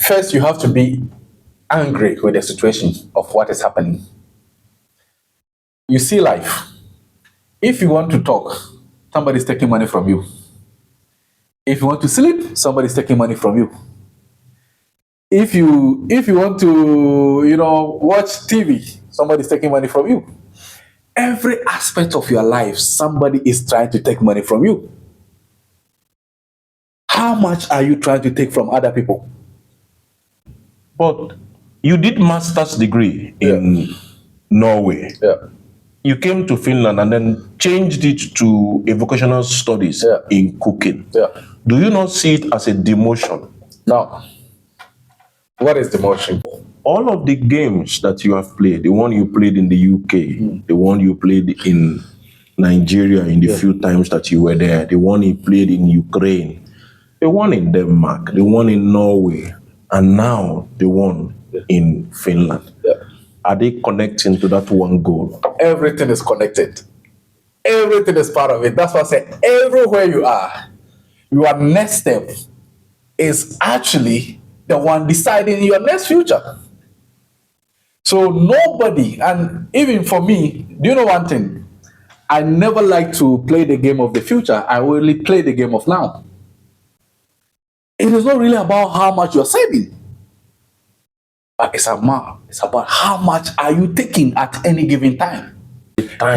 First, you have to be angry with the situation of what is happening. You see life. If you want to talk, somebody's taking money from you. If you want to sleep, somebody's taking money from you. If you want to, watch TV, somebody's taking money from you. Every aspect of your life, somebody is trying to take money from you. How much are you trying to take from other people? But you did master's degree in Norway. Yeah. You came to Finland and then changed it to a vocational studies in cooking. Yeah. Do you not see it as a demotion? No. What is demotion? All of the games that you have played, the one you played in the UK, the one you played in Nigeria in the few times that you were there, the one you played in Ukraine, the one in Denmark, the one in Norway, and now the one in Finland. Yeah. Are they connecting to that one goal? Everything is connected. Everything is part of it. That's why I say everywhere you are, your next step is actually the one deciding your next future. So nobody, and even for me, do you know one thing? I never like to play the game of the future. I only play the game of now. It is not really about how much you're saving, but it's about how much are you taking at any given time.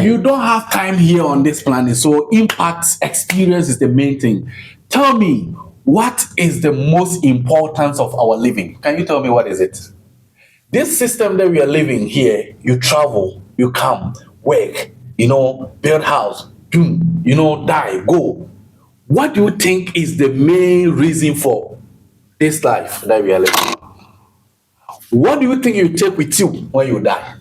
You don't have time here on this planet, so impact experience is the main thing. Tell me, what is the most importance of our living? Can you tell me what is it? This system that we are living here, you travel, you come, work, build house, die, go. What do you think is the main reason for this life that we are living? What do you think you take with you when you die?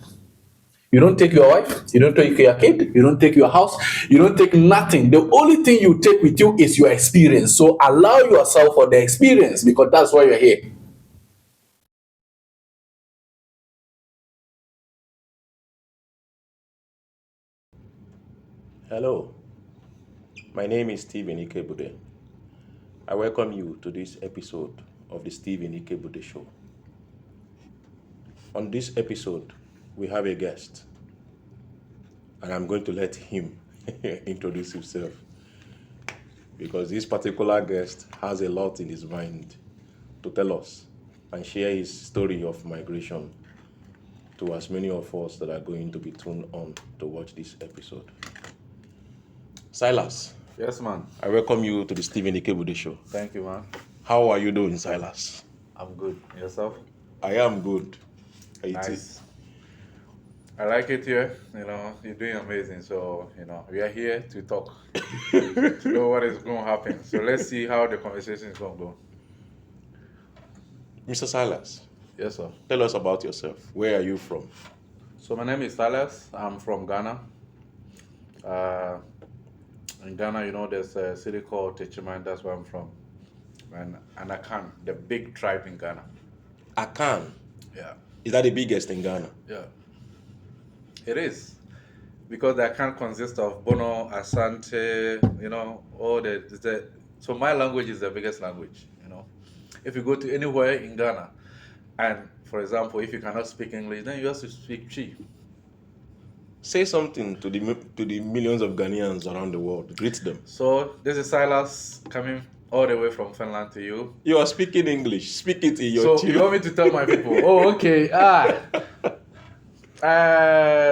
You don't take your wife, you don't take your kid, you don't take your house, you don't take nothing. The only thing you take with you is your experience. So allow yourself for the experience because that's why you're here. Hello, my name is Stephen Ikebude. I welcome you to this episode of the Stephen Ikebude Show. On this episode, we have a guest, and I'm going to let him introduce himself because this particular guest has a lot in his mind to tell us and share his story of migration to as many of us that are going to be tuned on to watch this episode. Silas. Yes, man. I welcome you to the Stephen Ikebude Show. Thank you, man. How are you doing, Silas? I'm good. Yourself? I am good. Nice. I like it here. You're doing amazing. So, we are here to talk, to know what is going to happen. So let's see how the conversation is going to go. Mr. Silas. Yes, sir. Tell us about yourself. Where are you from? So my name is Silas. I'm from Ghana. In Ghana, there's a city called Detachment. That's where I'm from. And Akan, the big tribe in Ghana. Akan? Yeah. Is that the biggest in Ghana? Yeah. It is. Because the Akan consists of Bono, Asante, all the... So my language is the biggest language, If you go to anywhere in Ghana, and for example, if you cannot speak English, then you have to speak Chi. Say something to the millions of Ghanaians around the world. Greet them. So this is Silas coming all the way from Finland to you. You are speaking English. Speak it in your So you want me to tell my people? Oh, okay.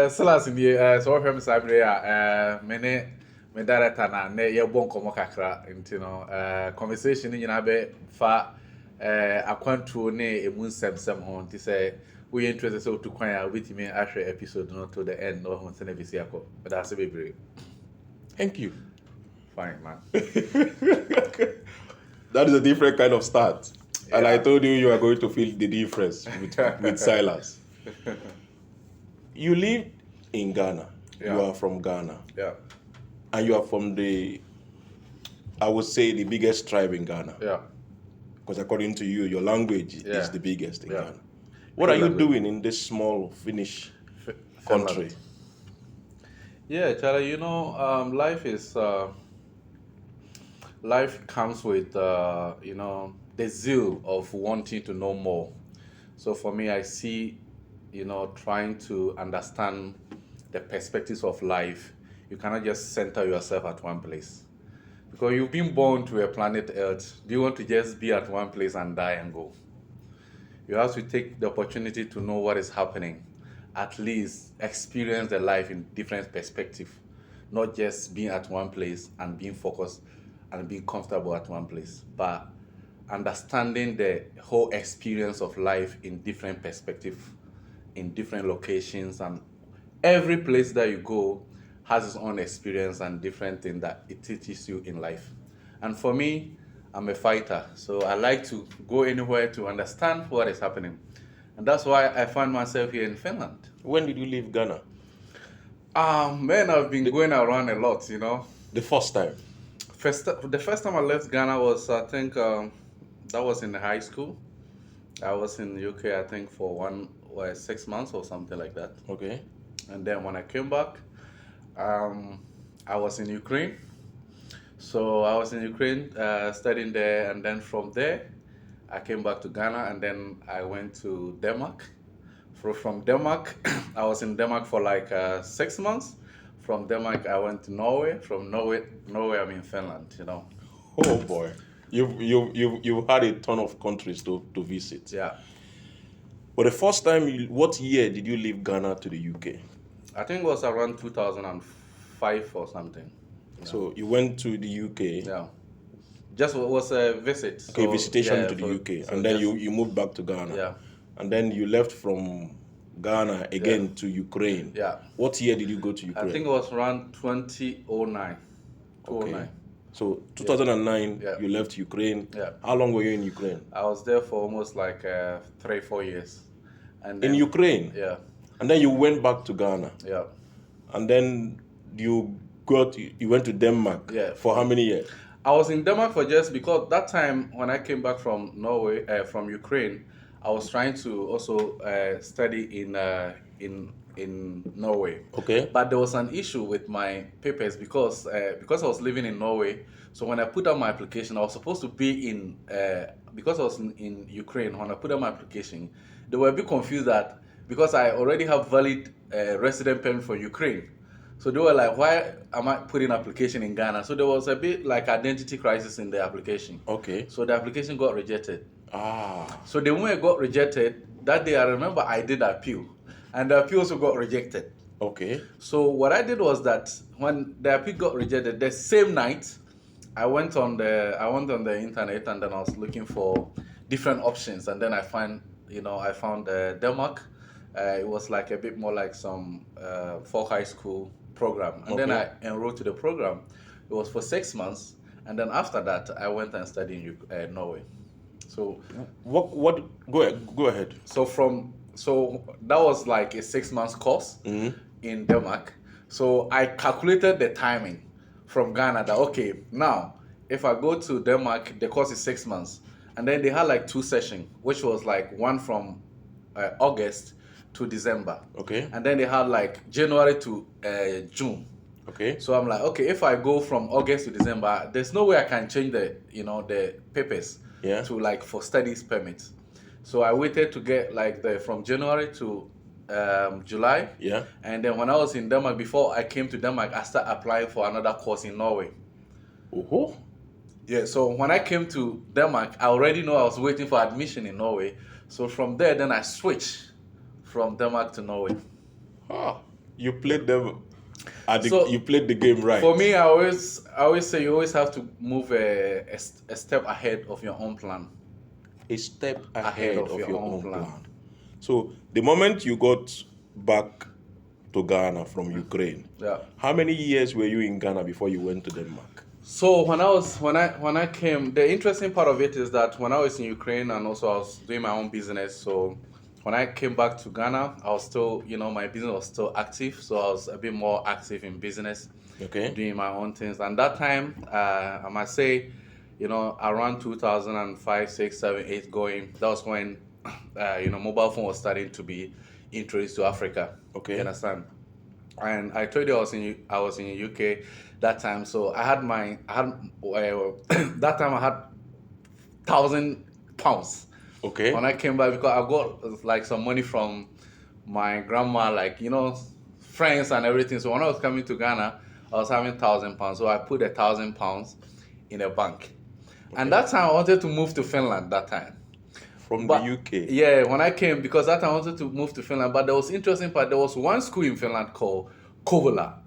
Silas in the so from Sabria, me director na ne ye bon komo kakra nti conversation ni na be fa akwantuo ne emu nsɛmsɛm ho nti sɛ we interested so to kwan a witimi ahwɛ episode no to the end no ho sɛ bisi akɔ but that's be brave. Thank you. Fine, man. That is a different kind of start. Yeah. And I told you are going to feel the difference with Silas. You live in Ghana. Yeah. You are from Ghana. Yeah. And you are from I would say, the biggest tribe in Ghana. Yeah. Because according to you, your language is the biggest in Ghana. What are you doing in this small Finnish country? Yeah, Charlie, life is life comes with the zeal of wanting to know more. So for me, I see, trying to understand the perspectives of life. You cannot just center yourself at one place. Because you've been born to a planet Earth. Do you want to just be at one place and die and go? You have to take the opportunity to know what is happening. At least experience the life in different perspective. Not just being at one place and being focused and being comfortable at one place. But understanding the whole experience of life in different perspective, in different locations, and every place that you go has its own experience and different thing that it teaches you in life. And for me, I'm a fighter, so I like to go anywhere to understand what is happening. And that's why I find myself here in Finland. When did you leave Ghana? Man, I've been going around a lot, The first time. The first time I left Ghana was, I think, that was in high school. I was in the UK, I think, for 6 months or something like that. Okay. And then when I came back, I was in Ukraine. So I was in Ukraine studying there, and then from there, I came back to Ghana, and then I went to Denmark. From Denmark, I was in Denmark for like 6 months. From Denmark, I went to Norway. From Norway, I'm in Finland. Oh boy, you had a ton of countries to visit. Yeah. But the first time, what year did you leave Ghana to the UK? I think it was around 2005 or something. So you went to the UK. Yeah. Just was a visit. Okay, So, visitation yeah, to the UK, so and then just- you moved back to Ghana. Yeah. And then you left from Ghana again to Ukraine. Yeah. What year did you go to Ukraine? I think it was around 2009. 2009. Okay. So 2009, Yeah. you left Ukraine. Yeah. How long were you in Ukraine? I was there for almost like 3-4 years. And In then, Ukraine? Yeah. And then you went back to Ghana. Yeah. And then you went to Denmark. Yeah. For how many years? I was in Denmark for just because that time when I came back from Norway, from Ukraine, I was trying to also study in Norway. Okay. But there was an issue with my papers because I was living in Norway. So when I put out my application, I was supposed to be in because I was in Ukraine. When I put out my application, they were a bit confused that because I already have valid resident permit for Ukraine. So they were like, why am I putting application in Ghana? So there was a bit like identity crisis in the application. Okay. So the application got rejected. Ah. So the moment it got rejected, that day I remember I did appeal. And the appeal also got rejected. Okay. So what I did was that when the appeal got rejected, the same night, I went on the internet and then I was looking for different options. And then I found Denmark. It was like a bit more like some folk high school program. And then I enrolled to the program. It was for 6 months. And then after that, I went and studied in Norway. So What? Go ahead. So that was like a 6 months course in Denmark. So I calculated the timing from Ghana that okay, now if I go to Denmark, the course is 6 months, and then they had like 2 sessions, which was like one from August to December. Okay. And then they had like January to June. Okay. So I'm like, okay, if I go from August to December, there's no way I can change the papers to like for studies permits. So I waited to get like from January to July. Yeah. And then when I was in Denmark, before I came to Denmark, I started applying for another course in Norway. Oh. Yeah, so when I came to Denmark, I already know I was waiting for admission in Norway. So from there, then I switched from Denmark to Norway. You played them. So, you played the game right. For me, I always say you always have to move a step ahead of your own plan. A step ahead of your own plan. plan. So the moment you got back to Ghana from Ukraine, how many years were you in Ghana before you went to Denmark? So when I came, the interesting part of it is that when I was in Ukraine and also I was doing my own business. So when I came back to Ghana, I was still, my business was still active. So I was a bit more active in business, doing my own things. And that time, I must say, around 2005, 6, 7, 8 going, that was when, mobile phone was starting to be introduced to Africa. Okay. You understand? And I told you I was in UK that time. So that time I had 1,000 pounds. Okay. When I came back, because I got like some money from my grandma, like, friends and everything. So when I was coming to Ghana, I was having £1,000. So I put £1,000 in a bank. And that time I wanted to move to Finland that time. From But, the UK. Yeah, when I came, because that time I wanted to move to Finland. But there was interesting part. There was one school in Finland called Kouvola.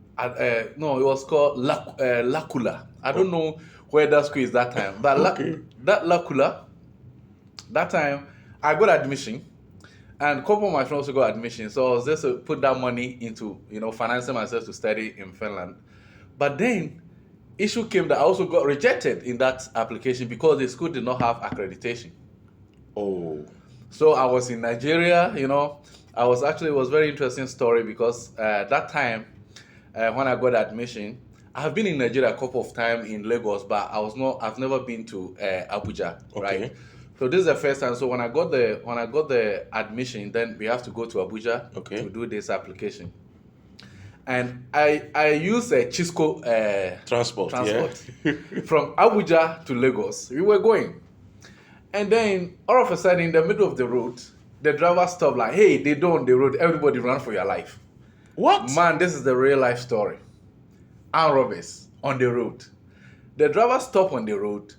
No, it was called Lakula. I don't know where that school is that time. But that Lakula, that time I got admission. And a couple of my friends also got admission. So I was just to put that money into, financing myself to study in Finland. But then issue came that I also got rejected in that application because the school did not have accreditation. Oh. So I was in Nigeria, it was a very interesting story because that time when I got admission, I have been in Nigeria a couple of times in Lagos, but I've never been to Abuja, right? So this is the first time. So when I got the admission, then we have to go to Abuja to do this application. And I used a Chisco transport from Abuja to Lagos. We were going. And then all of a sudden, in the middle of the road, the driver stopped like, hey, they don't on the road. Everybody run for your life. What? Man, this is the real life story. Armed robbers on the road. The driver stopped on the road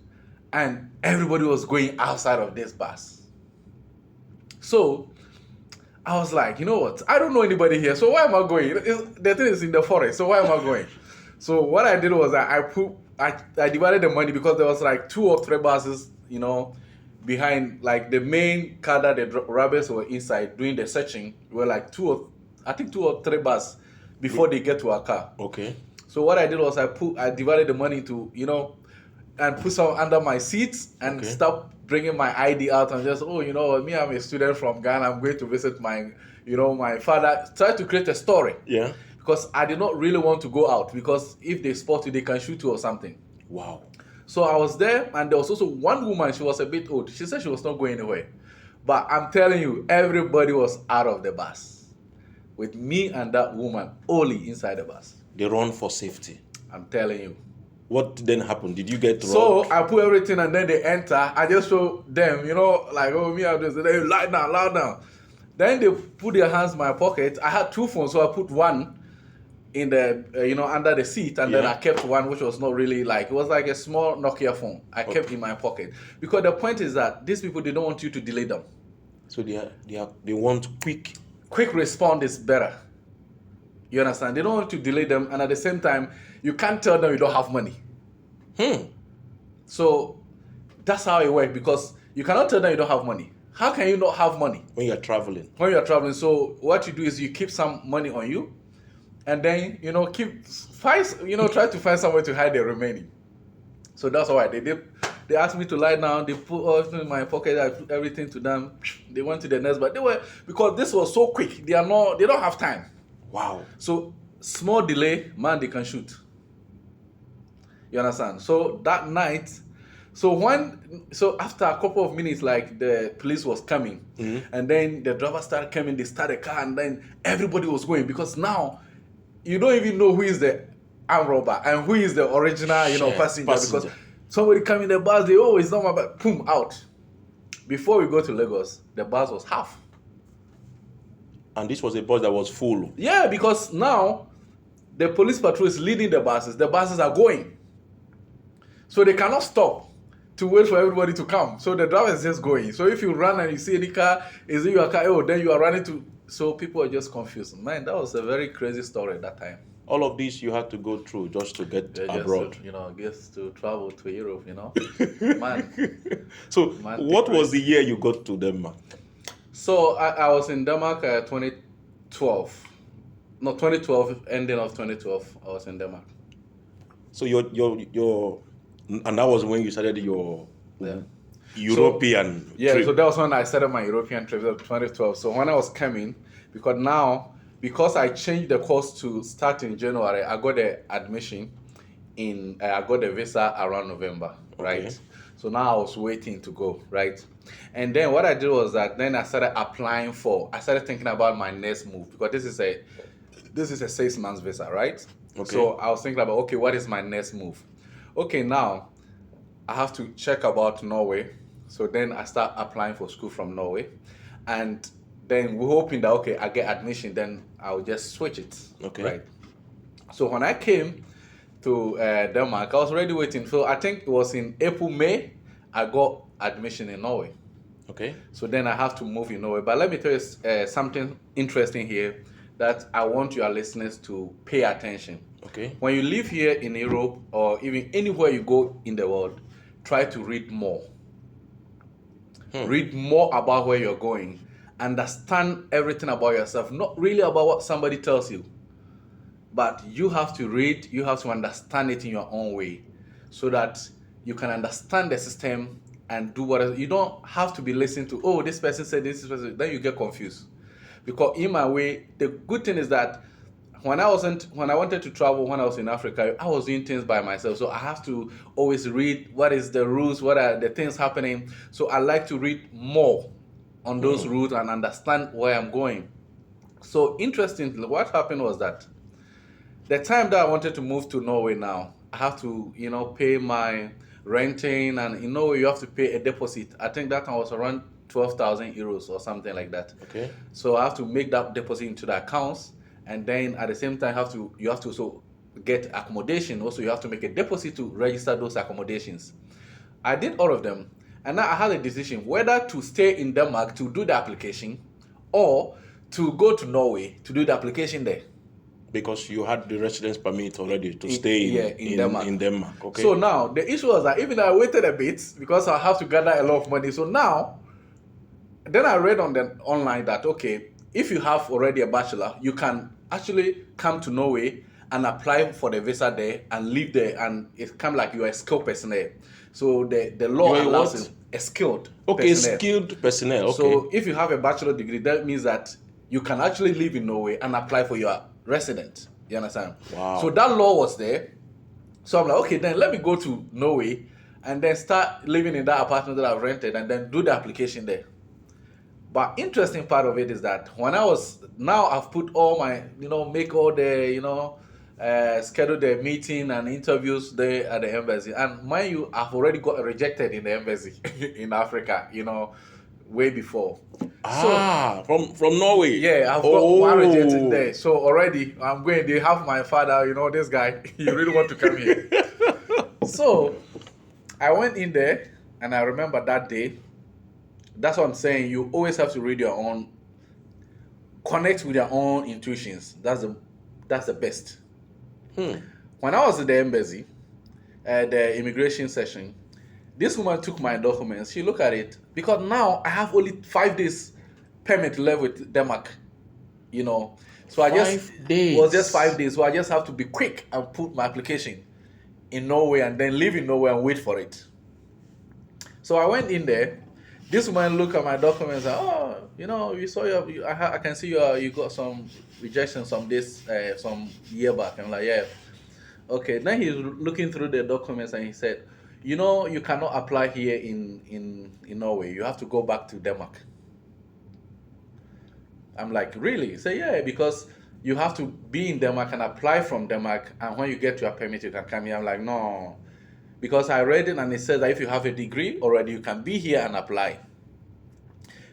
and everybody was going outside of this bus. So I was like, you know what? I don't know anybody here. So why am I going? The thing is in the forest. So why am I going? So what I did was I divided the money because there was like 2 or 3 buses, behind, like the main car that the robbers were inside doing the searching. Were like 2 or 3 buses before they get to our car. Okay. So what I did was I divided the money into, and put some under my seats and stop bringing my ID out and just, me, I'm a student from Ghana. I'm going to visit my father. Try to create a story. Yeah. Because I did not really want to go out because if they spot you, they can shoot you or something. Wow. So I was there, and there was also one woman. She was a bit old. She said she was not going anywhere. But I'm telling you, everybody was out of the bus. With me and that woman only inside the bus. They run for safety. I'm telling you. What then happened? Did you get robbed? So I put everything and then they enter. I just show them, like, me, I'm just, they lie down. Then they put their hands in my pocket. I had 2 phones, so I put one in the, under the seat, and then I kept one which was not really like, it was like a small Nokia phone. I kept in my pocket. Because the point is that these people, they don't want you to delay them. So they want quick. Quick response is better. You understand? They don't want to delay them, and at the same time, you can't tell them you don't have money. So that's how it works, because you cannot tell them you don't have money. How can you not have money? When you're traveling. So what you do is you keep some money on you, and then, try to find somewhere to hide the remaining. So that's why they did. They asked me to lie down. They put everything in my pocket. I put everything to them. They went to the next, but because this was so quick. They don't have time. Wow. So small delay, man, they can shoot. You understand? So that night, after a couple of minutes, like the police was coming, and then the driver started coming. They started the car, and then everybody was going, because now you don't even know who is the armed robber and who is the original, passenger. Because somebody come in the bus, it's not my bus. Boom, out. Before we go to Lagos, the bus was half. And this was a bus that was full. Yeah, because now the police patrol is leading the buses. The buses are going. So they cannot stop to wait for everybody to come. So the driver is just going. So if you run and you see any car, is it your car? Then you are running to... So people are just confused. Man, that was a very crazy story at that time. All of this you had to go through just to get abroad. Just to travel to Europe, Man. So what was the year you got to Denmark? So I was in Denmark 2012. No, 2012, ending of 2012, I was in Denmark. So and that was when you started your European trip. So that was when I started my European trip, 2012. So when I was coming, because I changed the course to start in January, I got the admission I got the visa around November, right? Okay. So now I was waiting to go, right? And then what I did was that then I started thinking about my next move, because this is a 6 months visa, right? Okay. So I was thinking about, okay, what is my next move? Okay, now I have to check about Norway. So then I start applying for school from Norway, and then we're hoping that okay, I get admission, then I'll just switch it. Okay. Right. So when I came to Denmark, I was already waiting. So I think it was in April, May, I got admission in Norway. Okay. So then I have to move in Norway. But let me tell you something interesting here that I want your listeners to pay attention. Okay. When you live here in Europe or even anywhere you go in the world, try to read more. Read more about where you're going. Understand everything about yourself, not really about what somebody tells you. But you have to read, you have to understand it in your own way so that you can understand the system and do whatever. You don't have to be listening to, oh, this person said this person, then you get confused. Because in my way, the good thing is that when I wanted to travel when I was in Africa, I was doing things by myself. So I have to always read what is the rules, what are the things happening. So I like to read more on those rules and understand where I'm going. So interestingly, what happened was that the time that I wanted to move to Norway now, I have to, pay my renting, and in Norway you have to pay a deposit. I think that time was around 12,000 euros or something like that. Okay. So I have to make that deposit into the accounts, and then at the same time you have to also get accommodation. Also, you have to make a deposit to register those accommodations. I did all of them, and now I had a decision whether to stay in Denmark to do the application, or to go to Norway to do the application there. Because you had the residence permit already to stay in Denmark. Okay. So now the issue was that even I waited a bit because I have to gather a lot of money. So now, then I read on the online that okay, if you have already a bachelor, you can actually come to Norway and apply for the visa there and live there, and it's kind of like you are a skilled personnel. So the law allows a skilled personnel. Skilled personnel. Okay. So if you have a bachelor degree, that means that you can actually live in Norway and apply for your resident. You understand? Wow. So that law was there. So I'm like, okay, then let me go to Norway and then start living in that apartment that I've rented and then do the application there. But interesting part of it is that now I've put all my, make all the, schedule the meeting and interviews there at the embassy. And mind you, I've already got rejected in the embassy in Africa, way before. From Norway. Yeah, I've got one rejected there. So already I'm going, they have my father, this guy, he really want to come here. So I went in there, and I remember that day. That's what I'm saying. You always have to read your own, connect with your own intuitions. That's the best. When I was at the embassy, the immigration session, this woman took my documents. She looked at it because now I have only 5 days permit left with Denmark. So it was just 5 days. So I just have to be quick and put my application in Norway and then live in Norway and wait for it. So I went in there. This woman looked at my documents and we saw I can see you got some rejections some year back. I'm like, yeah. Okay, then he's looking through the documents and he said, you cannot apply here in Norway. You have to go back to Denmark. I'm like, really? He said, yeah, because you have to be in Denmark and apply from Denmark, and when you get your permit, you can come here. I'm like, no. Because I read it and it says that if you have a degree already, you can be here and apply.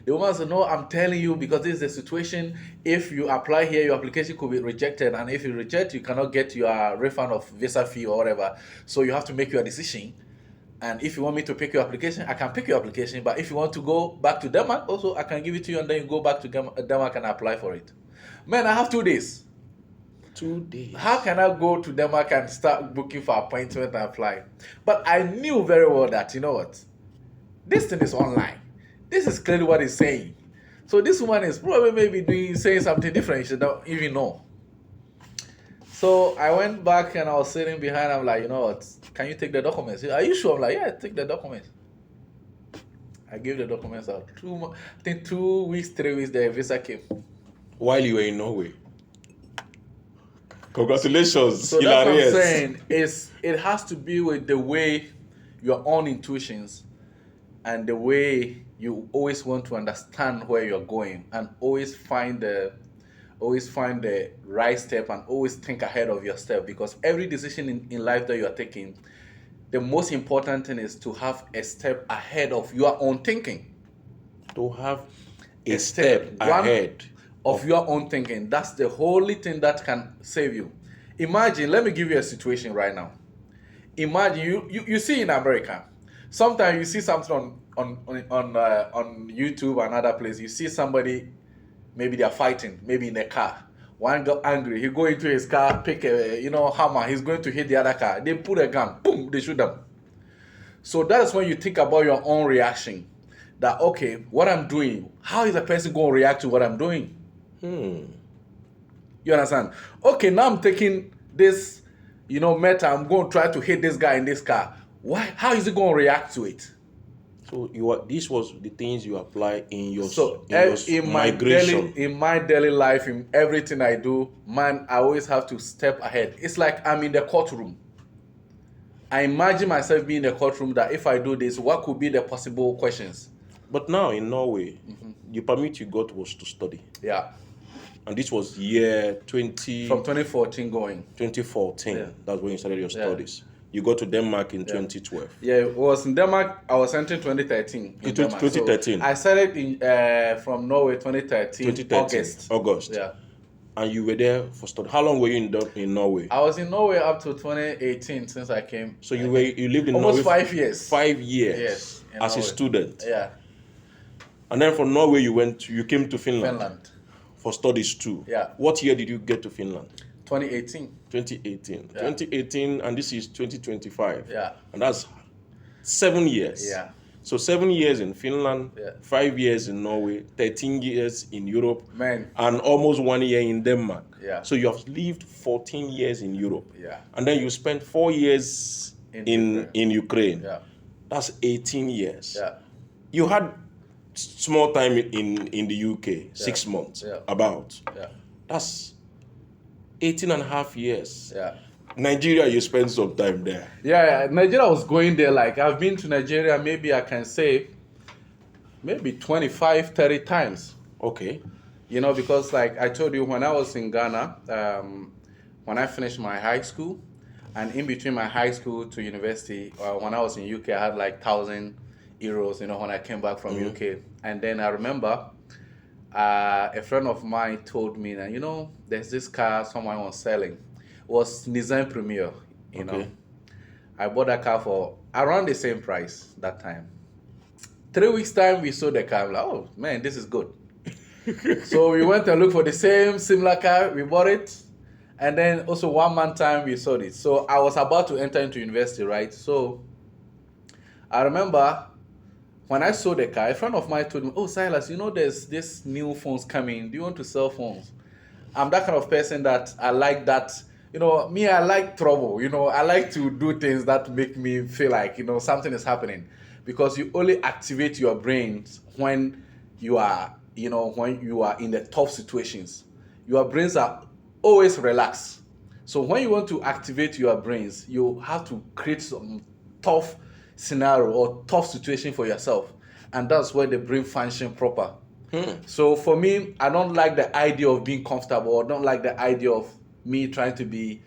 The woman said, no, I'm telling you, because this is the situation. If you apply here, your application could be rejected. And if you reject, you cannot get your refund of visa fee or whatever. So you have to make your decision. And if you want me to pick your application, I can pick your application. But if you want to go back to Denmark, also, I can give it to you, and then you go back to Denmark and apply for it. Man, I have 2 days. 2 days. How can I go to Denmark and start booking for appointment and fly? But I knew very well that, this thing is online. This is clearly what it's saying. So this woman is probably maybe saying something different. She don't even know. So I went back and I was sitting behind. I'm like, can you take the documents? Are you sure? I'm like, yeah, take the documents. I gave the documents out. 2 weeks, 3 weeks, the visa came. While you were in Norway. Congratulations. So that's what I'm saying. It has to be with the way your own intuitions and the way you always want to understand where you're going, and always find the right step, and always think ahead of your step, because every decision in life that you are taking the most important thing is to have a step ahead of your own thinking. To have a step one ahead of your own thinking. That's the only thing that can save you. Imagine, let me give you a situation right now. Imagine you see in America, sometimes you see something on YouTube and other places. You see somebody, maybe they're fighting, maybe in a car. One got angry, he go into his car, pick a hammer, he's going to hit the other car. They put a gun, boom, they shoot them. So that is when you think about your own reaction. That, okay, what I'm doing, how is a person going to react to what I'm doing? You understand? Okay, now I'm taking this, metal, I'm going to try to hit this guy in this car. Why? How is he going to react to it? So this was the things you apply in your migration. In my daily life, in everything I do, man, I always have to step ahead. It's like I'm in the courtroom. I imagine myself being in the courtroom, that if I do this, what could be the possible questions? But now in Norway, the permit you got was to study. Yeah. And this was year 20... From 2014 going. 2014. Yeah. That's when you started your studies. You got to Denmark in 2012. Yeah, it was in Denmark. I was entering 2013. In 2013. So I started from Norway 2013. August. Yeah. And you were there for study. How long were you in Norway? I was in Norway up to 2018 since I came. So you lived in almost Norway 5 years. 5 years. Yes. As a student. Yeah. And then from Norway you came to Finland. For studies too. Yeah. What year did you get to Finland? 2018. 2018. Yeah. 2018, and this is 2025. Yeah. And that's 7 years. Yeah. So 7 years in Finland, Yeah. 5 years in Norway, 13 years in Europe, Man. and almost 1 year in Denmark. Yeah. So you have lived 14 years in Europe. Yeah. And then you spent 4 years in Ukraine. Yeah. That's 18 years. Yeah. You had small time in the UK, 6 months, about. Yeah. That's 18 and a half years. Yeah. Nigeria, you spent some time there. Yeah, Nigeria was going there. Like, I've been to Nigeria, maybe I can say, maybe 25, 30 times. Okay. Because like I told you, when I was in Ghana, when I finished my high school, and in between my high school to university, when I was in UK, I had like 1,000 euros, when I came back from UK. And then I remember a friend of mine told me that, there's this car someone was selling. It was Nissan Premier, know. I bought that car for around the same price that time. 3 weeks time, we sold the car. I'm like, oh man, this is good. So we went and looked for the same similar car. We bought it. And then also 1 month time, we sold it. So I was about to enter into university, right? So I remember when I sold the car, a friend of mine told me, oh, Silas, there's this new phones coming. Do you want to sell phones? I'm that kind of person that I like that. Me, I like trouble. I like to do things that make me feel like, something is happening. Because you only activate your brains when you are, when you are in the tough situations. Your brains are always relaxed. So when you want to activate your brains, you have to create some tough scenario or tough situation for yourself. And that's where the brain function proper. So for me, I don't like the idea of being comfortable. I don't like the idea of me trying to be,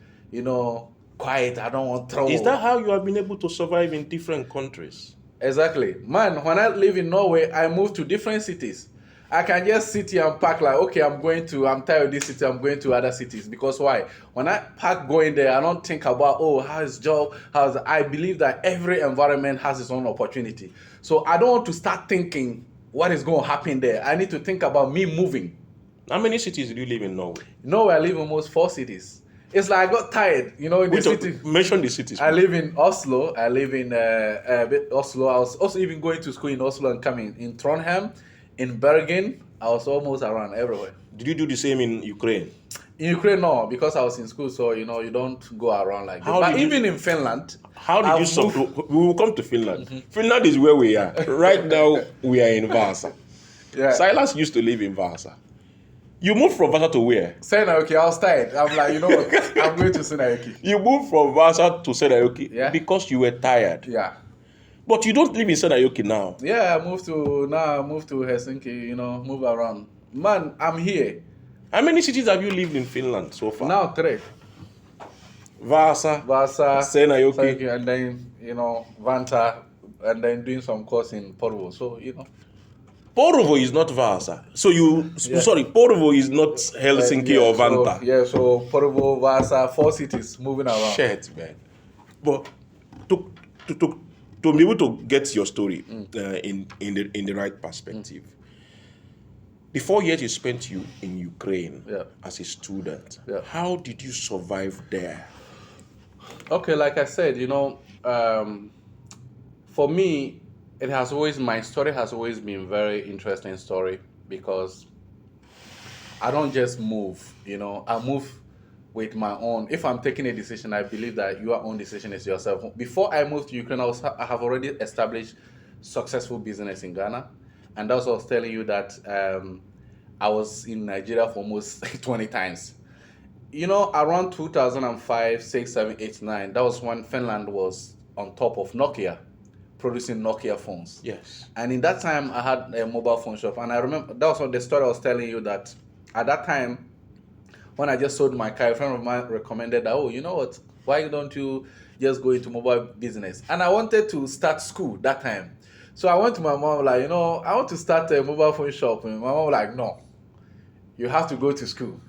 quiet. I don't want trouble. Is that how you have been able to survive in different countries? Exactly. Man, when I live in Norway, I moved to different cities. I can just sit here and pack like, okay, I'm tired of this city, I'm going to other cities. Because why? When I pack going there, I don't think about, how's job, I believe that every environment has its own opportunity. So I don't want to start thinking what is going to happen there. I need to think about me moving. How many cities do you live in Norway? Norway, I live in almost 4 cities. It's like I got tired, in the city. Mention the cities. I live in Oslo. I live in Oslo. I was also even going to school in Oslo and coming in Trondheim, in Bergen. I was almost around everywhere. Did you do the same in Ukraine? In Ukraine, no, because I was in school, so you don't go around like that. But even in Finland, how did we will come to Finland. Finland is where we are right now. We are in Vasa. Yeah. Silas used to live in Vasa. You moved from Vasa to where? Senayoki. I was tired. I'm like, what? I'm going to Senayoki. You moved from Vasa to Senayoki because you were tired. Yeah. But you don't live in Senayoki now. Yeah, I moved to Helsinki, move around. Man, I'm here. How many cities have you lived in Finland so far? Now 3. Vasa, Senayoki. and then Vanta, and then doing some course in Porvo. So Porvo is not Vasa. So Yeah. sorry, Porvo is not Helsinki or Vanta. So Porvo, Vasa, 4 cities moving around. Shit, man. But to be able to get your story in the right perspective, the 4 years you spent in Ukraine as a student, how did you survive there? Okay, like I said, for me, my story has always been very interesting story because I don't just move, I move with my own. If I'm taking a decision, I believe that your own decision is yourself. Before I moved to Ukraine, I have already established successful business in Ghana. And that's what I was telling you that I was in Nigeria for almost 20 times. Around 2005, 6, 7, 8, 9, that was when Finland was on top of Nokia, producing Nokia phones. Yes. And in that time, I had a mobile phone shop. And I remember, that was what the story I was telling you, that at that time, when I just sold my car, a friend of mine recommended that, you know what, why don't you just go into mobile business? And I wanted to start school that time. So I went to my mom, like, I want to start a mobile phone shop. And my mom was like, no, you have to go to school.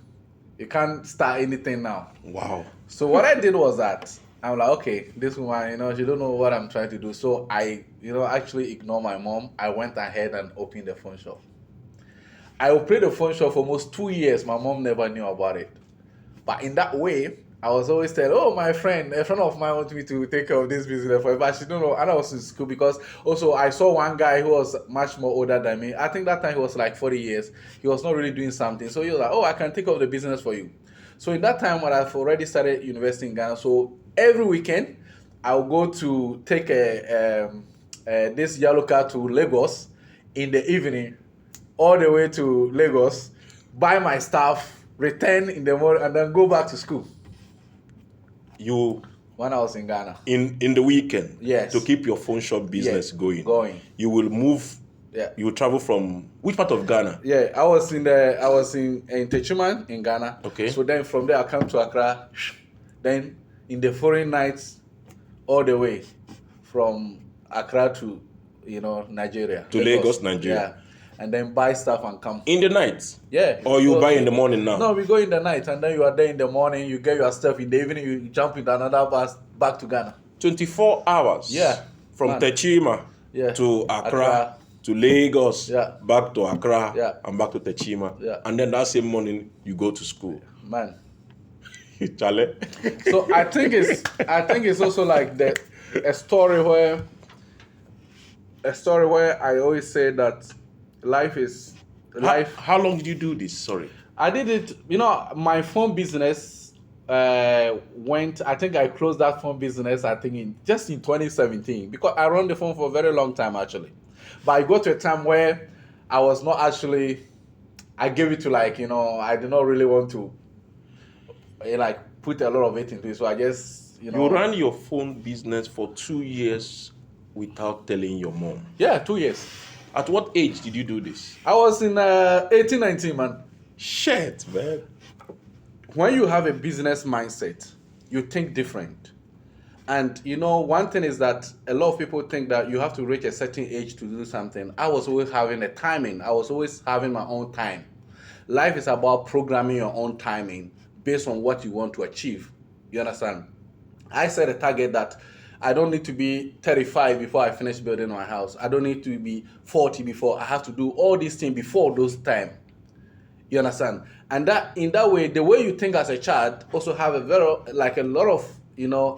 You can't start anything now. Wow. So what I did was that, I'm like, okay, this woman, she don't know what I'm trying to do. So I, actually ignore my mom. I went ahead and opened the phone shop. I operated the phone shop for almost 2 years. My mom never knew about it. But in that way, I was always telling, a friend of mine wants me to take care of this business for her. But she don't know. And I was in school because also I saw one guy who was much more older than me. I think that time he was like 40 years. He was not really doing something. So he was like, I can take over the business for you. So in that time when I've already started university in Ghana, so every weekend I'll go to take this yellow car to Lagos in the evening, all the way to Lagos, buy my stuff, return in the morning, and then go back to school. When I was in Ghana. In the weekend? Yes. To keep your phone shop business going? You will move. Yeah. You will travel from which part of Ghana? Yeah, I was in Detachment in Ghana. Okay. So then from there I come to Accra. Then in the foreign nights, all the way from Accra to Nigeria. To Lagos, Nigeria. Yeah. And then buy stuff and come. In the night? Yeah. Or you buy in the morning now? No, we go in the night and then you are there in the morning, you get your stuff. In the evening, you jump into another bus back to Ghana. 24 hours? Yeah. From Techima to Accra to Lagos, back to Accra, and back to Techima. Yeah. And then that same morning, you go to school. Man. Chale. So I think it's also like a story where I always say that life is life. How long did you do this? Sorry. I did it, my phone business I think I closed that phone business, I think in 2017, because I run the phone for a very long time actually. But I got to a time where I was not actually, I gave it to I did not really want to put a lot of it into it. So I just, You ran your phone business for 2 years without telling your mom? Yeah, 2 years. At what age did you do this? I was in 18, 19, man. Shit, man. When you have a business mindset, you think different. And one thing is that a lot of people think that you have to reach a certain age to do something. I was always having a timing. I was always having my own time. Life is about programming your own timing based on what you want to achieve. You understand? I set a target that I don't need to be 35 before I finish building my house. I don't need to be 40 before. I have to do all these things before those time. You understand? And that in that way, the way you think as a child also have a lot of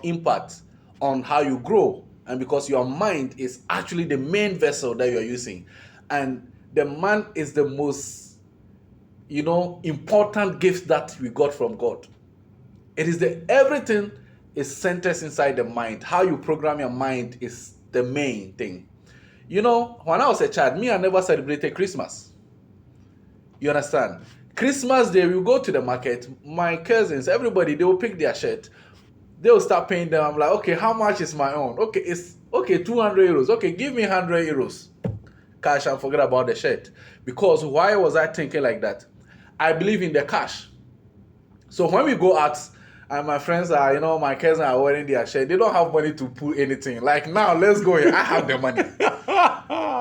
impact on how you grow. And because your mind is actually the main vessel that you're using. And the mind is the most important gift that we got from God. It is everything is centered inside the mind. How you program your mind is the main thing. When I was a child, I never celebrated Christmas. You understand? Christmas Day, we go to the market. My cousins, everybody, they will pick their shirt. They will start paying them. I'm like, okay, how much is my own? Okay, it's 200 euros. Okay, give me 100 euros. Cash and forget about the shirt. Because why was I thinking like that? I believe in the cash. So when we go out And my friends are, my cousins are wearing their shirt. They don't have money to put anything. Like, now, let's go here. I have the money.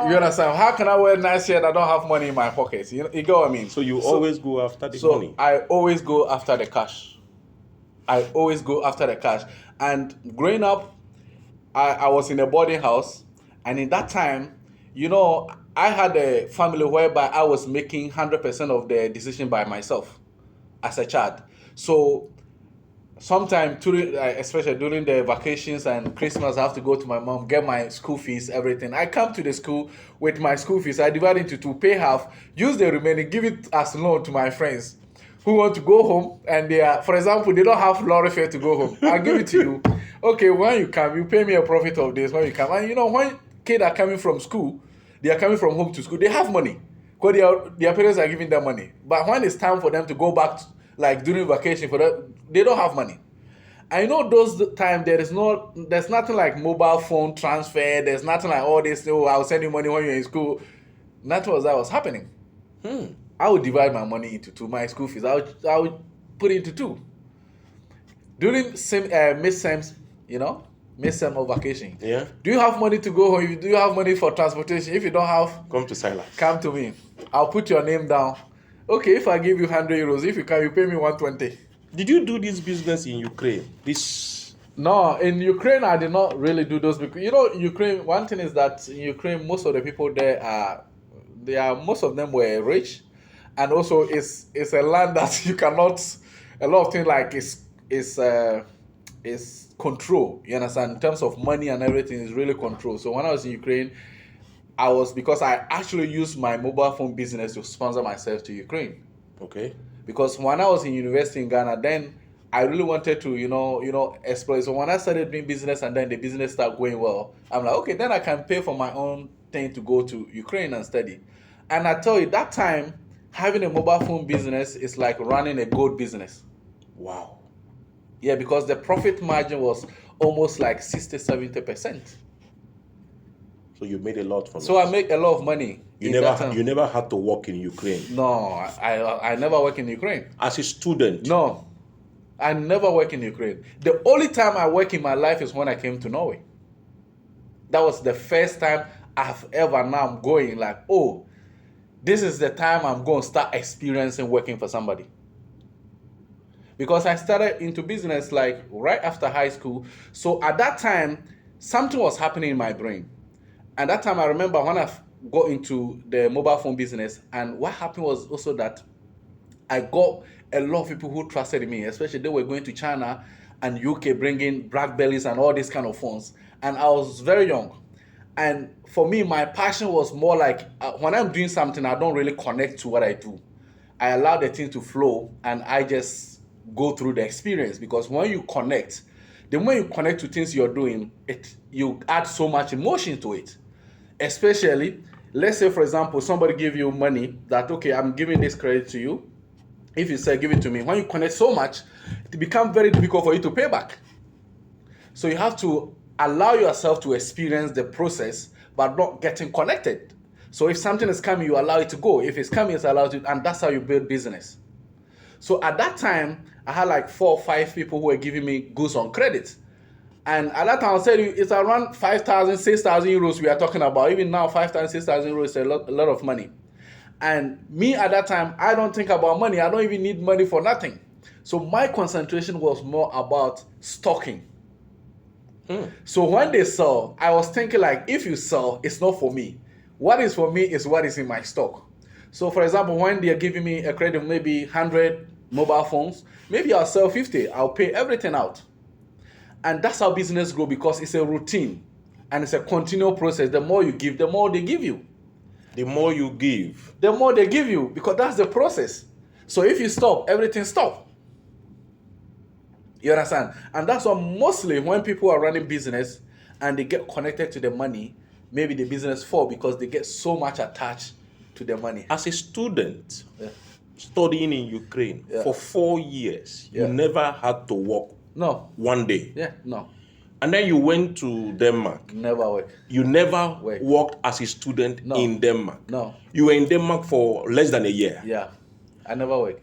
You understand? How can I wear a nice shirt? I don't have money in my pockets. You get what I mean? So you always go after the So money. I always go after the cash. And growing up, I was in a boarding house. And in that time, I had a family whereby I was making 100% of the decision by myself as a child. So sometimes, especially during the vacations and Christmas, I have to go to my mom, get my school fees, everything. I come to the school with my school fees. I divide into two, pay half, use the remaining, give it as loan to my friends who want to go home. And for example, they don't have lorry fare to go home. I'll give it to you. Okay, when you come, you pay me a profit of this when you come. And when kids are coming from school, they are coming from home to school, they have money. Because their parents are giving them money. But when it's time for them to go back, like during vacation, they don't have money. I know those times there's nothing like mobile phone transfer. There's nothing like all this. Oh, I'll send you money when you're in school. Nothing was happening. I would divide my money into two. My school fees, I would put it into two. During midterms, midterm or vacation. Yeah. Do you have money to go home? Do you have money for transportation? If you don't have, Come to Silas. come to me. I'll put your name down. Okay, if I give you 100 euros, if you can, you pay me 120. Did you do this business in Ukraine? No, in Ukraine, I did not really do those because, Ukraine, one thing is that in Ukraine, most of the people there most of them were rich. And also, it's a land that you cannot, a lot of things like is control. You understand? In terms of money and everything, is really control. So when I was in Ukraine, because I actually used my mobile phone business to sponsor myself to Ukraine. Okay. Because when I was in university in Ghana, then I really wanted to, explore. So when I started doing business and then the business started going well, I'm like, okay, then I can pay for my own thing to go to Ukraine and study. And I tell you, that time, having a mobile phone business is like running a gold business. Wow. Yeah, because the profit margin was almost like 60-70%. So you made a lot from it. So I make a lot of money. You never had to work in Ukraine. No, I never work in Ukraine. As a student. No, I never work in Ukraine. The only time I work in my life is when I came to Norway. That was the first time I've ever. Now I'm going like, oh, this is the time I'm going to start experiencing working for somebody. Because I started into business like right after high school. So at that time, something was happening in my brain. And that time I remember when I got into the mobile phone business, and what happened was also that I got a lot of people who trusted me, especially they were going to China and UK bringing BlackBerries and all these kind of phones. And I was very young. And for me, my passion was more like when I'm doing something, I don't really connect to what I do. I allow the thing to flow and I just go through the experience, because when you connect, the more you connect to things you're doing, you add so much emotion to it. Especially, let's say, for example, somebody give you money that, okay, I'm giving this credit to you. If you say, give it to me, when you connect so much, it becomes very difficult for you to pay back. So you have to allow yourself to experience the process, but not getting connected. So if something is coming, you allow it to go. If it's coming, it's allowed to, and that's how you build business. So at that time, I had like 4 or 5 people who were giving me goods on credit. And at that time, I'll tell you, it's around 5,000, 6,000 euros we are talking about. Even now, 5,000, 6,000 euros is a lot of money. And me at that time, I don't think about money. I don't even need money for nothing. So my concentration was more about stocking. So when they sell, I was thinking like, if you sell, it's not for me. What is for me is what is in my stock. So for example, when they're giving me a credit, maybe 100 mobile phones, maybe I'll sell 50. I'll pay everything out. And that's how business grows, because it's a routine and it's a continual process. The more you give, the more they give you. The more you give, the more they give you, because that's the process. So if you stop, everything stops. You understand? And that's why mostly when people are running business and they get connected to the money, maybe the business falls because they get so much attached to the money. As a student, studying in Ukraine for 4 years, you never had to work. No. One day. Yeah, no. And then you went to Denmark. Never work. You never worked as a student in Denmark. No. You were in Denmark for less than a year. Yeah. I never worked.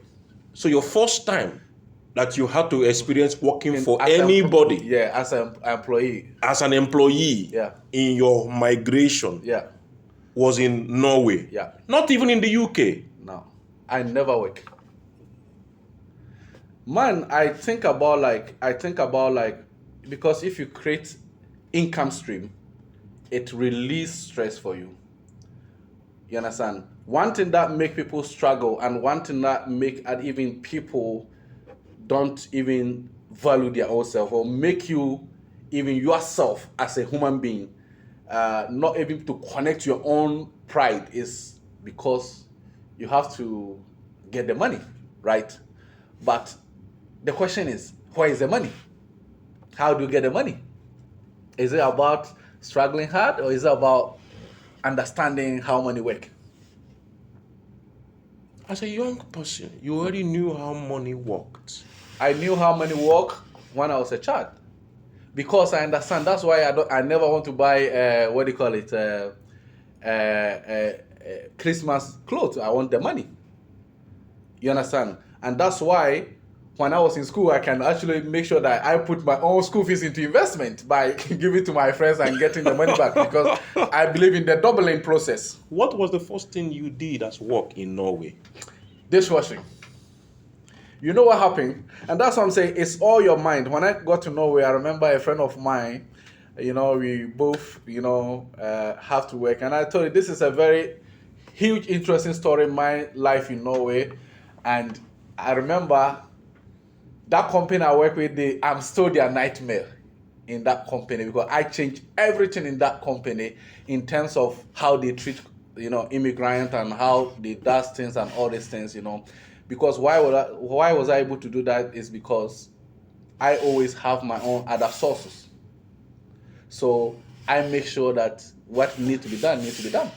So your first time that you had to experience working for as anybody as an employee. as an employee in your migration was in Norway. Not even in the UK. No, I never work. Man, I think about like because if you create income stream, it releases stress for you. You understand? One thing that make people struggle, and one thing that make and even people don't even value their own self, or make you even yourself as a human being not able to connect your own pride, is because you have to get the money, right? But the question is, where is the money? How do you get the money? Is it about struggling hard, or is it about understanding how money work? As a young person, you already knew how money worked. I knew how money worked when I was a child, because I understand. That's why I never want to buy what do you call it, Christmas clothes. I want the money. You understand? And that's why when I was in school, I can actually make sure that I put my own school fees into investment by giving it to my friends and getting the money back, because I believe in the doubling process. What was the first thing you did as work in Norway? Dishwashing. You know what happened? And that's what I'm saying. It's all your mind. When I got to Norway, I remember a friend of mine, we both, have to work. And I told you, this is a very huge, interesting story in my life in Norway. And I remember that company I work with, I'm still their nightmare in that company, because I changed everything in that company in terms of how they treat, immigrant, and how they do things and all these things, Because why was I able to do that is because I always have my own other sources. So I make sure that what needs to be done needs to be done.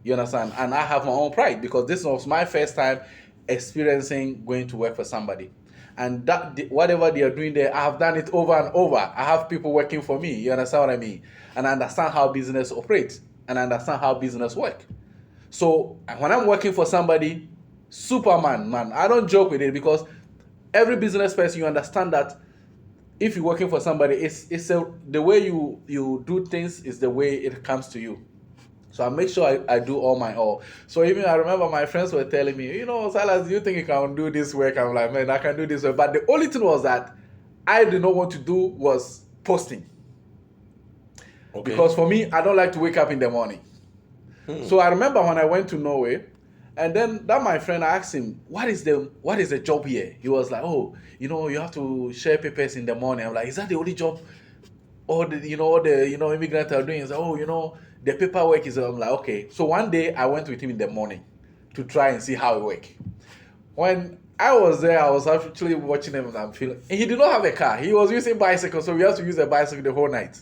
You understand? And I have my own pride, because this was my first time experiencing going to work for somebody. And that whatever they are doing there, I have done it over and over. I have people working for me. You understand what I mean? And I understand how business operates, and I understand how business work. So when I'm working for somebody, Superman, man, I don't joke with it, because every business person, you understand that if you're working for somebody, the way you do things is the way it comes to you. So I make sure I do all my all. So even I remember my friends were telling me, Silas, do you think you can do this work? I'm like, man, I can do this work. But the only thing was that I did not want to do was posting. Okay. Because for me, I don't like to wake up in the morning. So I remember when I went to Norway, and then that my friend, I asked him, what is the job here? He was like, you have to share papers in the morning. I'm like, is that the only job all the immigrants are doing? He's like, the paperwork is. I'm like, okay. So one day I went with him in the morning to try and see how it works. When I was there, I was actually watching him, and I'm feeling. He did not have a car. He was using bicycle, so we had to use a bicycle the whole night.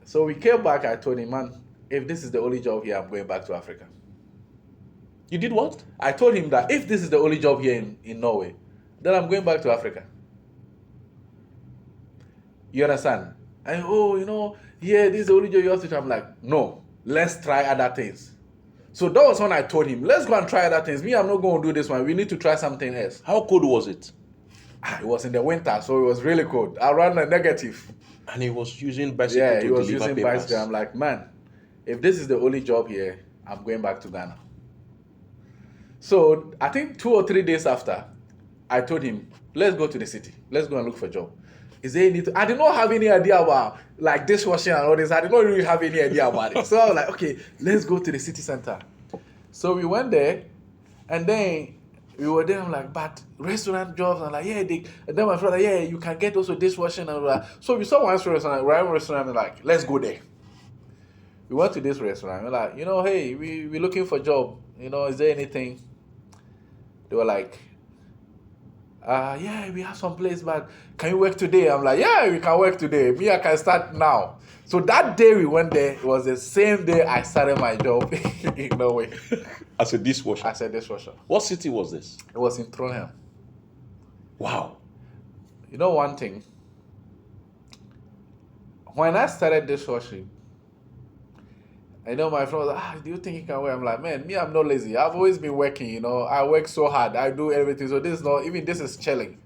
So we came back. I told him, man, if this is the only job here, I'm going back to Africa. You did what? I told him that if this is the only job here in Norway, then I'm going back to Africa. You understand? And this is the only job you have to do. I'm like, no, let's try other things. So that was when I told him, let's go and try other things. Me, I'm not going to do this one. We need to try something else. How cold was it? It was in the winter, so it was really cold. Around the negative. And he was using bicycle to deliver papers. Yeah, he was using bicycle. I'm like, man, if this is the only job here, I'm going back to Ghana. So I think 2 or 3 days after, I told him, let's go to the city. Let's go and look for a job. Is there anything? I did not have any idea about like dishwashing and all this. I did not really have any idea about it. So I was like, okay, let's go to the city center. So we went there, and then we were there. I'm like, but restaurant jobs. I'm like, yeah. And then my friend, like, yeah, you can get also dishwashing and all that. So we saw one restaurant, and like, let's go there. We went to this restaurant. We're like, hey, we're looking for a job. Is there anything? They were like, yeah, we have some place, but can you work today? I'm like, yeah, we can work today. Me, I can start now. So that day we went there, it was the same day I started my job in Norway. As a dishwasher? As a dishwasher. What city was this? It was in Trondheim. Wow. One thing. When I started dishwashing, my friend was like, do you think you can work? I'm like, man, me, I'm not lazy. I've always been working, I work so hard. I do everything. So this is chilling.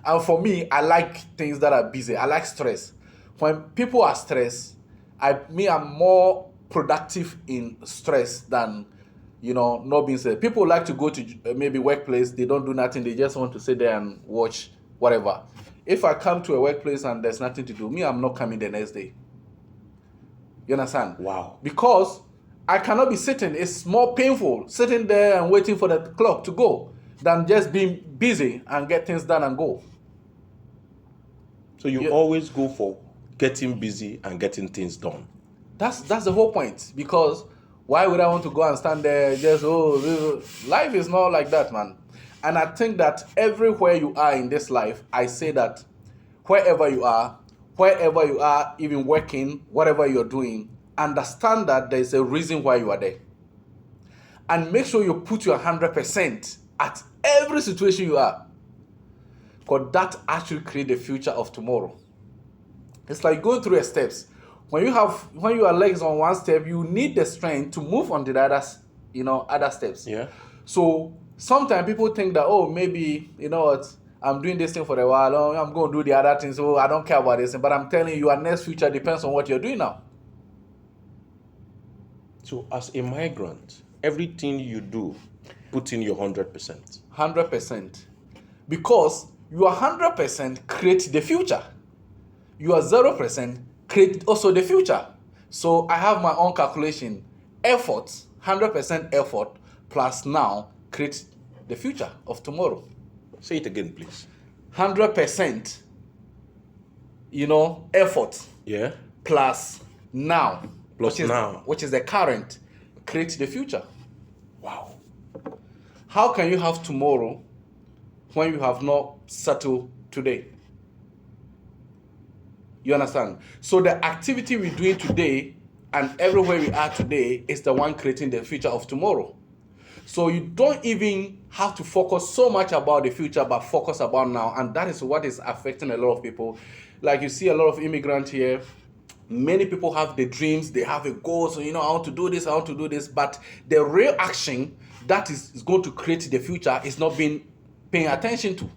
And for me, I like things that are busy. I like stress. When people are stressed, I'm more productive in stress than not being stressed. People like to go to maybe workplace, they don't do nothing, they just want to sit there and watch whatever. If I come to a workplace and there's nothing to do, I'm not coming the next day. You understand? Wow. Because I cannot be sitting. It's more painful sitting there and waiting for the clock to go than just being busy and get things done and go. So you always go for getting busy and getting things done. That's the whole point. Because why would I want to go and stand there just, life is not like that, man. And I think that everywhere you are in this life, I say that wherever you are, even working, whatever you're doing, understand that there's a reason why you are there. And make sure you put your 100% at every situation you are. Because that actually creates the future of tomorrow. It's like going through the steps. When you are legs on one step, you need the strength to move on to the other steps. Yeah. So sometimes people think that, maybe, I'm doing this thing for a while, I'm going to do the other thing, so I don't care about this. But I'm telling you, your next future depends on what you're doing now. So as a migrant, everything you do, put in your 100%. 100%. Because your 100% creates the future. Your 0% create also the future. So I have my own calculation. Effort, 100% effort plus now creates the future of tomorrow. Say it again, please. 100%, effort. Yeah. Plus now. Which is the current, creates the future. Wow. How can you have tomorrow when you have not settled today? You understand? So the activity we're doing today and everywhere we are today is the one creating the future of tomorrow. So you don't even have to focus so much about the future, but focus about now. And that is what is affecting a lot of people. Like you see a lot of immigrants here. Many people have the dreams, they have a goal. So, I want to do this. But the real action that is going to create the future is not being paying attention to.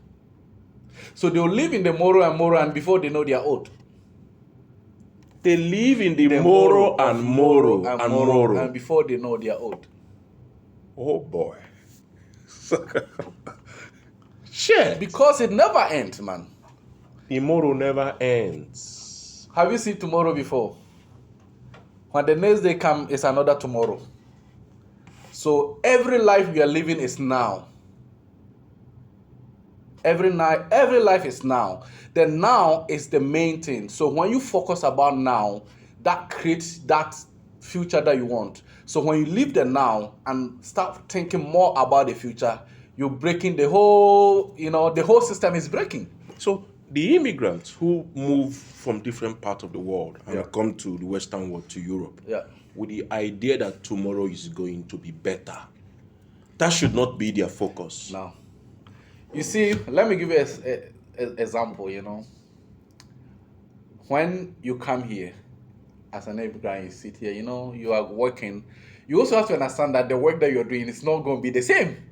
So they'll live in the tomorrow and before they know they are old. They live in the tomorrow and before they know they are old. Oh boy. Shit. Because it never ends, man. Tomorrow never ends. Have you seen tomorrow before? When the next day comes, it's another tomorrow. So every life we are living is now. Every life is now. The now is the main thing. So when you focus about now, that creates that future that you want. So when you leave the now and start thinking more about the future, you're breaking the whole system is breaking. So the immigrants who move from different parts of the world and come to the Western world, to Europe, with the idea that tomorrow is going to be better, that should not be their focus. No. You see, let me give you an example, When you come here as an immigrant, you sit here, you are working. You also have to understand that the work that you're doing is not going to be the same.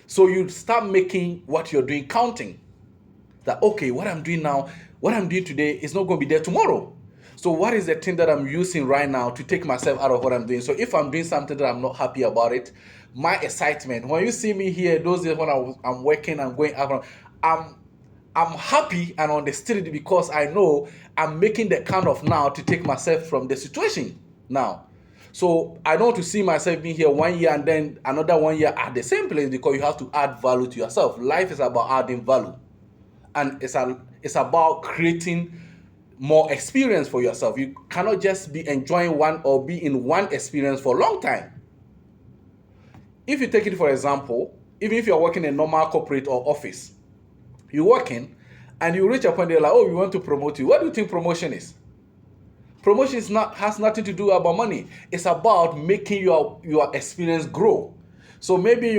So you start making what you're doing counting. That, okay, what I'm doing now, what I'm doing today is not going to be there tomorrow. So what is the thing that I'm using right now to take myself out of what I'm doing? So if I'm doing something that I'm not happy about it, my excitement, when you see me here, those days when I'm working, I'm going out, I'm happy and on the street because I know I'm making the kind of now to take myself from the situation now. So I don't want to see myself being here 1 year and then another 1 year at the same place, because you have to add value to yourself. Life is about adding value. And it's about creating more experience for yourself. You cannot just be enjoying one or be in one experience for a long time. If you take it for example, even if you're working in a normal corporate or office, you're working and you reach a point they're like, we want to promote you. What do you think promotion is? Promotion has nothing to do about money. It's about making your experience grow. So maybe they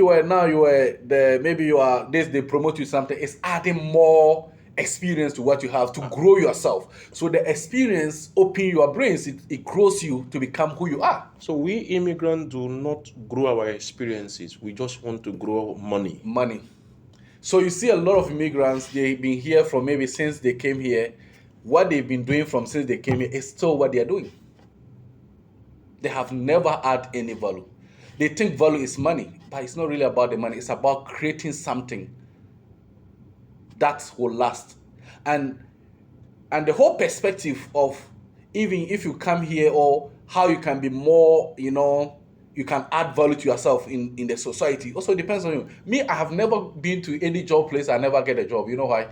promote you something. It's adding more experience to what you have to grow yourself. So the experience open your brains. It grows you to become who you are. So we immigrants do not grow our experiences. We just want to grow money. So you see a lot of immigrants, they've been here from maybe since they came here. What they've been doing from since they came here is still what they're doing. They have never had any value. They think value is money, but it's not really about the money. It's about creating something that will last. And the whole perspective of even if you come here or how you can be more, you can add value to yourself in the society also depends on you. Me, I have never been to any job place, I never get a job. You know why?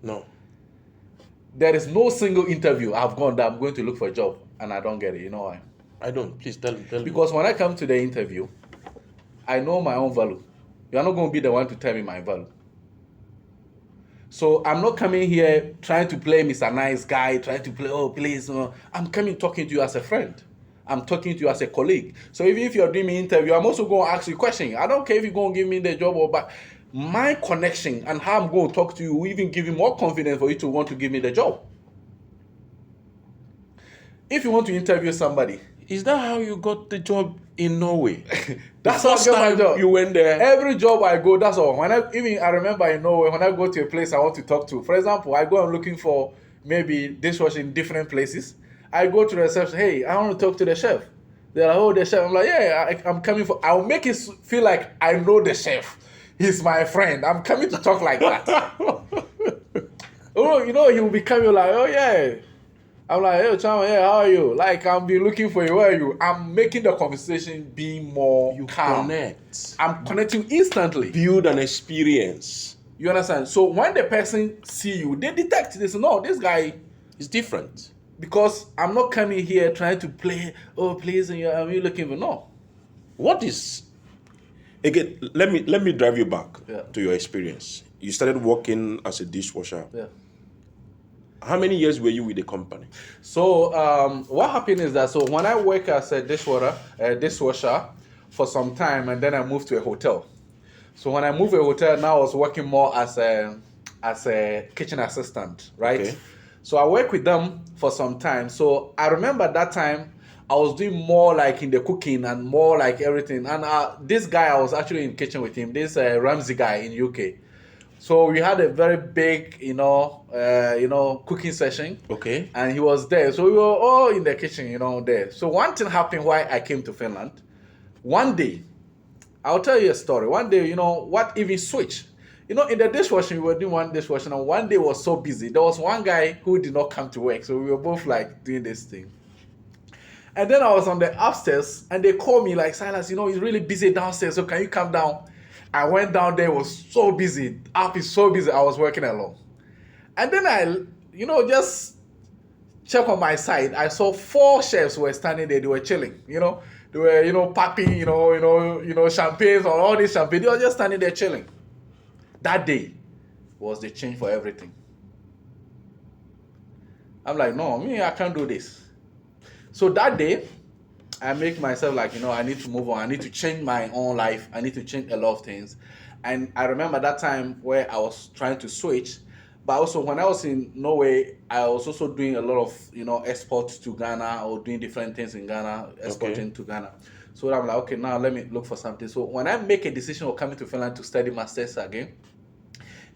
No. There is no single interview I've gone that I'm going to look for a job and I don't get it. You know why? I don't. Please tell me. Because when I come to the interview, I know my own value. You are not going to be the one to tell me my value. So I'm not coming here trying to play Mr. Nice Guy, trying to play, oh, please. I'm coming talking to you as a friend. I'm talking to you as a colleague. So even if you're doing me interview, I'm also going to ask you a question. I don't care if you're going to give me the job or but my connection and how I'm going to talk to you will even give you more confidence for you to want to give me the job. If you want to interview somebody, is that how you got the job in Norway? That's how I got my job. You went there. Every job I go, that's all. I remember in Norway, when I go to a place I want to talk to, for example, I go and looking for maybe dishwashing in different places. I go to the reception, hey, I want to talk to the chef. They're like, oh, the chef. I'm like, yeah, I'm coming for, I'll make it feel like I know the chef. He's my friend. I'm coming to talk like that. Oh, he will be coming like, oh, yeah. I'm like, hey, Chama, yeah, how are you? Like, I'll be looking for you. Where are you? I'm making the conversation be more calm. Connect. I'm connecting instantly. Build an experience. You understand? So when the person see you, they detect this. No, this guy is different. Because I'm not coming here trying to play, oh, please, are you looking for? No. What is... Again, let me drive you back to your experience. You started working as a dishwasher. Yeah. How many years were you with the company? So what happened is that when I work as a dishwasher for some time, and then I moved to a hotel. So when I moved to a hotel, now I was working more as a kitchen assistant, right? Okay. So I worked with them for some time. So I remember that time I was doing more like in the cooking and more like everything. And this guy, I was actually in the kitchen with him. This Ramsey guy in UK. So we had a very big, cooking session. Okay. And he was there. So we were all in the kitchen, there. So one thing happened why I came to Finland. One day, I'll tell you a story. One day, what even switched? In the dishwashing, we were doing one dishwashing, and one day was so busy. There was one guy who did not come to work. So we were both like doing this thing. And then I was on the upstairs, and they called me like, Silas, he's really busy downstairs. So can you come down? I went down there, was so busy. Up is so busy, I was working alone. And then I, just check on my side. I saw 4 chefs were standing there, they were chilling, They were, popping, champagnes or all this champagne. They were just standing there chilling. That day was the change for everything. I'm like, no, I can't do this. So that day, I make myself like, I need to move on. I need to change my own life. I need to change a lot of things. And I remember that time where I was trying to switch. But also when I was in Norway, I was also doing a lot of, exports to Ghana or doing different things in Ghana, exporting to Ghana. So I'm like, okay, now let me look for something. So when I make a decision of coming to Finland to study masters again,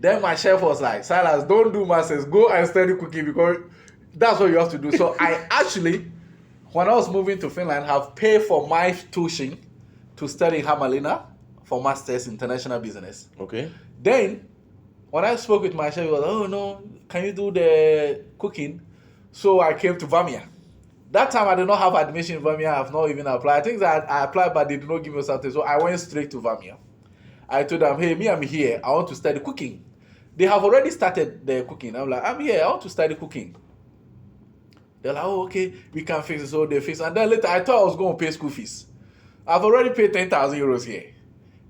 then my chef was like, Silas, don't do masters. Go and study cooking because that's what you have to do. So I actually... When I was moving to Finland, have paid for my tuition to study in Hämeenlinna for Masters International Business. Okay. Then, when I spoke with my chef, he was like, oh no, can you do the cooking? So I came to Vamia. That time I did not have admission in Vamia. I have not even applied. I think that I applied, but they did not give me something. So I went straight to Vamia. I told them, hey, I'm here. I want to study cooking. They have already started the cooking. I'm like, I'm here. I want to study cooking. They're like, oh, okay, we can fix it. So they fix it. And then later, I thought I was going to pay school fees. I've already paid 10,000 euros here.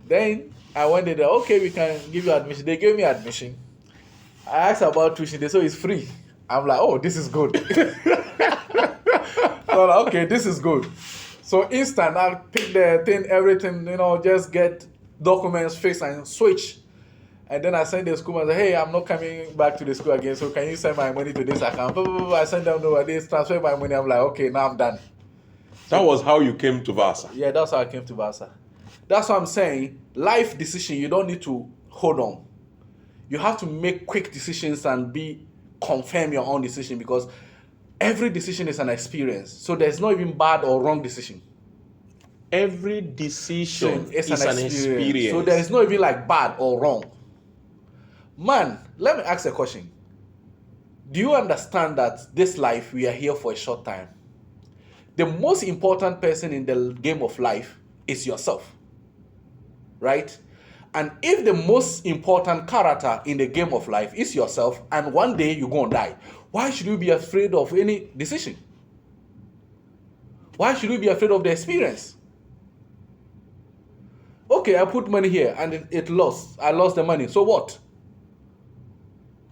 Then I went there, okay, we can give you admission. They gave me admission. I asked about tuition. They said it's free. I'm like, oh, this is good. So like, okay, this is good. So instant, I pick the thing, everything, just get documents fixed and switch. And then I send the school and say, hey, I'm not coming back to the school again, so can you send my money to this account? I send them over this, transfer my money. I'm like, okay, now I'm done. That was how you came to Vasa. Yeah, that's how I came to Vasa. That's what I'm saying. Life decision, you don't need to hold on. You have to make quick decisions and confirm your own decision, because every decision is an experience. So there's not even bad or wrong decision. Every decision It's is an an experience. So there is not even like bad or wrong. Man, let me ask a question. Do you understand that this life, we are here for a short time? The most important person in the game of life is yourself, right? And if the most important character in the game of life is yourself, and one day you're going to die, why should you be afraid of any decision? Why should you be afraid of the experience? Okay, I put money here and it lost. I lost the money. So what?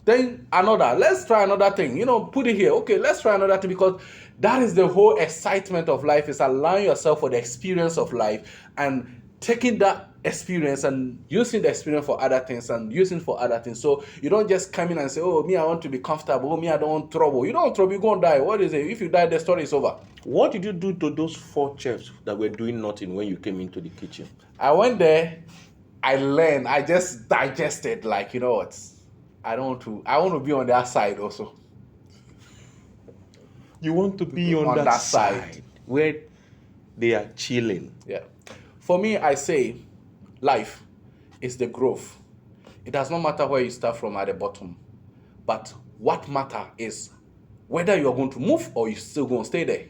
Then let's try another thing. Put it here. Okay, let's try another thing, because that is the whole excitement of life, is allowing yourself for the experience of life and taking that experience and using the experience for other things and using for other things. So you don't just come in and say, oh, me, I want to be comfortable. Oh, me, I don't want trouble. You don't want trouble, you're going to die. What is it? If you die, the story is over. What did you do to those 4 chefs that were doing nothing when you came into the kitchen? I went there, I learned, I just digested, like, you know what? I want to be on that side also. You want to be on that side where they are chilling. Yeah. For me, I say life is the growth. It does not matter where you start from at the bottom. But what matters is whether you're going to move or you're still going to stay there.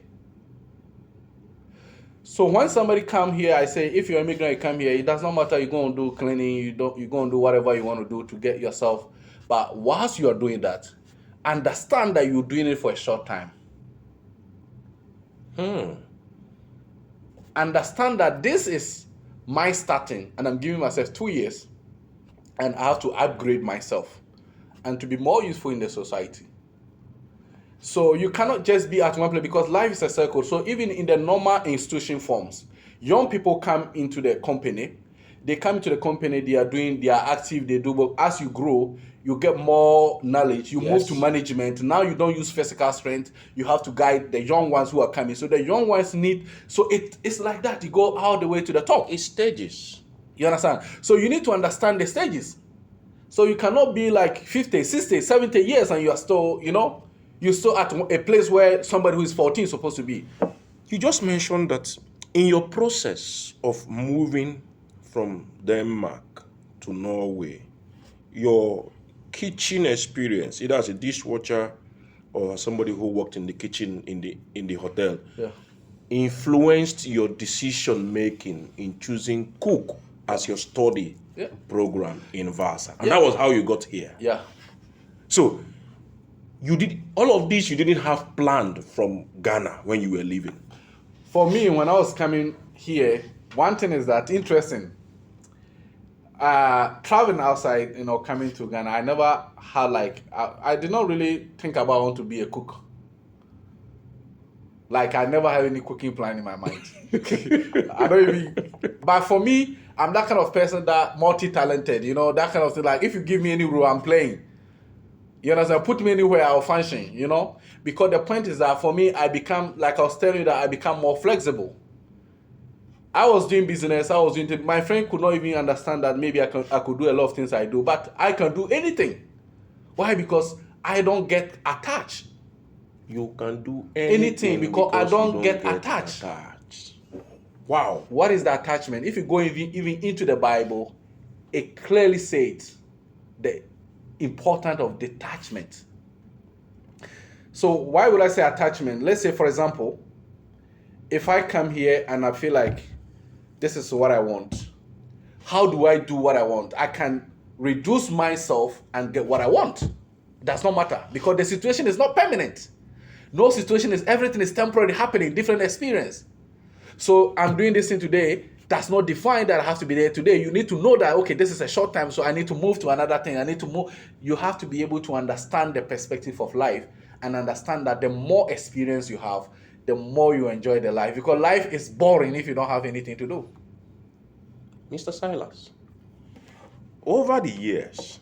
So when somebody come here, I say, if you're an immigrant, you come here, it does not matter, you're going to do cleaning, you're going to do whatever you want to do to get yourself. But whilst you are doing that, understand that you're doing it for a short time. Understand that this is my starting, and I'm giving myself 2 years, and I have to upgrade myself and to be more useful in the society. So you cannot just be at one place, because life is a circle. So even in the normal institution forms, young people come into the company. They come into the company, they are active, they do, but as you grow, you get more knowledge, you move to management. Now you don't use physical strength, you have to guide the young ones who are coming. So the young ones it's like that, you go all the way to the top. It's stages. You understand? So you need to understand the stages. So you cannot be like 50, 60, 70 years and you are still, you're still at a place where somebody who is 14 is supposed to be. You just mentioned that in your process of moving from Denmark to Norway, your kitchen experience, either as a dishwasher or somebody who worked in the kitchen in the hotel, influenced your decision making in choosing cook as your study program in Vasa. And that was how you got here. Yeah. So you did all of this, you didn't have planned from Ghana when you were leaving. For me, when I was coming here, one thing is that interesting. Traveling outside, coming to Ghana, I never had I did not really think about want to be a cook. Like, I never had any cooking plan in my mind. I don't even. But for me, I'm that kind of person that multi-talented, that kind of thing. Like, if you give me any role, I'm playing. You understand? Put me anywhere, I'll function, Because the point is that for me, I become, like I was telling you, that I become more flexible. I was doing business, my friend could not even understand that maybe I could do a lot of things I do, but I can do anything. Why? Because I don't get attached. You can do anything because I don't get attached. Wow. What is the attachment? If you go even into the Bible, it clearly says the importance of detachment. So why would I say attachment? Let's say, for example, if I come here and I feel like this is what I want, how do I do what I want? I can reduce myself and get what I want. It does not matter, because the situation is not permanent. No situation everything is temporary, happening, different experience. So I'm doing this thing today, does not define that I have to be there today. You need to know that, okay, this is a short time, so I need to move to another thing. I need to move. You have to be able to understand the perspective of life and understand that the more experience you have, the more you enjoy the life. Because life is boring if you don't have anything to do. Mr. Silas, over the years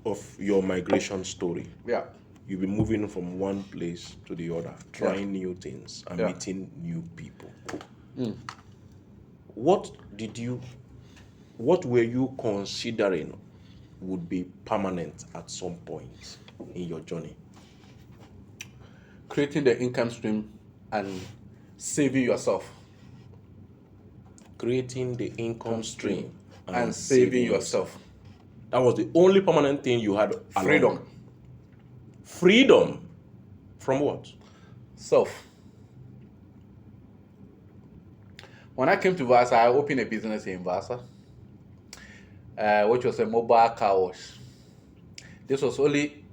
of your migration story, you've been moving from one place to the other, trying new things and meeting new people. What were you considering would be permanent at some point in your journey? Creating the income stream and saving yourself. Creating the income stream And saving yourself. That was the only permanent thing you had. Freedom. Along. Freedom from what? Self. When I came to Vasa, I opened a business in Vasa, which was a mobile car wash. This was only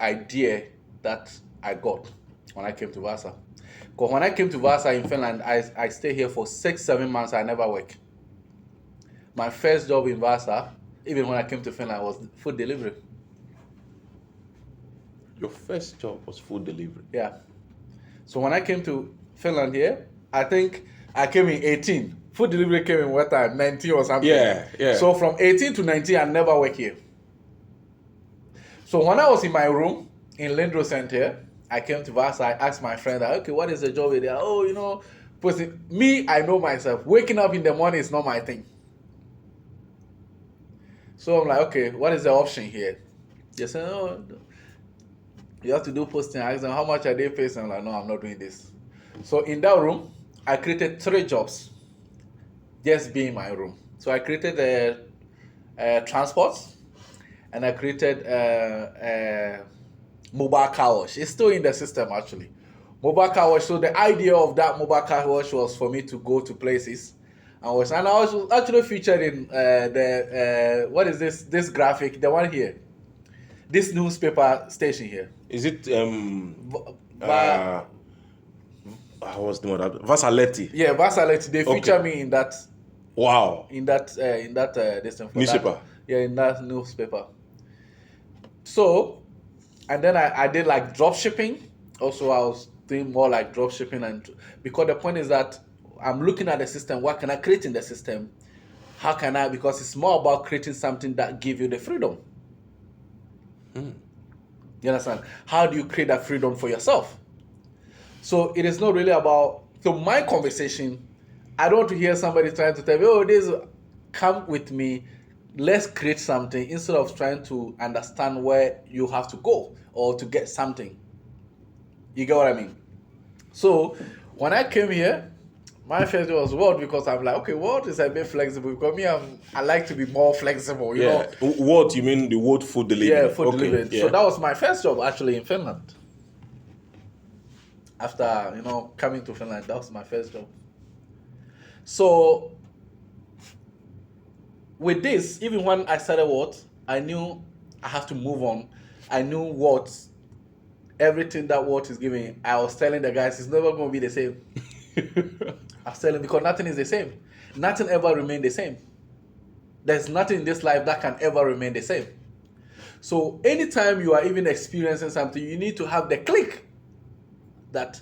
idea that I got when I came to Vasa. Because when I came to Vasa in Finland, I stayed here for 6-7 months. I never worked. My first job in Vasa, even when I came to Finland, was food delivery. Your first job was food delivery? Yeah. So when I came to Finland here, I think I came in 18. Food delivery came in what time? 19 or something. Yeah. So from 18 to 19, I never worked here. So when I was in my room in Lindro Center, I came to Vasa. I asked my friend, okay, what is the job there? Oh, me, I know myself. Waking up in the morning is not my thing. So I'm like, okay, what is the option here? They said, oh, you have to do posting. I asked them, how much are they paying? I'm like, no, I'm not doing this. So in that room, I created 3 jobs, just being in my room. So I created transport, and I created mobile car wash. It's still in the system, actually. Mobile car wash. So the idea of that mobile car wash was for me to go to places. And I was actually featured in what is this graphic? The one here. This newspaper station here. Is it what's the one? Vasaletti. Yeah, Vasaletti. They feature me in that. Wow. In that newspaper. In that newspaper. So, and then I did like drop shipping. Also, I was doing more like drop shipping, and because the point is that I'm looking at the system. What can I create in the system? How can I? Because it's more about creating something that gives you the freedom. You understand? How do you create that freedom for yourself? So it is not really about. So my conversation, I don't want to hear somebody trying to tell me, oh, this, come with me, let's create something, instead of trying to understand where you have to go or to get something. You get what I mean? So when I came here, my first was Word, because I'm like, okay, Word is a bit flexible, because me, I like to be more flexible, you know. What, you mean the word food delivery? Yeah, food delivery. Yeah. So that was my first job actually in Finland. After, coming to Finland, that was my first job. So with this, even when I started Word, I knew I have to move on. I knew what everything that Word is giving. I was telling the guys, it's never going to be the same. I was telling, because nothing is the same. Nothing ever remains the same. There's nothing in this life that can ever remain the same. So anytime you are even experiencing something, you need to have the click that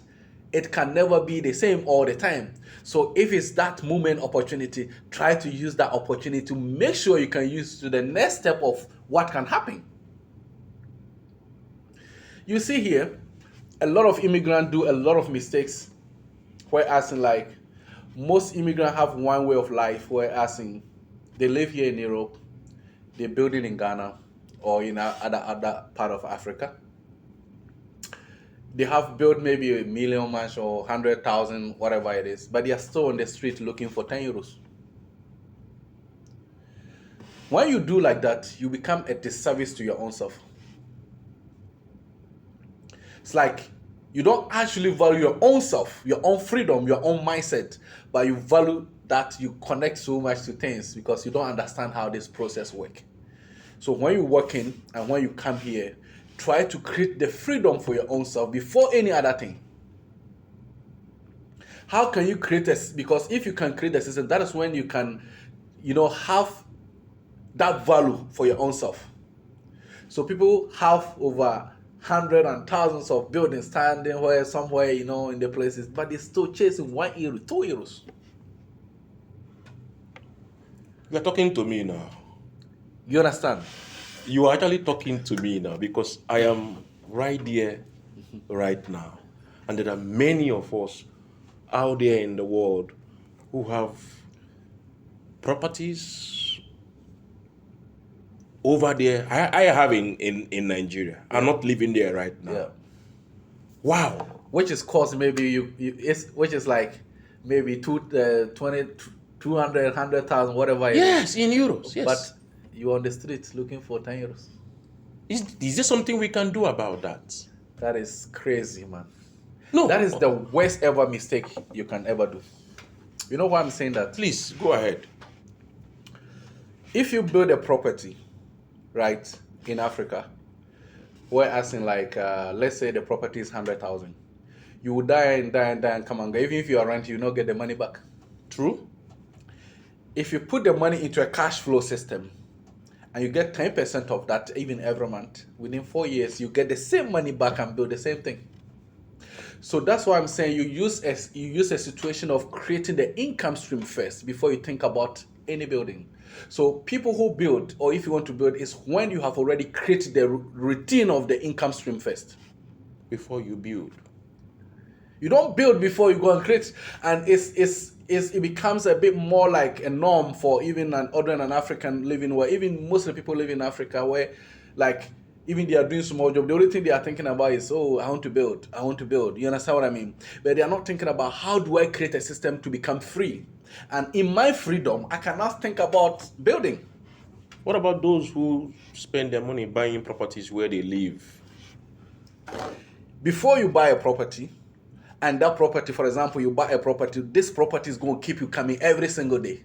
it can never be the same all the time. So if it's that moment opportunity, try to use that opportunity to make sure you can use to the next step of what can happen. You see here, a lot of immigrants do a lot of mistakes. Whereas like most immigrants have one way of life, whereas they live here in Europe, they build it in Ghana or in other part of Africa. They have built maybe 1 million mansion or 100,000, whatever it is, but they are still on the street looking for 10 euros. When you do like that, you become a disservice to your own self. It's like you don't actually value your own self, your own freedom, your own mindset, but you value that you connect so much to things because you don't understand how this process works. So when you're working and when you come here, try to create the freedom for your own self before any other thing. How can you create this? Because if you can create a system, that is when you can, have that value for your own self. So people have over hundreds and thousands of buildings standing where somewhere, in the places, but they're still chasing 1 euro, 2 euros. You're talking to me now. You understand? You are actually talking to me now because I am right here, right now. And there are many of us out there in the world who have properties, over there. I have in Nigeria. I'm not living there right now. Yeah. Wow. Which is cost maybe which is like maybe 200, 100,000, whatever it is. Yes, in euros. Yes. But you're on the streets looking for 10 euros. Is there something we can do about that? That is crazy, man. No. That is the worst ever mistake you can ever do. You know why I'm saying that? Please go ahead. If you build a property, right, in Africa, whereas in like, let's say the property is 100,000, you will die and come and go. Even if you are rent, you will not get the money back. True. If you put the money into a cash flow system and you get 10% of that even every month, within 4 years, you get the same money back and build the same thing. So that's why I'm saying you use a situation of creating the income stream first before you think about any building. So people who build, or if you want to build, is when you have already created the routine of the income stream first. Before you build. You don't build before you go and create, and it becomes a bit more like a norm for even an African living, where even most of the people live in Africa, where like even they are doing small job. The only thing they are thinking about is, oh, I want to build. You understand what I mean? But they are not thinking about how do I create a system to become free. And in my freedom, I cannot think about building. What about those who spend their money buying properties where they live? Before you buy a property, and that property, for example, you buy a property, this property is going to keep you coming every single day.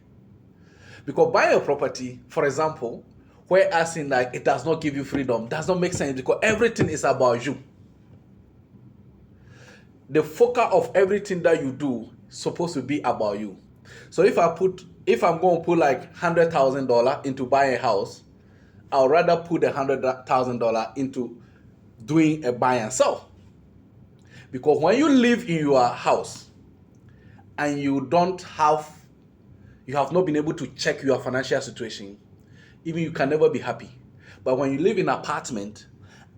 Because buying a property, for example, whereas in like it does not give you freedom, does not make sense because everything is about you. The focus of everything that you do is supposed to be about you. So if I'm going to put like $100,000 into buying a house, I'd rather put the $100,000 into doing a buy and sell. Because when you live in your house and you have not been able to check your financial situation, even you can never be happy. But when you live in an apartment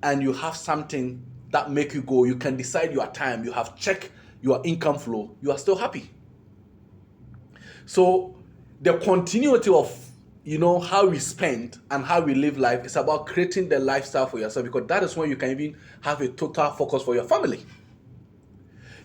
and you have something that make you go, you can decide your time, you have checked your income flow, you are still happy. So the continuity of how we spend and how we live life is about creating the lifestyle for yourself, because that is when you can even have a total focus for your family.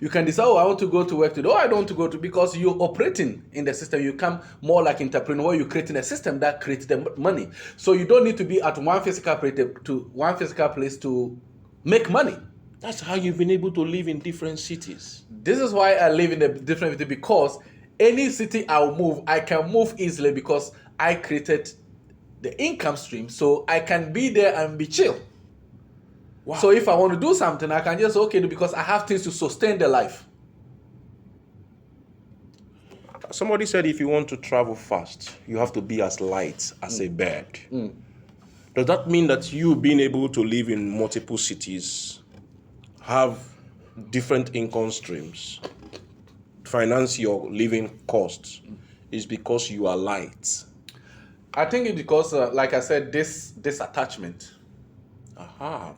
You can decide, I want to go to work today. I don't want to go to, because you're operating in the system. You become more like entrepreneur. You're creating a system that creates the money. So you don't need to be at one physical place to make money. That's how you've been able to live in different cities. This is why I live in a different city, because any city I'll move, I can move easily because I created the income stream. So I can be there and be chill. Wow. So if I want to do something, I can just do because I have things to sustain the life. Somebody said if you want to travel fast, you have to be as light as a bird. Does that mean that you being able to live in multiple cities, have different income streams, finance your living costs, is because you are light? I think it's because, like I said, this attachment.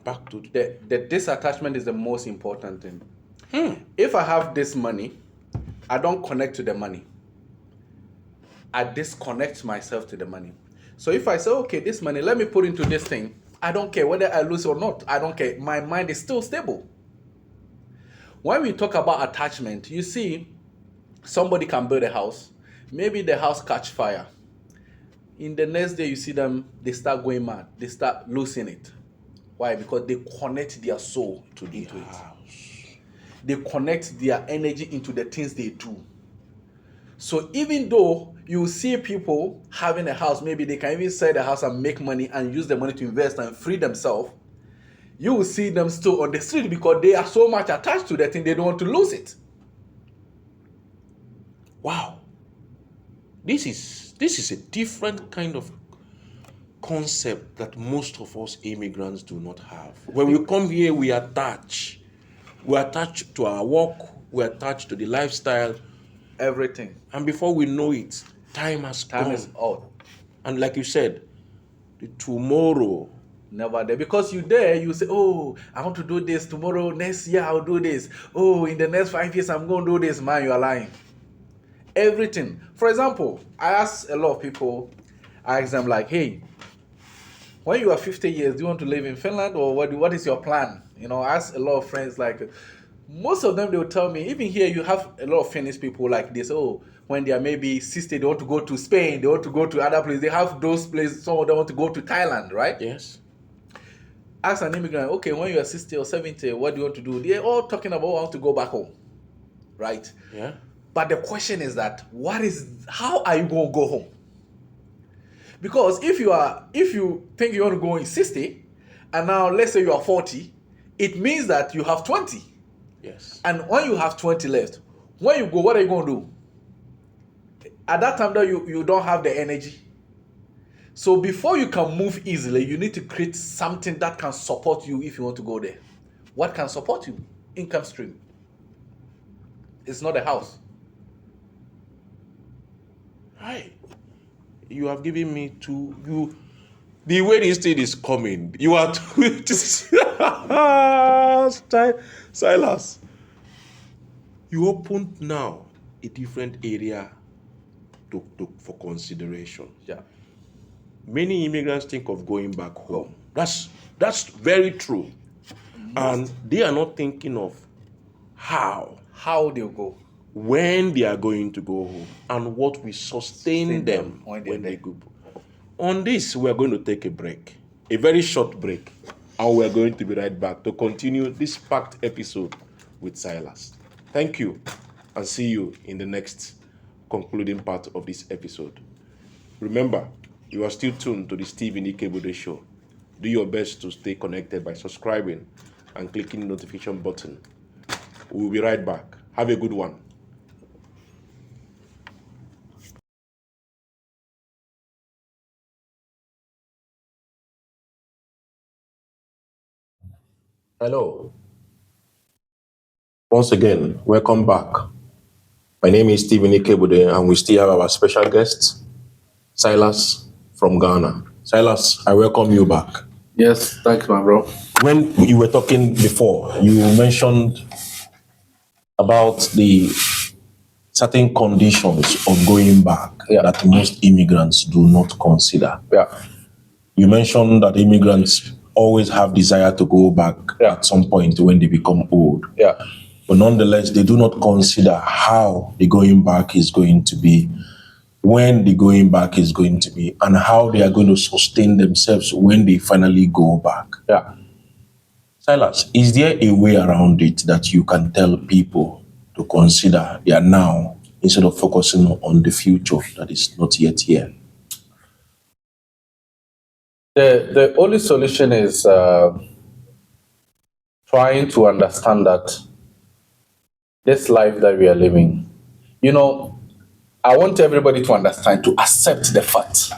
Back to the disattachment is the most important thing. If I have this money, I don't connect to the money. I disconnect myself to the money. So if I say, okay, this money, let me put into this thing, I don't care whether I lose or not. I don't care. My mind is still stable. When we talk about attachment, you see, somebody can build a house. Maybe the house catch fire. In the next day, you see them, they start going mad. They start losing it. Why? Because they connect their soul into it. They connect their energy into the things they do. So even though you see people having a house, maybe they can even sell the house and make money and use the money to invest and free themselves, you will see them still on the street because they are so much attached to that thing, they don't want to lose it. Wow. This is a different kind of concept that most of us immigrants do not have. When we come here, we attach. We're attached to our work, we're attached to the lifestyle. Everything. And before we know it, time has gone. Time is out. And like you said, the tomorrow. Never there. Because you there, you say, oh, I want to do this tomorrow, next year I'll do this. Oh, in the next 5 years I'm going to do this. Man, you are lying. Everything. For example, I ask a lot of people, I ask them like, hey, when you are 50 years, do you want to live in Finland or what is your plan? I ask a lot of friends, like most of them, they will tell me, even here, you have a lot of Finnish people like this. Oh, when they are maybe 60, they want to go to Spain, they want to go to other places. They have those places, some of them want to go to Thailand, right? Yes. Ask an immigrant, okay, when you are 60 or 70, what do you want to do? They're all talking about want to go back home, right? Yeah. But the question is that, how are you going to go home? Because if you think you want to go in 60, and now let's say you are 40, it means that you have 20. Yes. And when you have 20 left, when you go, what are you going to do? At that time, that you don't have the energy. So before you can move easily, you need to create something that can support you if you want to go there. What can support you? Income stream. It's not a house. Right. You have given me the way this thing is coming. You are Silas. You opened now a different area for consideration. Yeah. Many immigrants think of going back home. That's very true. And they are not thinking of how they'll go, when they are going to go home, and what will sustain them when they go. On this, we are going to take a break, a very short break, and we are going to be right back to continue this packed episode with Silas. Thank you, and see you in the next concluding part of this episode. Remember, you are still tuned to the Stephen Ikebude Show. Do your best to stay connected by subscribing and clicking the notification button. We'll be right back. Have a good one. Hello. Once again, welcome back. My name is Stephen Ikebude, and we still have our special guest, Silas from Ghana. Silas, I welcome you back. Yes, thanks, my bro. When you were talking before, you mentioned about the certain conditions of going back that most immigrants do not consider. Yeah. You mentioned that immigrants always have desire to go back at some point when they become old. Yeah. But nonetheless, they do not consider how the going back is going to be, when the going back is going to be, and how they are going to sustain themselves when they finally go back. Yeah. Silas, is there a way around it that you can tell people to consider their now instead of focusing on the future that is not yet here? The only solution is trying to understand that this life that we are living, I want everybody to understand, to accept the fact.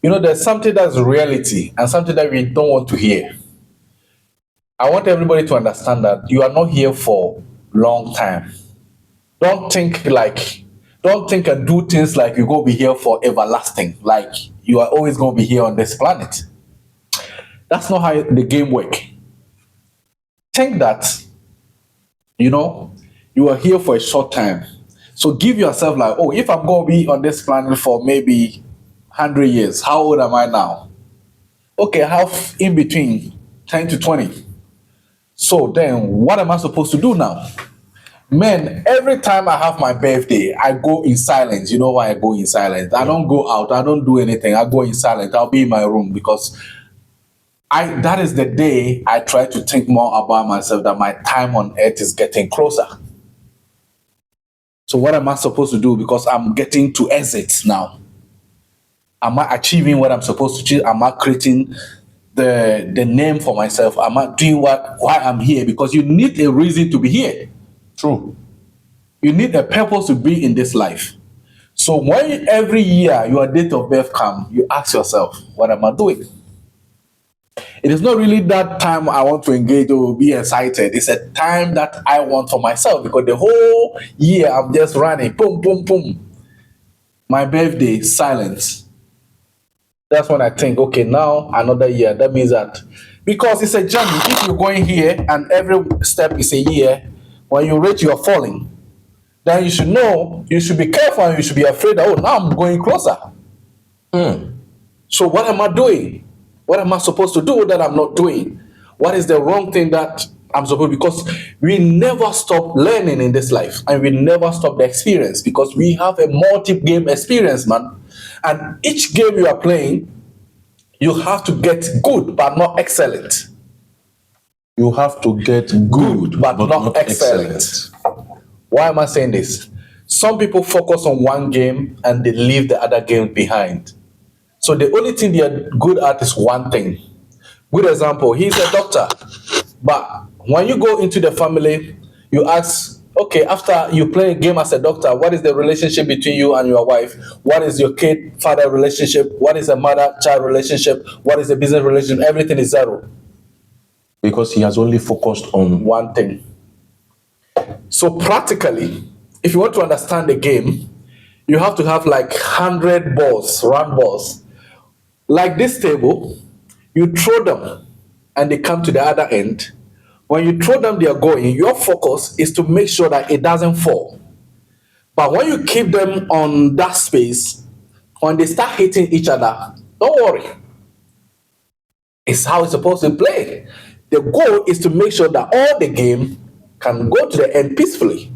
There's something that's reality and something that we don't want to hear. I want everybody to understand that you are not here for long time. Don't think and do things like you're going to be here for everlasting, like you are always going to be here on this planet. That's not how the game works. Think that, you are here for a short time. So give yourself like, oh, if I'm going to be on this planet for maybe 100 years, how old am I now? Okay, half in between 10 to 20. So then what am I supposed to do now? Man, every time I have my birthday, I go in silence. You know why I go in silence? I don't go out. I don't do anything. I go in silence. I'll be in my room because that is the day I try to think more about myself, that my time on earth is getting closer. So what am I supposed to do? Because I'm getting to exit now. Am I achieving what I'm supposed to achieve? Am I creating the name for myself? Am I doing why I'm here? Because you need a reason to be here. True. You need a purpose to be in this life. So when every year your date of birth comes, you ask yourself, what am I doing? It is not really that time I want to engage or be excited. It's a time that I want for myself, because the whole year I'm just running, boom, boom, boom. My birthday, silence. That's when I think, okay, now another year. That means that, because it's a journey. If you're going here and every step is a year, when you reach you're falling, then you should know, you should be careful, and you should be afraid that, oh, now I'm going closer. So what am I doing? What am I supposed to do that I'm not doing? What is the wrong thing that I'm supposed because we never stop learning in this life and we never stop the experience because we have a multi-game experience, man. And each game you are playing, you have to get good but not excellent. You have to get good, but not excellent. Why am I saying this? Some people focus on one game and they leave the other game behind. So the only thing they are good at is one thing. Good example, he's a doctor. But when you go into the family, you ask, okay, after you play a game as a doctor, what is the relationship between you and your wife? What is your kid-father relationship? What is the mother-child relationship? What is the business relationship? Everything is zero. Because he has only focused on one thing. So practically, if you want to understand the game, you have to have like 100 balls, round balls. Like this table, you throw them and they come to the other end. When you throw them, they are going. Your focus is to make sure that it doesn't fall. But when you keep them on that space, when they start hitting each other, don't worry. It's how it's supposed to play. The goal is to make sure that all the game can go to the end peacefully.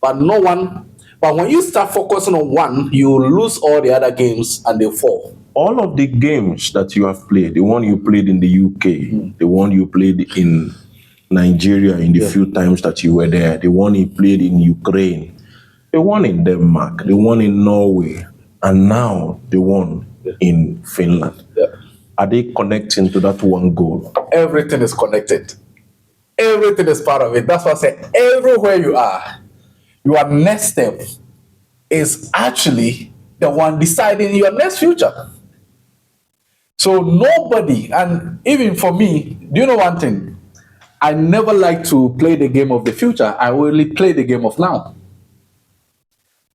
But when you start focusing on one, you lose all the other games and they fall. All of the games that you have played, the one you played in the UK, the one you played in Nigeria in the few times that you were there, the one you played in Ukraine, the one in Denmark, the one in Norway, and now the one in Finland. Yeah. Are they connecting to that one goal? Everything is connected. Everything is part of it. That's why I say everywhere you are, your next step is actually the one deciding your next future. So nobody, and even for me, do you know one thing? I never like to play the game of the future. I only play the game of now.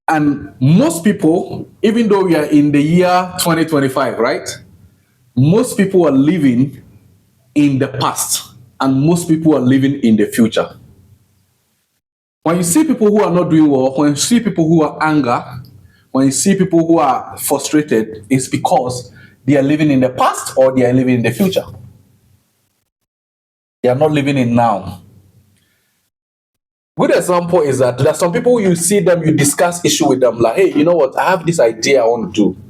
And most people, even though we are in the year 2025, right? Most people are living in the past and most people are living in the future. When you see people who are not doing well, when you see people who are angry, when you see people who are frustrated, it's because they are living in the past or they are living in the future. They are not living in now. Good example is that there are some people you see them, you discuss issue with them, like, hey, you know what? I have this idea I want to do.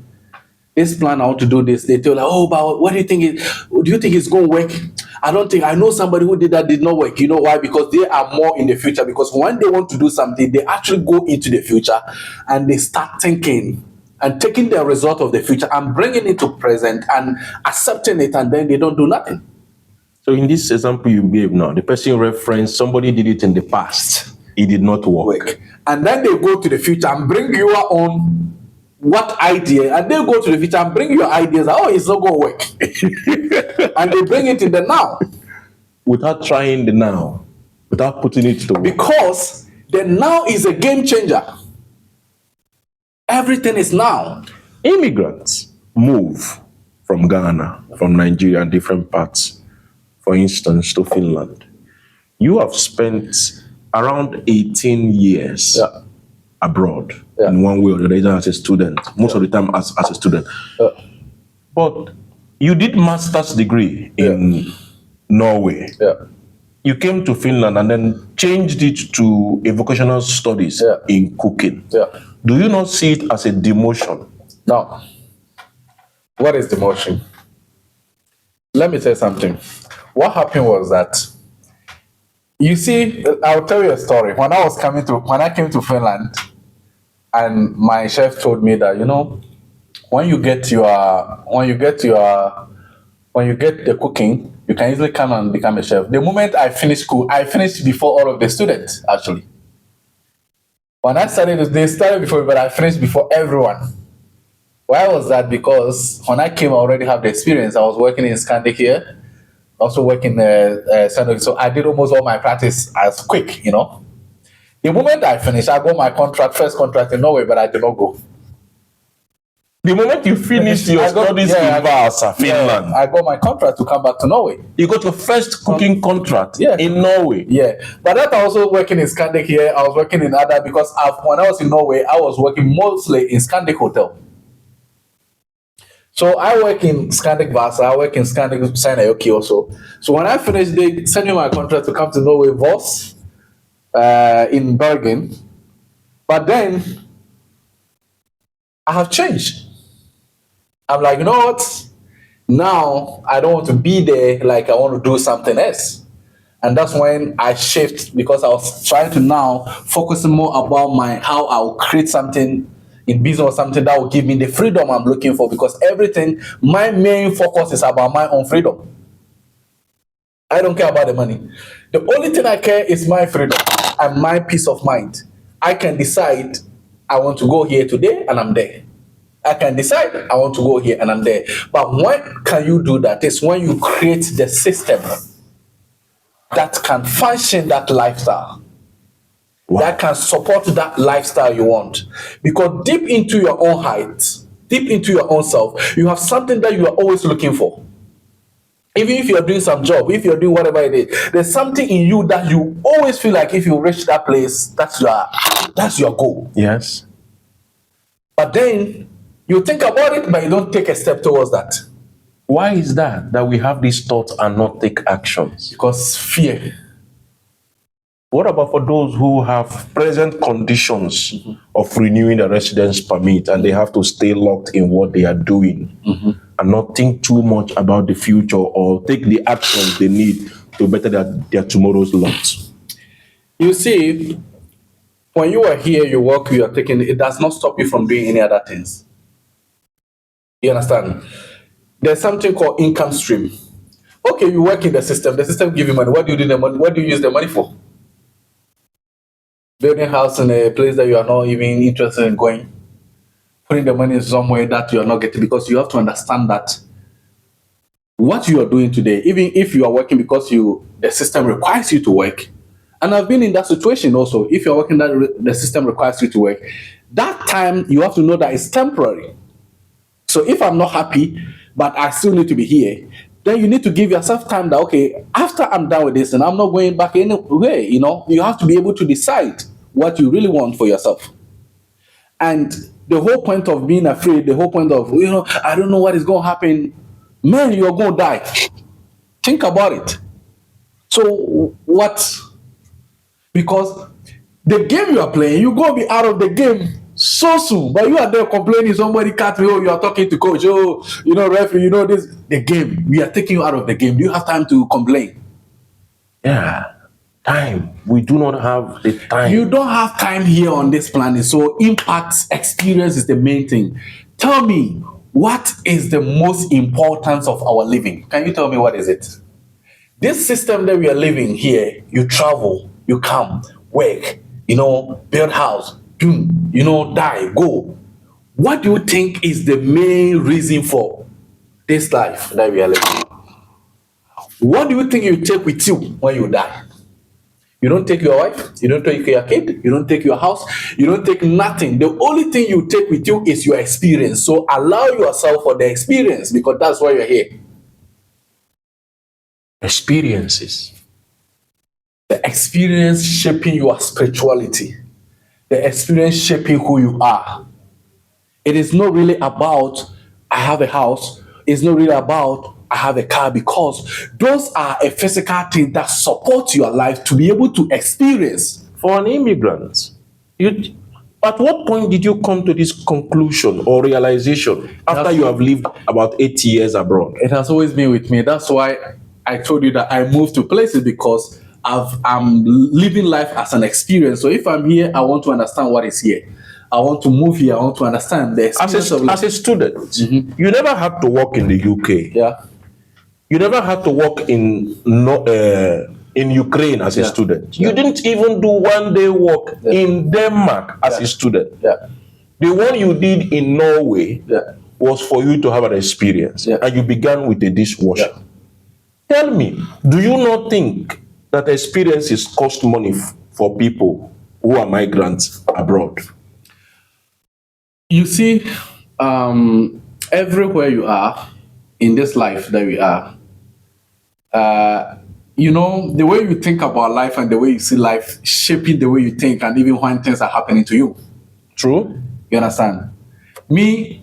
This plan, I want to do this. They tell like, oh, but what do you think? Do you think it's going to work? I don't think. I know somebody who did that did not work. You know why? Because they are more in the future. Because when they want to do something, they actually go into the future and they start thinking and taking the result of the future and bringing it to present and accepting it, and then they don't do nothing. So in this example you gave now, the person referenced somebody did it in the past. It did not work. And then they go to the future and bring your own what idea, and they go to the future and bring your ideas. Oh, it's not going to work. And they bring it in the now. Without trying the now, without putting it to work. Because the now is a game changer. Everything is now. Immigrants move from Ghana, from Nigeria, and different parts, for instance, to Finland. You have spent around 18 years abroad in one way or the other, either as a student, most of the time as a student. But you did master's degree in Norway. You came to Finland and then changed it to a vocational studies in cooking. Do you not see it as a demotion? No. What is demotion? Let me say something. What happened was that, you see, I'll tell you a story. When I came to Finland, and my chef told me that, you know, when you get the cooking, you can easily come and become a chef. The moment I finished school, I finished before all of the students, actually. When I started, they started before me, but I finished before everyone. Why was that? Because when I came, I already have the experience. I was working in Scandic here, also working Scandic, so I did almost all my practice as quick, you know. The moment I finished, I got my first contract in Norway, but I did not go. The moment you finished your studies in Vasa, Finland, I got my contract to come back to Norway. You got your first cooking contract in Norway. But that I was also working in Scandic here. I was working in other, because when I was in Norway, I was working mostly in Scandic Hotel. So I work in Scandic Vasa, I work in Scandic Sinayoki also. So when I finish, they send me my contract to come to Norway Voss in Bergen. But then I have changed. I'm like, you know what? Now I don't want to be there, like I want to do something else. And that's when I shift because I was trying to now focus more about my how I'll create something in business or something that will give me the freedom I'm looking for, because everything, my main focus is about my own freedom. I don't care about the money. The only thing I care is my freedom and my peace of mind. I can decide I want to go here today and I'm there. I can decide I want to go here and I'm there. But when can you do that? It's when you create the system that can function that lifestyle. Wow. That can support that lifestyle you want. Because deep into your own height, deep into your own self, you have something that you are always looking for. Even if you're doing some job, if you're doing whatever it is, there's something in you that you always feel like if you reach that place, that's your goal. Yes. But then you think about it, but you don't take a step towards that. Why is that we have these thoughts and not take actions? Because fear. What about for those who have present conditions of renewing the residence permit and they have to stay locked in what they are doing and not think too much about the future or take the actions they need to better their tomorrow's lot? You see, when you are here, you work, you are taking, it does not stop you from doing any other things. You understand? There's something called income stream. Okay, you work in the system give you money. What do you do the money? What do you use the money for? Building a house in a place that you are not even interested in going. Putting the money somewhere that you are not getting, because you have to understand that what you are doing today, even if you are working because the system requires you to work, and I've been in that situation also. If you're working that the system requires you to work, that time you have to know that it's temporary. So if I'm not happy, but I still need to be here, then you need to give yourself time that, okay, after I'm done with this and I'm not going back anywhere, you have to be able to decide what you really want for yourself. And the whole point of being afraid, the whole point of, I don't know what is going to happen, man, you're going to die. Think about it. So what? Because the game you are playing, you're going to be out of the game so soon, but you are there complaining, somebody cut me, you are talking to coach, referee, this, the game, we are taking you out of the game. Do you have time to complain? Yeah, time. We do not have the time. You don't have time here on this planet, so impact experience is the main thing. Tell me, what is the most importance of our living? Can you tell me what is it? This system that we are living here, you travel, you come, work, build house, die, go. What do you think is the main reason for this life that we are living? What do you think you take with you when you die? You don't take your wife, you don't take your kid, you don't take your house, you don't take nothing. The only thing you take with you is your experience. So allow yourself for the experience, because that's why you're here. Experiences. The experience shaping your spirituality. The experience shaping who you are. It is not really about, I have a house. It's not really about, I have a car, because those are a physical thing that support your life to be able to experience. For an immigrant, at what point did you come to this conclusion or realization after you have lived about 8 years abroad? It has always been with me. That's why I told you that I moved to places, because I'm living life as an experience. So if I'm here, I want to understand what is here. I want to move here. I want to understand the experience of life. As a student, you never had to work in the UK. Yeah. You never had to work in Ukraine as a student. You didn't even do one-day work in Denmark as a student. Yeah. The one you did in Norway was for you to have an experience, and you began with a dishwasher. Tell me, do you not think that experiences cost money for people who are migrants abroad? You see, everywhere you are in this life that we are, the way you think about life and the way you see life shaping the way you think, and even when things are happening to you. True. You understand? Me,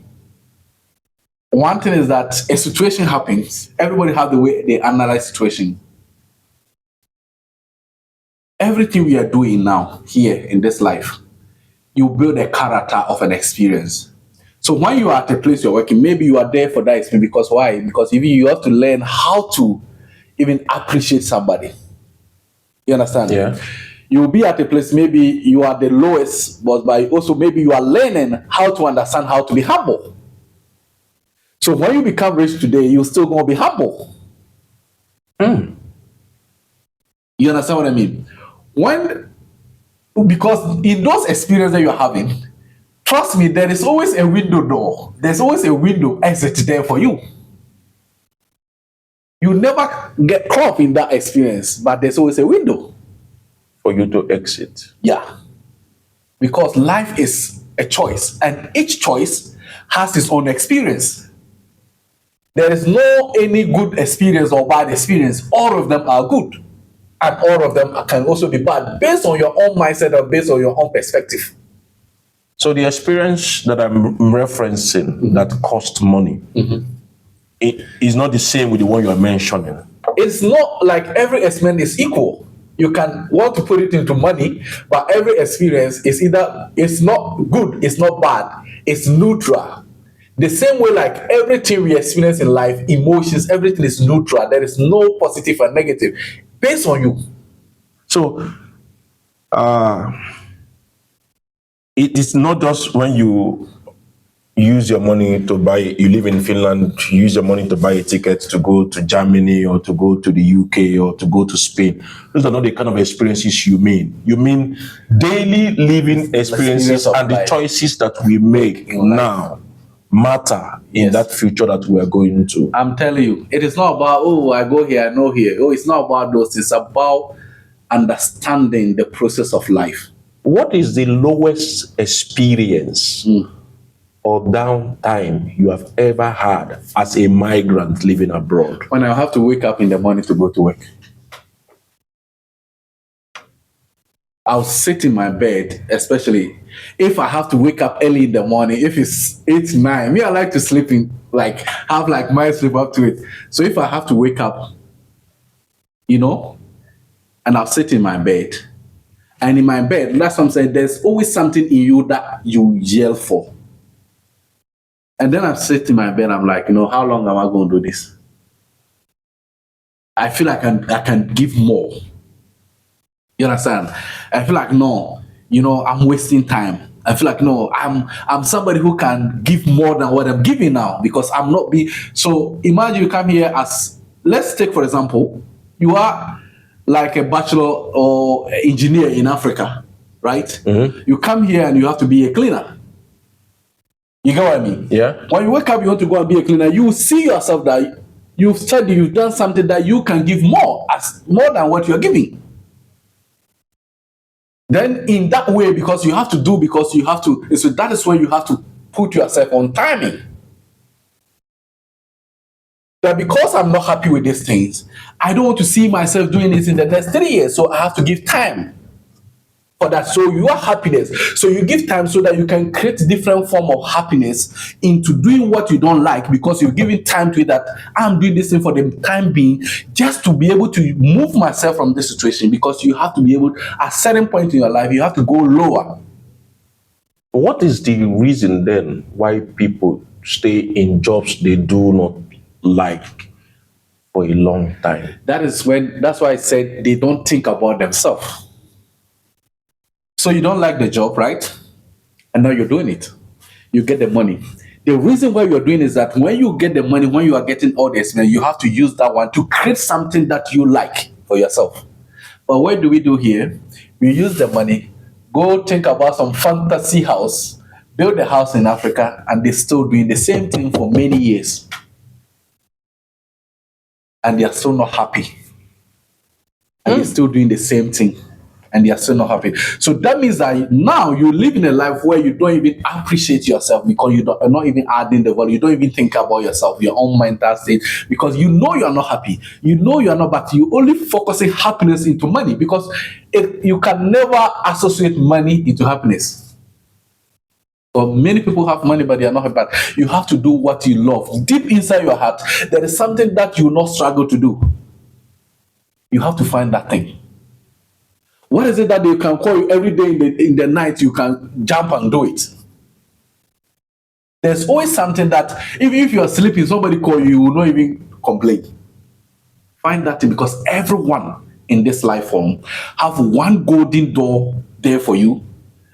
one thing is that a situation happens. Everybody have the way they analyze situation. Everything we are doing now here in this life, you build a character of an experience. So when you are at a place you're working, maybe you are there for that experience because why? Because even you have to learn how to even appreciate somebody. You understand? Yeah. You'll be at a place, maybe you are the lowest, but by also maybe you are learning how to understand how to be humble. So when you become rich today, you're still gonna be humble. You understand what I mean? When because in those experiences that you're having, trust me, there is always a window door. There's always a window exit there for you. You never get caught in that experience, but there's always a window For you to exit. Yeah. Because life is a choice, and each choice has its own experience. There is no any good experience or bad experience. All of them are good. And all of them can also be bad based on your own mindset or based on your own perspective. So the experience that I'm referencing that cost money, it is not the same with the one you are mentioning. It's not like every experience is equal. You can want to put it into money, but every experience is either it's not good, it's not bad, it's neutral. The same way, like everything we experience in life, emotions, everything is neutral. There is no positive and negative based on you. So it is not just when you use your money to buy, you live in Finland, you use your money to buy a ticket to go to Germany or to go to the UK or to go to Spain. Those are not the kind of experiences you mean. You mean daily living experiences and the life. choices that we make now matter in that future that we are going to. I'm telling you, it is not about, oh, I go here, I know here. Oh, it's not about those. It's about understanding the process of life. What is the lowest experience or downtime you have ever had as a migrant living abroad? When I have to wake up in the morning to go to work. I'll sit in my bed, especially if I have to wake up early in the morning. If it's 8, 9, me, I like to sleep in, like, have like my sleep up to it. So if I have to wake up, and I'll sit in my bed. And in my bed, that's what I'm saying, there's always something in you that you yell for. And then I sit in my bed, I'm like, how long am I going to do this? I feel like I can give more. You understand? I feel like, no, I'm wasting time. I feel like, no, I'm somebody who can give more than what I'm giving now because I'm not being. So imagine you come here as, let's take, for example, you are like a bachelor or engineer in Africa, right? Mm-hmm. You come here and you have to be a cleaner. You get what I mean? Yeah. When you wake up, you want to go and be a cleaner. You see yourself that you've studied, you've done something that you can give more than what you're giving. Then in that way, because you have to, so that is when you have to put yourself on timing. That because I'm not happy with these things, I don't want to see myself doing this in the next 3 years. So I have to give time for that. So your happiness. So you give time so that you can create different form of happiness into doing what you don't like because you're giving time to it that I'm doing this thing for the time being just to be able to move myself from this situation because you have to be able, at a certain point in your life, you have to go lower. What is the reason then why people stay in jobs they do not like for a long time? That's why I said they don't think about themselves. So you don't like the job, right? And now you're doing it. You get the money. The reason why you're doing is that when you get the money, when you are getting all the experience, you have to use that one to create something that you like for yourself. But what do we do here? We use the money, go think about some fantasy house, build a house in Africa, and they're still doing the same thing for many years. And they are still not happy. And they're still doing the same thing. And they are still not happy. So that means that now you live in a life where you don't even appreciate yourself because you're not even adding the value. You don't even think about yourself, your own mental state, because you know you are not happy. You know you are not, but you only focusing happiness into money because you can never associate money into happiness. So many people have money, but they are not happy. But you have to do what you love. Deep inside your heart, there is something that you will not struggle to do. You have to find that thing. What is it that they can call you every day in the night? You can jump and do it. There's always something that even if you are sleeping, somebody call you, you will not even complain. Find that thing, because everyone in this life form have one golden door there for you,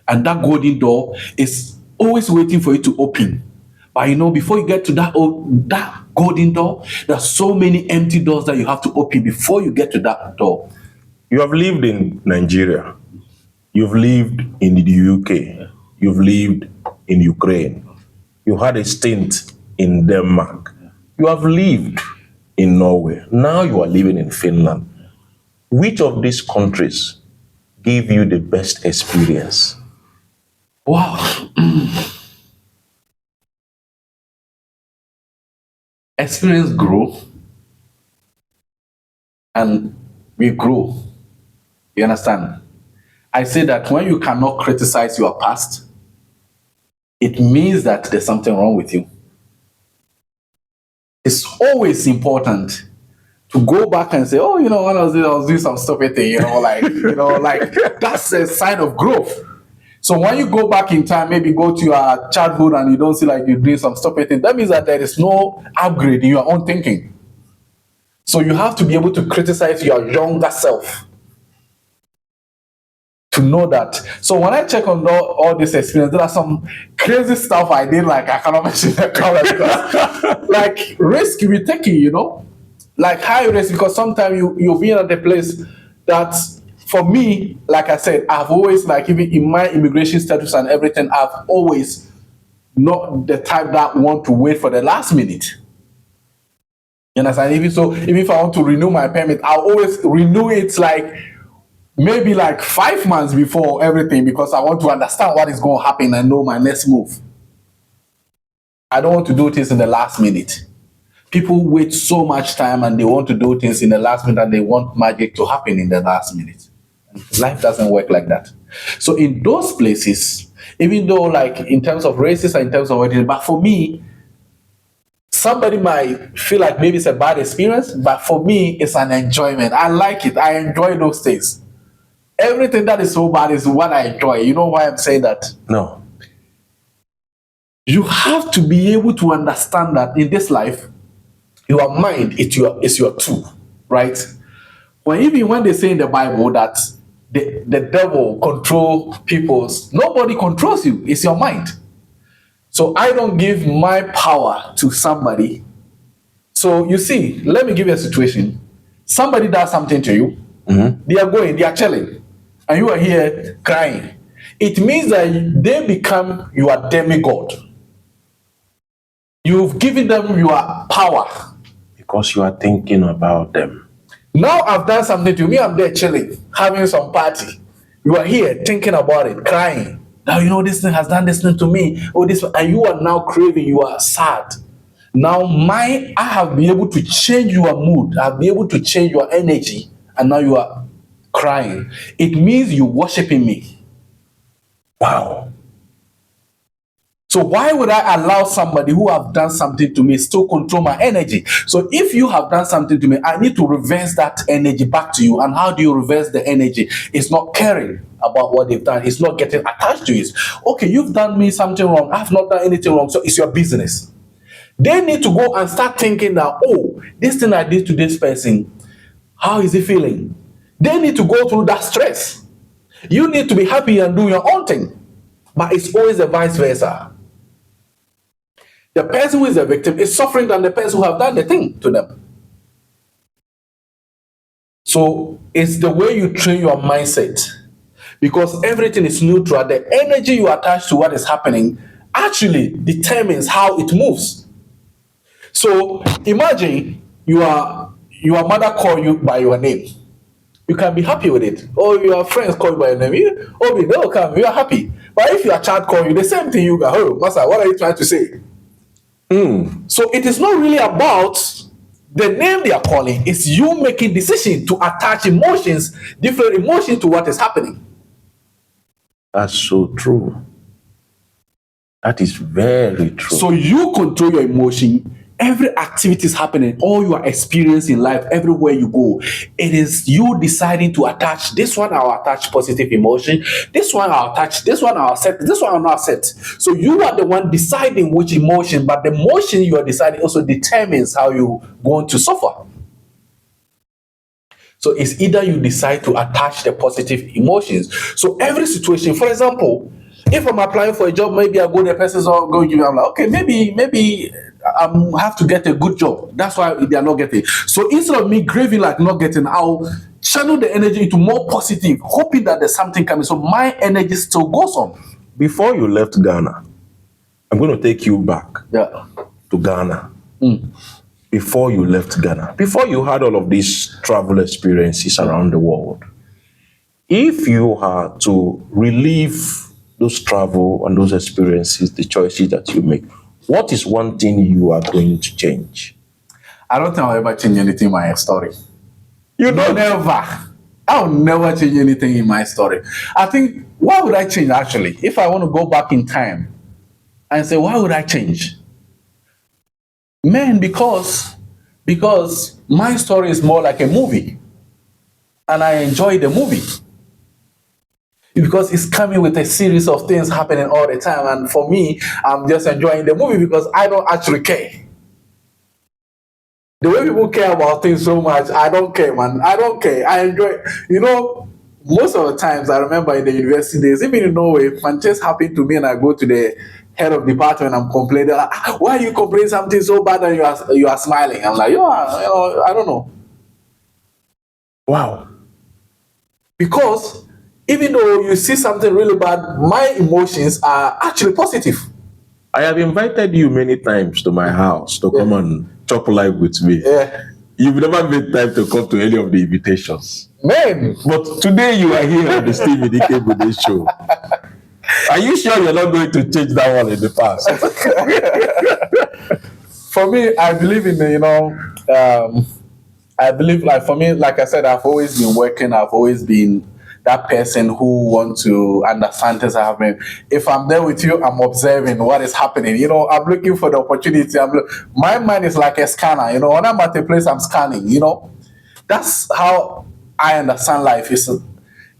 and that golden door is always waiting for you to open. But before you get to that golden door, there are so many empty doors that you have to open before you get to that door. You have lived in Nigeria. You've lived in the UK. You've lived in Ukraine. You had a stint in Denmark. You have lived in Norway. Now you are living in Finland. Which of these countries gave you the best experience? Wow. Experience grow, and we grow. You understand? I say that when you cannot criticize your past, it means that there's something wrong with you. It's always important to go back and say, oh, when I was doing some stupid thing, like that's a sign of growth. So when you go back in time, maybe go to your childhood and you don't see like you're doing some stupid thing, that means that there is no upgrade in your own thinking. So you have to be able to criticize your younger self to know that. So when I check on all this experience, there are some crazy stuff I did, like I cannot mention the color because like risk we taking, like high risk, because sometimes you'll be at a place that, for me, like I said, I've always, like even in my immigration status and everything, I've always not the type that want to wait for the last minute. You understand? Even if I want to renew my permit, I'll always renew it like maybe like 5 months before everything, because I want to understand what is going to happen and know my next move. I don't want to do things in the last minute. People wait so much time and they want to do things in the last minute and they want magic to happen in the last minute. Life doesn't work like that. So in those places, even though like in terms of races and in terms of what it is, but for me, somebody might feel like maybe it's a bad experience, but for me, it's an enjoyment. I like it. I enjoy those things. Everything that is so bad is what I enjoy. You know why I'm saying that? No. You have to be able to understand that in this life, your mind is your tool, right? Even when they say in the Bible that the devil control people's, nobody controls you. It's your mind. So I don't give my power to somebody. So you see, let me give you a situation. Somebody does something to you. Mm-hmm. They are chilling, and you are here crying. It means that they become your demigod. You've given them your power. Because you are thinking about them. Now I've done something to me, I'm there chilling, having some party. You are here thinking about it, crying. Now this thing has done this thing to me. And you are now craving, you are sad. Now I have been able to change your mood. I've been able to change your energy. And now you are crying. It means you're worshiping me. Wow. So why would I allow somebody who have done something to me still control my energy? So if you have done something to me, I need to reverse that energy back to you. And how do you reverse the energy? It's not caring about what they've done. It's not getting attached to it. Okay, you've done me something wrong. I've not done anything wrong. So it's your business. They need to go and start thinking that, oh, this thing I did to this person, how is he feeling? They need to go through that stress. You need to be happy and do your own thing. But it's always the vice versa. The person who is a victim is suffering than the person who have done the thing to them. So it's the way you train your mindset, because everything is neutral. The energy you attach to what is happening actually determines how it moves. So imagine your mother call you by your name. You can be happy with it. Or your friends call you by your name. You are happy. But if your child call you, the same thing, you go, oh, master, what are you trying to say? So it is not really about the name they are calling. It's you making decision to attach emotions, different emotions to what is happening. That's so true. That is very true. So you control your emotion. Every activity is happening, all you are experiencing in life, everywhere you go. It is you deciding to attach this one, I'll attach positive emotion. This one I'll attach, this one I'll set, this one I'll not set. So you are the one deciding which emotion, but the emotion you are deciding also determines how you going to suffer. So it's either you decide to attach the positive emotions. So every situation, for example, if I'm applying for a job, maybe I go, the person's not going to give me, I'm like, okay, maybe I have to get a good job. That's why they are not getting. So instead of me grieving like not getting, I'll channel the energy into more positive, hoping that there's something coming. So my energy still goes on. Before you left Ghana, I'm going to take you back to Ghana. Before you left Ghana, before you had all of these travel experiences around the world, if you had to relive those travel and those experiences, the choices that you make, what is one thing you are going to change? I don't think I'll ever change anything in my story. You don't? Never. I'll never change anything in my story. I think, why would I change actually? If I want to go back in time and say, why would I change? Man, because my story is more like a movie. And I enjoy the movie. Because it's coming with a series of things happening all the time. And for me, I'm just enjoying the movie because I don't actually care. The way people care about things so much, I don't care, man. I don't care. I enjoy, most of the times I remember in the university days, even in Norway, if it just happened to me and I go to the head of department, I'm complaining, like, why are you complaining something so bad and you are smiling? I'm like, I don't know. Wow. Because even though you see something really bad, my emotions are actually positive. I have invited you many times to my house to come and talk live with me. Yeah. You've never made time to come to any of the invitations. Man. But today you are here on the Stephen Ikebude Show. Are you sure you're not going to change that one in the past? For me, I believe in, I believe, like, for me, like I said, I've always been working. I've always been that person who wants to understand things that happen. If I'm there with you, I'm observing what is happening. I'm looking for the opportunity. My mind is like a scanner. When I'm at a place, I'm scanning. That's how I understand life. Is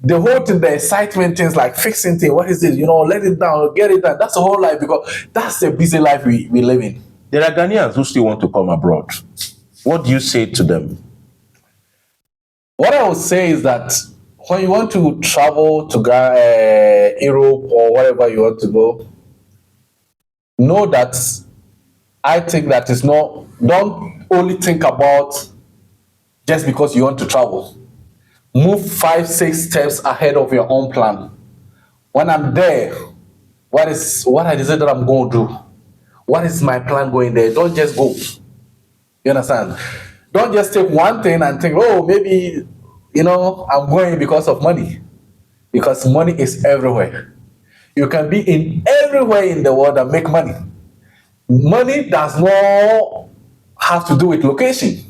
the whole thing, the excitement, things like fixing things. What is it? Let it down, get it done. That's the whole life, because that's the busy life we live in. There are Ghanaians who still want to come abroad. What do you say to them? What I would say is that when you want to travel to Europe or wherever you want to go, know that I think that it's not, don't only think about just because you want to travel. Move 5-6 steps ahead of your own plan. When I'm there, what is it that I'm going to do? What is my plan going there? Don't just go. You understand? Don't just take one thing and think, oh, maybe, I'm going because of money. Because money is everywhere. You can be in everywhere in the world and make money. Money does not have to do with location.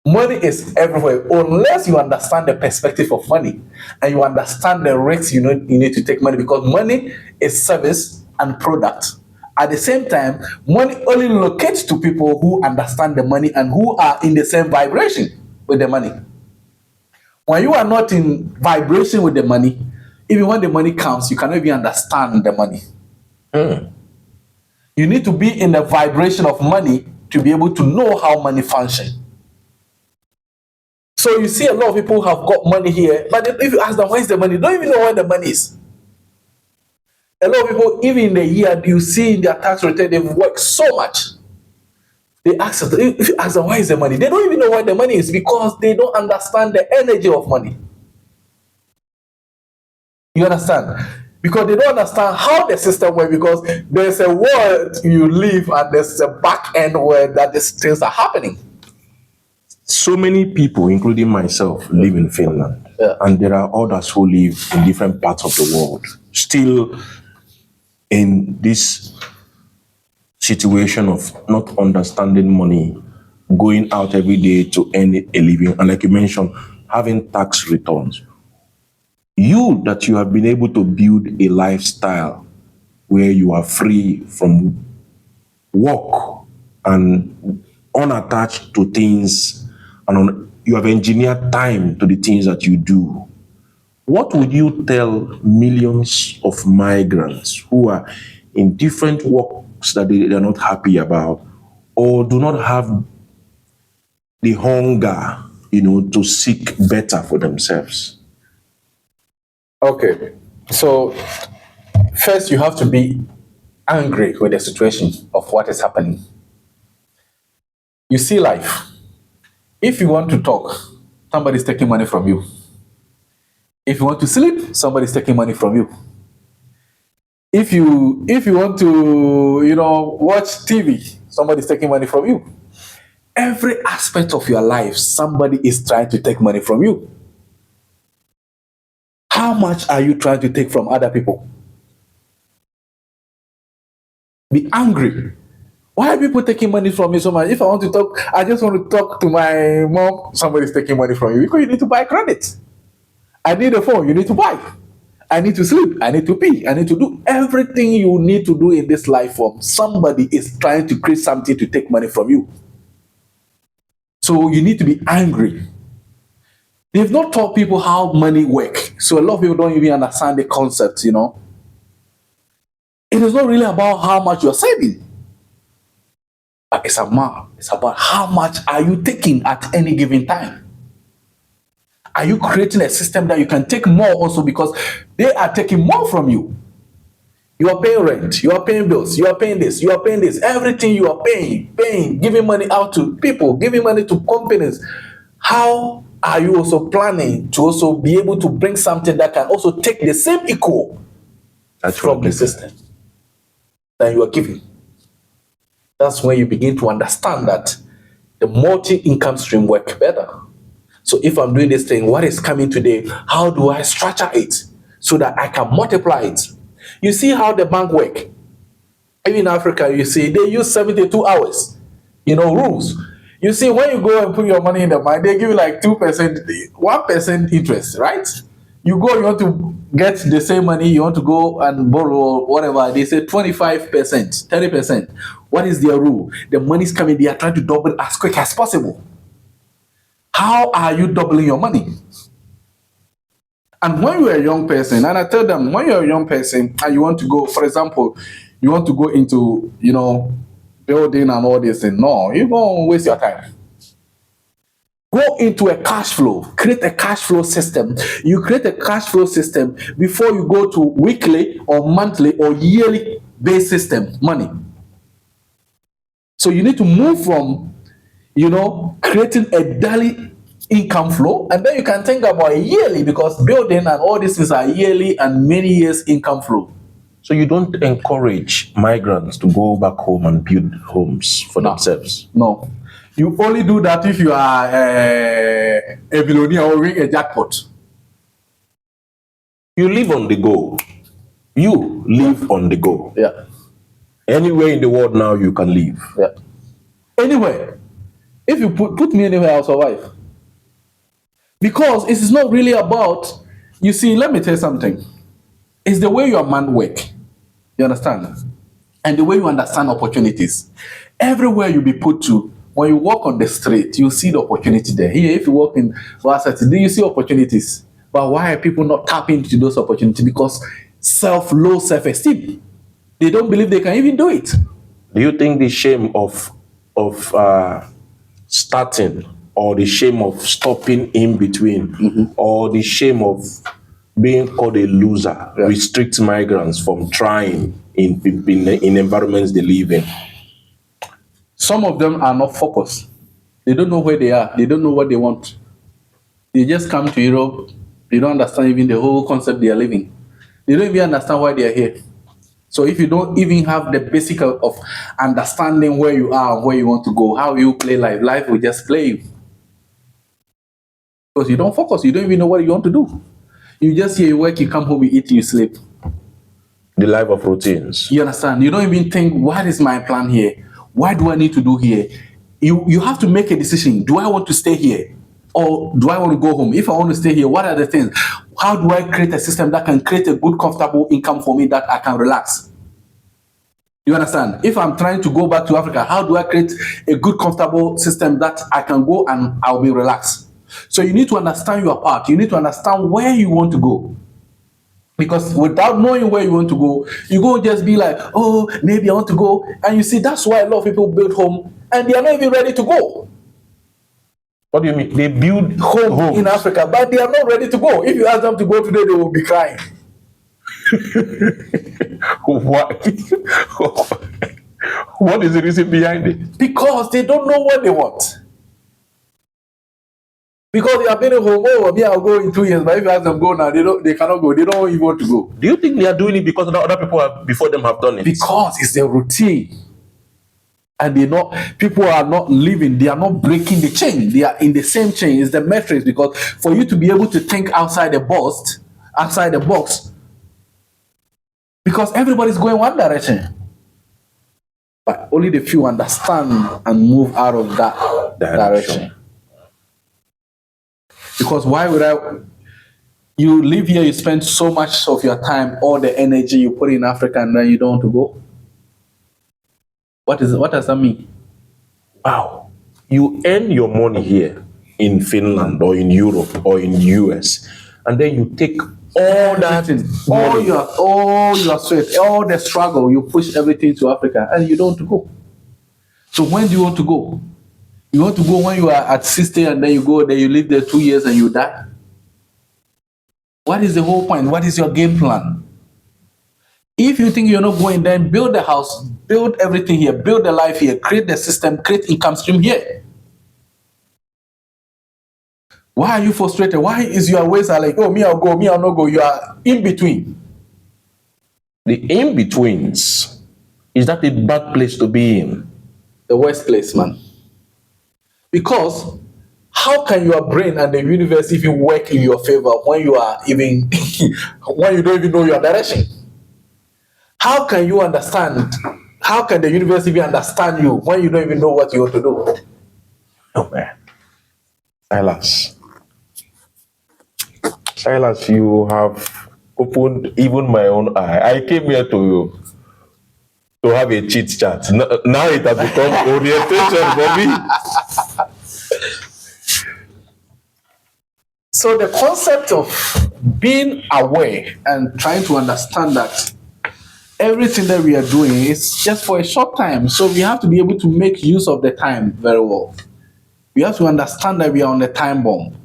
Money is everywhere, unless you understand the perspective of money and you understand the risks you need to take money, because money is service and product. At the same time, money only locates to people who understand the money and who are in the same vibration with the money. When you are not in vibration with the money, even when the money comes, you cannot even understand the money. You need to be in the vibration of money to be able to know how money functions. So you see a lot of people have got money here, but if you ask them, where's the money? They don't even know where the money is. A lot of people, even in the year, you see in their tax return, they've worked so much. They ask us, if you ask them, where is the money? They don't even know where the money is, because they don't understand the energy of money. You understand? Because they don't understand how the system works, because there's a world you live and there's a back end where that these things are happening. So many people, including myself, live in Finland. And there are others who live in different parts of the world, still in this situation of not understanding money, going out every day to earn a living, and like you mentioned, having tax returns. You have been able to build a lifestyle where you are free from work and unattached to things, and you have engineered time to the things that you do. What would you tell millions of migrants who are in different works that they are not happy about, or do not have the hunger, to seek better for themselves? Okay. So first you have to be angry with the situation of what is happening. You see life. If you want to talk, somebody's taking money from you. If you want to sleep, somebody's taking money from you. If you want to, watch TV, somebody's taking money from you. Every aspect of your life, somebody is trying to take money from you. How much are you trying to take from other people? Be angry. Why are people taking money from me so much? If I want to talk, I just want to talk to my mom, somebody's taking money from you because you need to buy credit. I need a phone, you need to buy. I need to sleep, I need to pee, I need to do everything you need to do in this life form. Somebody is trying to create something to take money from you. So you need to be angry. They've not taught people how money works. So a lot of people don't even understand the concept, It is not really about how much you're saving. But it's about how much are you taking at any given time. Are you creating a system that you can take more also because they are taking more from you? You are paying rent, you are paying bills, you are paying this, you are paying this. Everything you are paying, giving money out to people, giving money to companies. How are you also planning to also be able to bring something that can also take the same equal from the system that you are giving? That's when you begin to understand that the multi-income stream work better. So if I'm doing this thing, what is coming today? How do I structure it so that I can multiply it? You see how the bank work. Even in Africa, you see they use 72 hours, rules. You see, when you go and put your money in the bank, they give you like 2%, 1% interest, right? You go, you want to get the same money, you want to go and borrow or whatever, they say 25%, 30%. What is their rule? The money's coming, they are trying to double as quick as possible. How are you doubling your money? And when you're a young person, and I tell them, when you're a young person and you want to go, for example, you want to go into, building and all this, and no, you're going to waste your time. Go into a cash flow, create a cash flow system. You create a cash flow system before you go to weekly or monthly or yearly based system money. So you need to move from, creating a daily income flow, and then you can think about a yearly, because building and all these things are yearly and many years income flow. So you don't encourage migrants to go back home and build homes for themselves? No. You only do that if you are a billionaire or win a jackpot. You live on the go. You live on the go. Yeah. Anywhere in the world now you can live. Yeah. Anywhere. If you put me anywhere, I'll survive. Because it is not really about, you see, let me tell you something. It's the way your mind work. You understand? And the way you understand opportunities. Everywhere you be put to, when you walk on the street, you see the opportunity there. Here, if you walk in Varsity, do you see opportunities? But why are people not tapping into those opportunities? Because low self-esteem. They don't believe they can even do it. Do you think the shame of starting, or the shame of stopping in between, or the shame of being called a loser, restricts migrants from trying in environments they live in? Some of them are not focused. They don't know where they are. They don't know what they want. They just come to Europe. They don't understand even the whole concept they are living. They don't even understand why they are here. So if you don't even have the basic of understanding where you are and where you want to go, how you play life, life will just play you. Because you don't focus. You don't even know what you want to do. You just here, you work, you come home, you eat, you sleep. The life of routines. You understand? You don't even think, what is my plan here? What do I need to do here? You have to make a decision. Do I want to stay here? Or do I want to go home? If I want to stay here, what are the things? How do I create a system that can create a good, comfortable income for me that I can relax? You understand? If I'm trying to go back to Africa, how do I create a good, comfortable system that I can go and I'll be relaxed? So you need to understand your part. You need to understand where you want to go. Because without knowing where you want to go, you go just be like, oh, maybe I want to go. And you see, that's why a lot of people build home and they are not even ready to go. What do you mean? They build Home in Africa, but they are not ready to go. If you ask them to go today, they will be crying. What? What is the reason behind it? Because they don't know what they want. Because they have been at home, oh, me, I'll go in 2 years. But if you ask them go now, they cannot go. They don't even want to go. Do you think they are doing it because other people before them have done it? Because it's a routine. And people are not living, they are not breaking the chain. They are in the same chain. It's the metrics. Because for you to be able to think outside the box, because everybody's going one direction. But only the few understand and move out of that direction. Because why would you live here, you spend so much of your time, all the energy you put in Africa, and then you don't want to go? What does that mean? Wow. You earn your money here in Finland or in Europe or in the US, and then you take all that money, all your sweat, all the struggle, you push everything to Africa, and you don't want to go. So when do you want to go? You want to go when you are at 60 and then you go there, you live there 2 years and you die? What is the whole point? What is your game plan? If you think you're not going, then build the house, build everything here, build the life here, create the system, create income stream here. Why are you frustrated? Why is your ways are like, oh, me, I'll go, me, I'll not go? You are in between. The in-betweens, is that a bad place to be in? The worst place, man. Because how can your brain and the universe even work in your favor when you are even when you don't even know your direction? How can you understand? How can the universe even understand you when you don't even know what you want to do? Oh man. Silas, you have opened even my own eye. I came here to have a chit chat. Now it has become orientation for me. So the concept of being aware and trying to understand that everything that we are doing is just for a short time. So we have to be able to make use of the time very well. We have to understand that we are on a time bomb.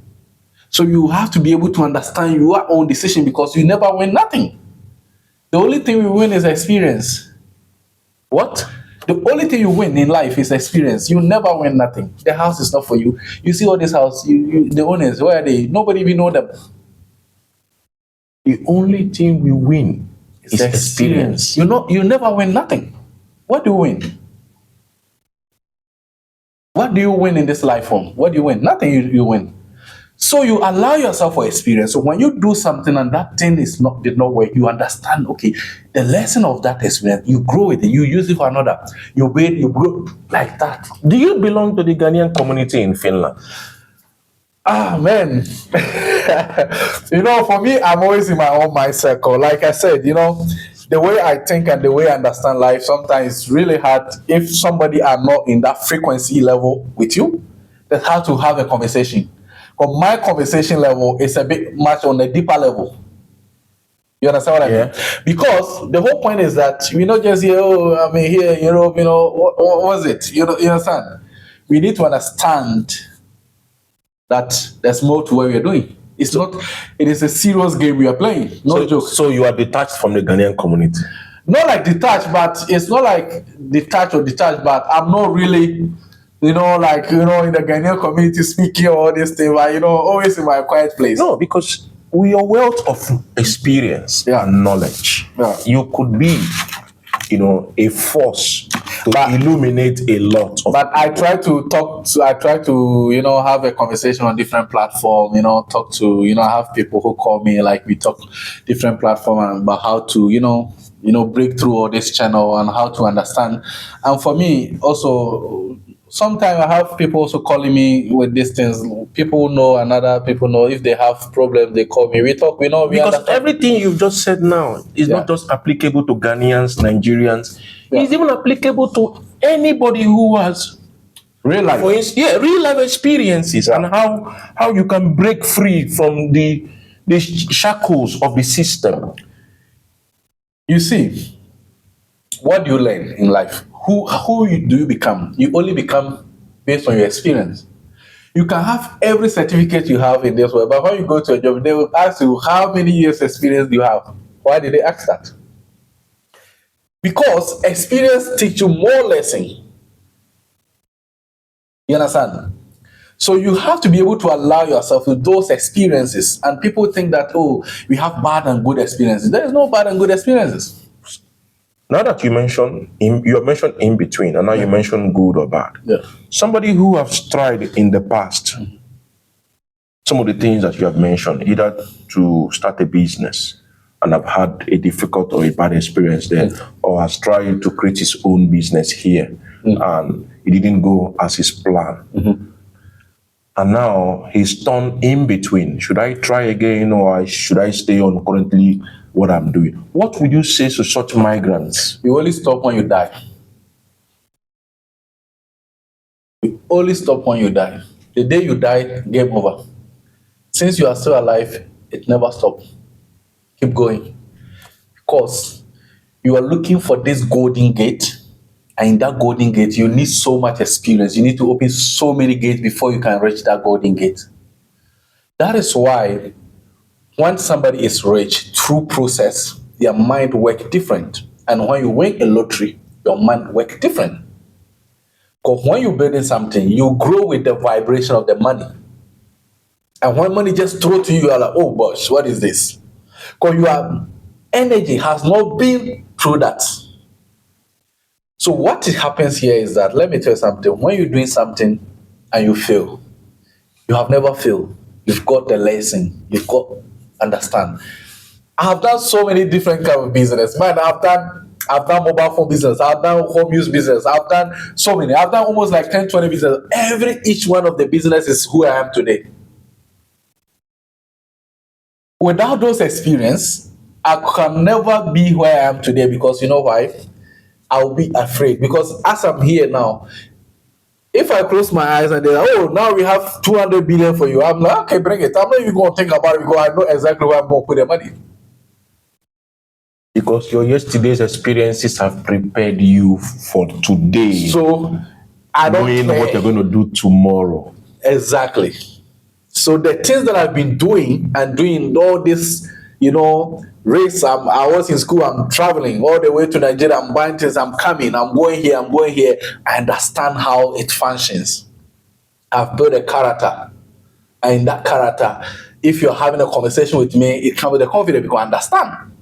So you have to be able to understand your own decision, because you never win nothing. The only thing we win is experience. What? The only thing you win in life is experience. You never win nothing. The house is not for you. You see all this house, the owners, where are they? Nobody even know them. The only thing we win is experience. You never win nothing. What do you win? What do you win in this life form? What do you win? Nothing you win. So you allow yourself for experience. So when you do something and that thing did not work, you understand, okay, the lesson of that experience, you grow with it, you use it for another. You grow like that. Do you belong to the Ghanaian community in Finland? Ah, man. For me, I'm always in my own mind circle. Like I said, the way I think and the way I understand life, sometimes it's really hard if somebody are not in that frequency level with you. That's how to have a conversation. But my conversation level is a bit much on a deeper level. You understand what I mean? Because the whole point is that we not just here, here, Europe, what was it? You understand? We need to understand that there's more to what we are doing. It is a serious game we are playing, no joke. So you are detached from the Ghanaian community? Not like detached, but it's not like detached, but I'm not really, in the Ghanaian community speaking all this thing, but, always in my quiet place. No, because with your wealth of experience and knowledge, you could be, a force to illuminate a lot of. But I try to have a conversation on different platforms, talk to, I have people who call me, like we talk different platforms about how to, break through all this channel and how to understand. And for me also, sometimes I have people also calling me with these things. People know and other people know. If they have problems, they call me. We talk, Because everything you've just said now is not just applicable to Ghanaians, Nigerians. It's even applicable to anybody who has Real life. real life experiences and how you can break free from the shackles of the system. You see, what do you learn in life? Do you become? You only become based on your experience. You can have every certificate you have in this world, but when you go to a job, they will ask you how many years experience do you have. Why did they ask that? Because experience teach you more lesson. You understand? So you have to be able to allow yourself to those experiences. And people think that, oh, we have bad and good experiences. There is no bad and good experiences. Now that you have mentioned in between, and now you mention good or bad. Yeah. Somebody who has tried in the past some of the things that you have mentioned, either to start a business and have had a difficult or a bad experience there, or has tried to create his own business here and it didn't go as his plan. And now he's torn in between. Should I try again or should I stay on currently what I'm doing? What would you say to such migrants? You only stop when you die. You only stop when you die. The day you die, game over. Since you are still alive, it never stops. Keep going. Because you are looking for this golden gate, and in that golden gate, you need so much experience. You need to open so many gates before you can reach that golden gate. That is why when somebody is rich through process, their mind works different. And when you win a lottery, your mind works different. Because when you're building something, you grow with the vibration of the money. And when money just throws to you, you are like, oh gosh, what is this? Because your energy has not been through that. So what happens here is that, let me tell you something. When you're doing something and you fail, you have never failed. You've got the lesson. You've got understand. I have done so many different kind of business. Man, I've done mobile phone business. I've done home use business. I've done so many. I've done almost like 10, 20 business. Each one of the business is who I am today. Without those experience, I can never be where I am today, because you know why? I'll be afraid. Because as I'm here now, if I close my eyes and they're like, oh, now we have 200 billion for you, I'm like, okay, bring it. I'm not even going to think about it because I know exactly where I'm going to put the money. Because your yesterday's experiences have prepared you for today. So I don't knowing care what you're going to do tomorrow. Exactly. So the things that I've been doing and doing all this, race, I was in school, I'm traveling all the way to Nigeria, I'm buying things, I'm coming, I'm going here. I understand how it functions. I've built a character. And in that character, if you're having a conversation with me, it comes with a confidence because I understand.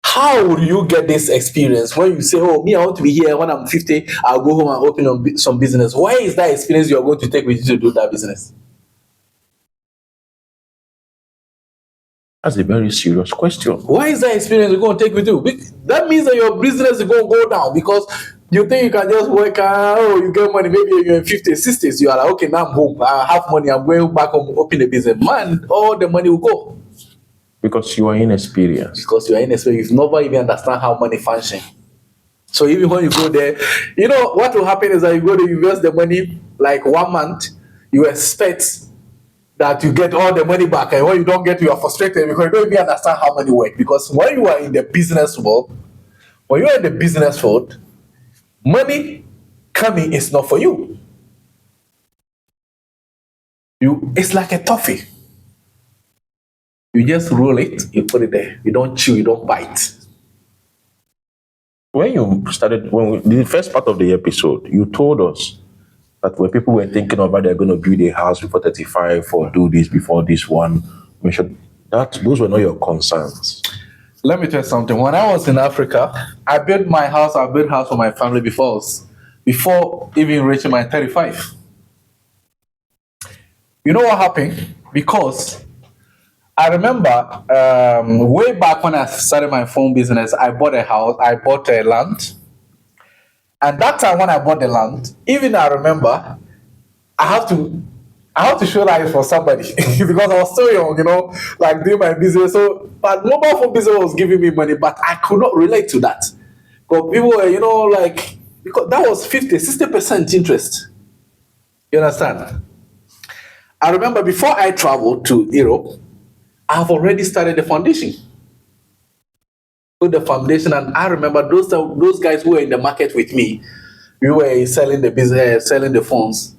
How would you get this experience when you say, oh, me, I want to be here. When I'm 50, I'll go home and open some business. Where is that experience you're going to take with you to do that business? That's a very serious question. Why is that experience you're going to take with you? That means that your business is going to go down because you think you can just work, you get money, maybe you're in 50s, 60s, you are like, okay, now I'm home, I have money, I'm going back home, open a business. Man, all the money will go. Because you are inexperienced. You've never even understand how money functions. So even when you go there, what will happen is that you go to invest the money like 1 month, you expect that you get all the money back, and when you don't get, you are frustrated because you don't even understand how money works. Because when you are in the business world, money coming is not for you. It's like a toffee. You just roll it, you put it there. You don't chew, you don't bite. When the first part of the episode, you told us that when people were thinking about they're going to build a house before 35 or do this before this one, those were not your concerns. Let me tell you something. When I was in Africa, I built house for my family before even reaching my 35. You know what happened? Because I remember way back when I started my phone business, I bought a house, I bought a land. And that time when I bought the land, even I remember, I have to show that it's for somebody because I was still young, like doing my business. So, but mobile phone business was giving me money, but I could not relate to that But people were, like, because that was 50, 60% interest. You understand? I remember before I traveled to Europe, I've already started the foundation. Put the foundation, and I remember those guys who were in the market with me. We were selling the business, selling the phones.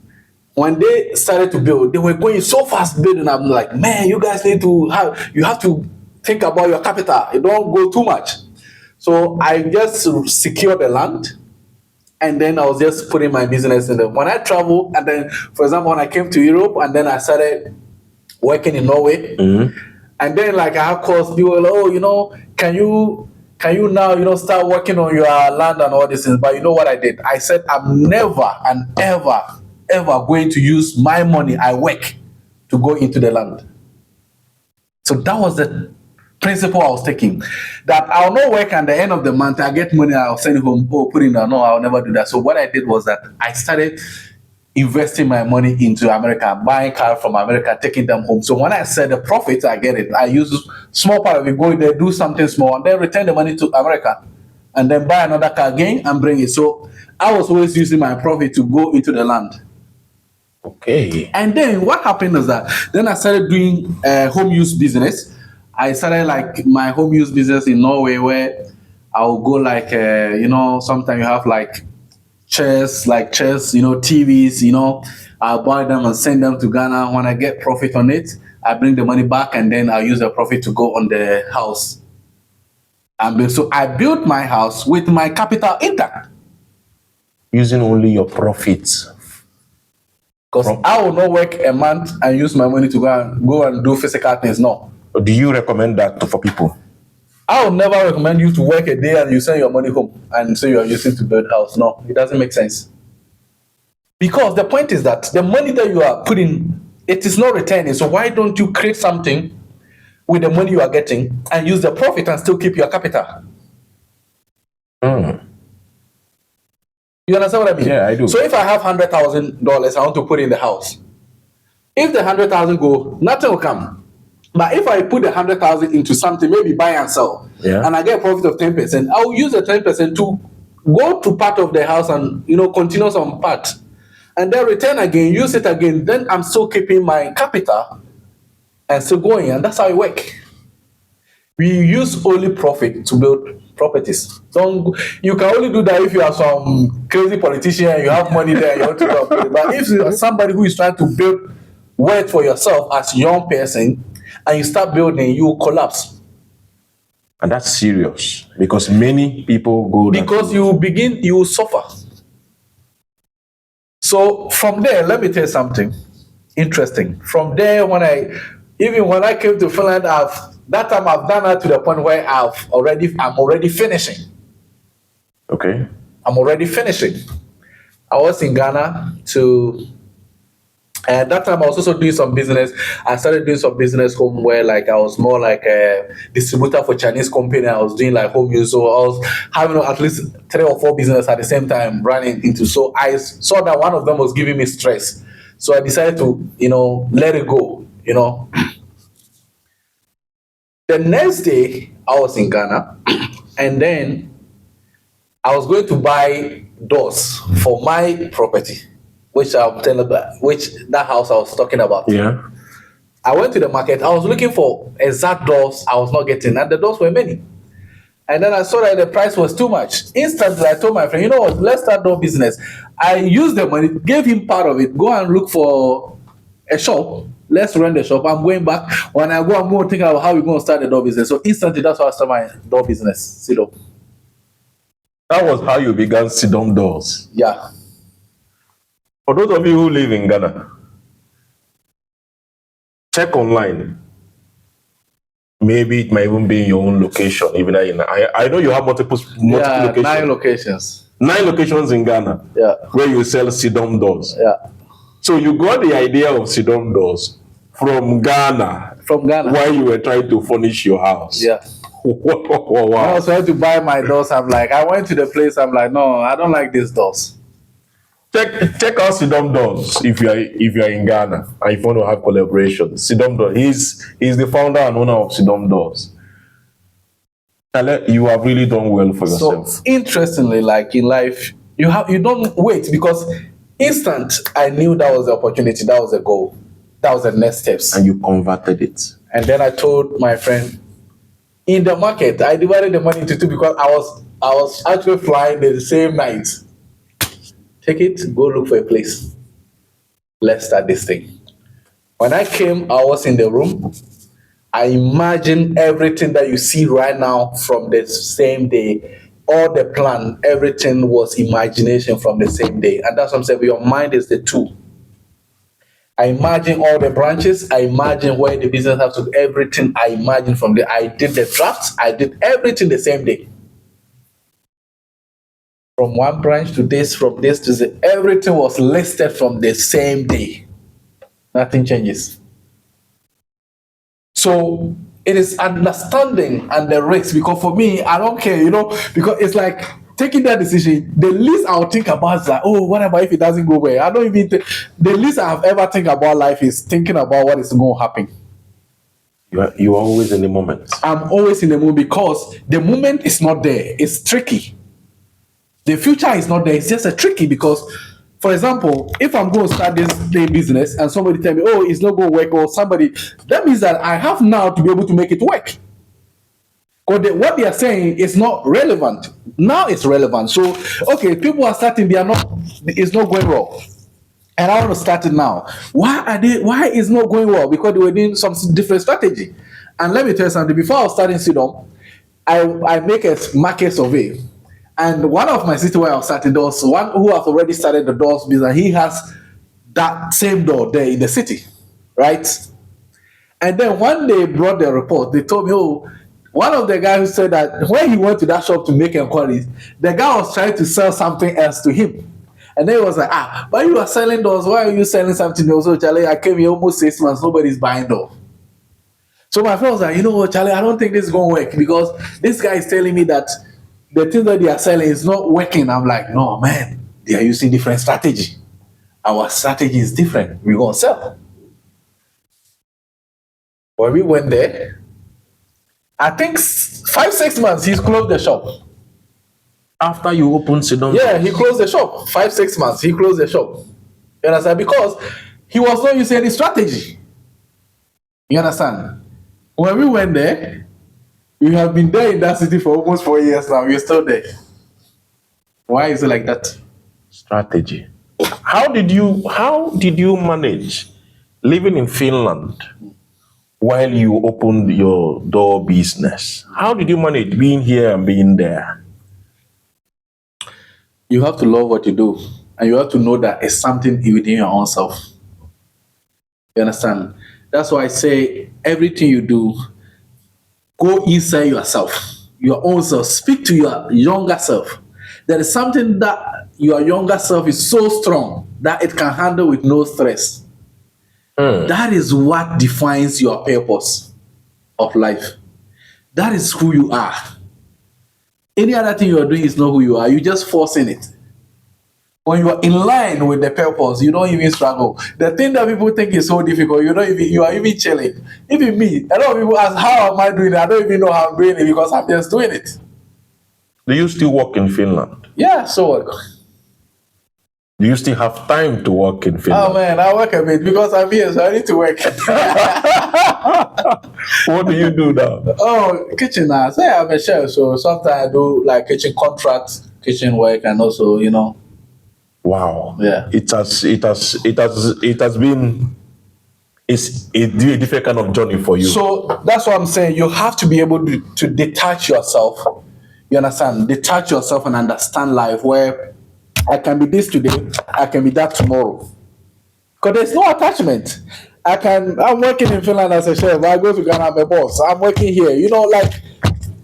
When they started to build, they were going so fast building. I'm like, man, you guys you have to think about your capital. You don't go too much. So I just secured the land, and then I was just putting my business in there. When I travel, and then, for example, when I came to Europe, and then I started working in Norway, and then like I have calls, people were like, oh, can you now, start working on your land and all these things? But you know what I did? I said I'm never and ever going to use my money I work to go into the land. So that was the principle I was taking. That I'll not work at the end of the month, I get money, I'll send it home, put in there. No, I'll never do that. So what I did was that I started investing my money into America, buying cars from America, taking them home. So when I sell the profits, I get it. I use small part of it, go there, do something small, and then return the money to America, and then buy another car again and bring it. So I was always using my profit to go into the land. Okay. And then what happened is that then I started doing home use business. I started like my home use business in Norway, where I'll go like sometimes you have like chairs, TVs, I'll buy them and send them to Ghana. When I get profit on it, I bring the money back, and then I'll use the profit to go on the house. And so I built my house with my capital intact. Using only your profits. Because I will not work a month and use my money to go and do physical things. No. Do you recommend that for people? I would never recommend you to work a day and you send your money home and say you are using to build house. No, it doesn't make sense. Because the point is that the money that you are putting, it is not returning. So why don't you create something with the money you are getting and use the profit and still keep your capital? You understand what I mean? Yeah, I do. So if I have $100,000, I want to put in the house. If the 100,000 go, nothing will come. But if I put the 100,000 into something, maybe buy and sell, and I get a profit of 10%, I'll use the 10% to go to part of the house and continue some part, and then return again, use it again. Then I'm still keeping my capital and still going, and that's how it works. We use only profit to build properties. So you can only do that if you are some crazy politician and you have money there and you want to build. But if you are somebody who is trying to build wealth for yourself as a young person, and you start building, you will collapse. And that's serious, because many people go because you will suffer. So from there, let me tell you something interesting. From there, when I came to Finland, that time I've done that to the point where I'm already finishing. Okay. I'm already finishing. I was in Ghana and that time I was also doing some business. I started doing some business home where like I was more like a distributor for Chinese company. I was doing like home use. So I was having at least 3 or 4 business at the same time running into. So I saw that one of them was giving me stress. So I decided to, let it go, The next day I was in Ghana and then I was going to buy doors for my property, which I'll tell about, that house I was talking about. Yeah. I went to the market. I was looking for exact doors I was not getting, and the doors were many. And then I saw that the price was too much. Instantly, I told my friend, you know what, let's start door business. I used the money, gave him part of it, go and look for a shop. Let's rent the shop. I'm going back. When I go, I'm going to think about how we're going to start the door business. So instantly, that's how I started my door business, Sidom. That was how you began Sidom Doors. Yeah. For those of you who live in Ghana, check online. Maybe it might even be in your own location. Even I know you have multiple locations. 9 locations. 9 locations in Ghana. Yeah. Where you sell Sidom Doors. Yeah. So you got the idea of Sidom Doors from Ghana. From Ghana. While you were trying to furnish your house. Yeah. Wow. I was trying to buy my doors. I went to the place. I'm like, no, I don't like these doors. Check out Sidom Doors if you are in Ghana and if you want to have collaboration. Sidom Doors. He's the founder and owner of Sidom Doors. Ale, you have really done well for So yourself. interestingly, like in life, you don't wait because instant I knew that was the opportunity, that was the goal, that was the next steps. And you converted it. And then I told my friend in the market, I divided the money into two because I was actually flying the same night. Take it, go look for a place. Let's start this thing. When I came, I was in the room. I imagine everything that you see right now from the same day. All the plan, everything was imagination from the same day. And that's what I'm saying. Your mind is the tool. I imagine all the branches. I imagine where the business has to. Everything I imagine from there. I did the drafts. I did everything the same day. From one branch to this, from this to this, everything was listed from the same day. Nothing changes. So it is understanding and the risk because for me, I don't care, because it's like taking that decision. The least I'll think about is like, oh, what about if it doesn't go well? I don't even think the least I've ever think about life is thinking about what is going to happen. You are always in the moment. I'm always in the moment because the moment is not there. It's tricky. The future is not there. It's just a tricky because, for example, if I'm going to start this day business and somebody tell me, oh, it's not going to work, or somebody, that means that I have now to be able to make it work. Because what they are saying is not relevant. Now it's relevant. So, okay, people are starting, it's not going well. And I want to start it now. Why is not going well? Because they were doing some different strategy. And let me tell you something, before I was starting Sidom, I make a market survey. And one of my sisters where I was starting doors, one who has already started the doors business, he has that same door there in the city, right? And then when they brought the report, they told me, oh, one of the guys who said that when he went to that shop to make inquiries, the guy was trying to sell something else to him. And then he was like, but you are selling doors, why are you selling something else? So Charlie, I came here almost 6 months, nobody's buying doors. So my friend was like, you know what, Charlie, I don't think this is going to work because this guy is telling me that the thing that they are selling is not working. I'm like, no, man, they are using different strategy. Our strategy is different. We're going to sell. When we went there, I think 5-6 months, he's closed the shop. After you opened Sidon? Yeah, he closed the shop. 5-6 months, he closed the shop. You understand? Because he was not using any strategy. You understand? When we went there, we have been there in that city for almost 4 years now. We're still there. Why is it like that? Strategy. How did you manage living in Finland while you opened your door business? How did you manage being here and being there? You have to love what you do, and you have to know that it's something within your own self. You understand? That's why I say everything you do, go inside yourself, your own self. Speak to your younger self. There is something that your younger self is so strong that it can handle with no stress. That is what defines your purpose of life. That is who you are. Any other thing you are doing is not who you are. You're just forcing it. When you are in line with the purpose, you don't even struggle. The thing that people think is so difficult, you are even chilling. Even me, a lot of people ask, how am I doing it? I don't even know how I'm doing it because I'm just doing it. Do you still work in Finland? Yeah, so what? Do you still have time to work in Finland? Oh man, I work a bit because I'm here, so I need to work. What do you do now? Oh, kitchen now. So I'm a chef, so sometimes I do like kitchen contracts, kitchen work, and also, Wow. Yeah. It has been it's a different kind of journey for you. So that's what I'm saying. You have to be able to detach yourself. You understand? Detach yourself and understand life where I can be this today, I can be that tomorrow. Because there's no attachment. I'm working in Finland as a chef. I go to Ghana, I'm a boss. I'm working here.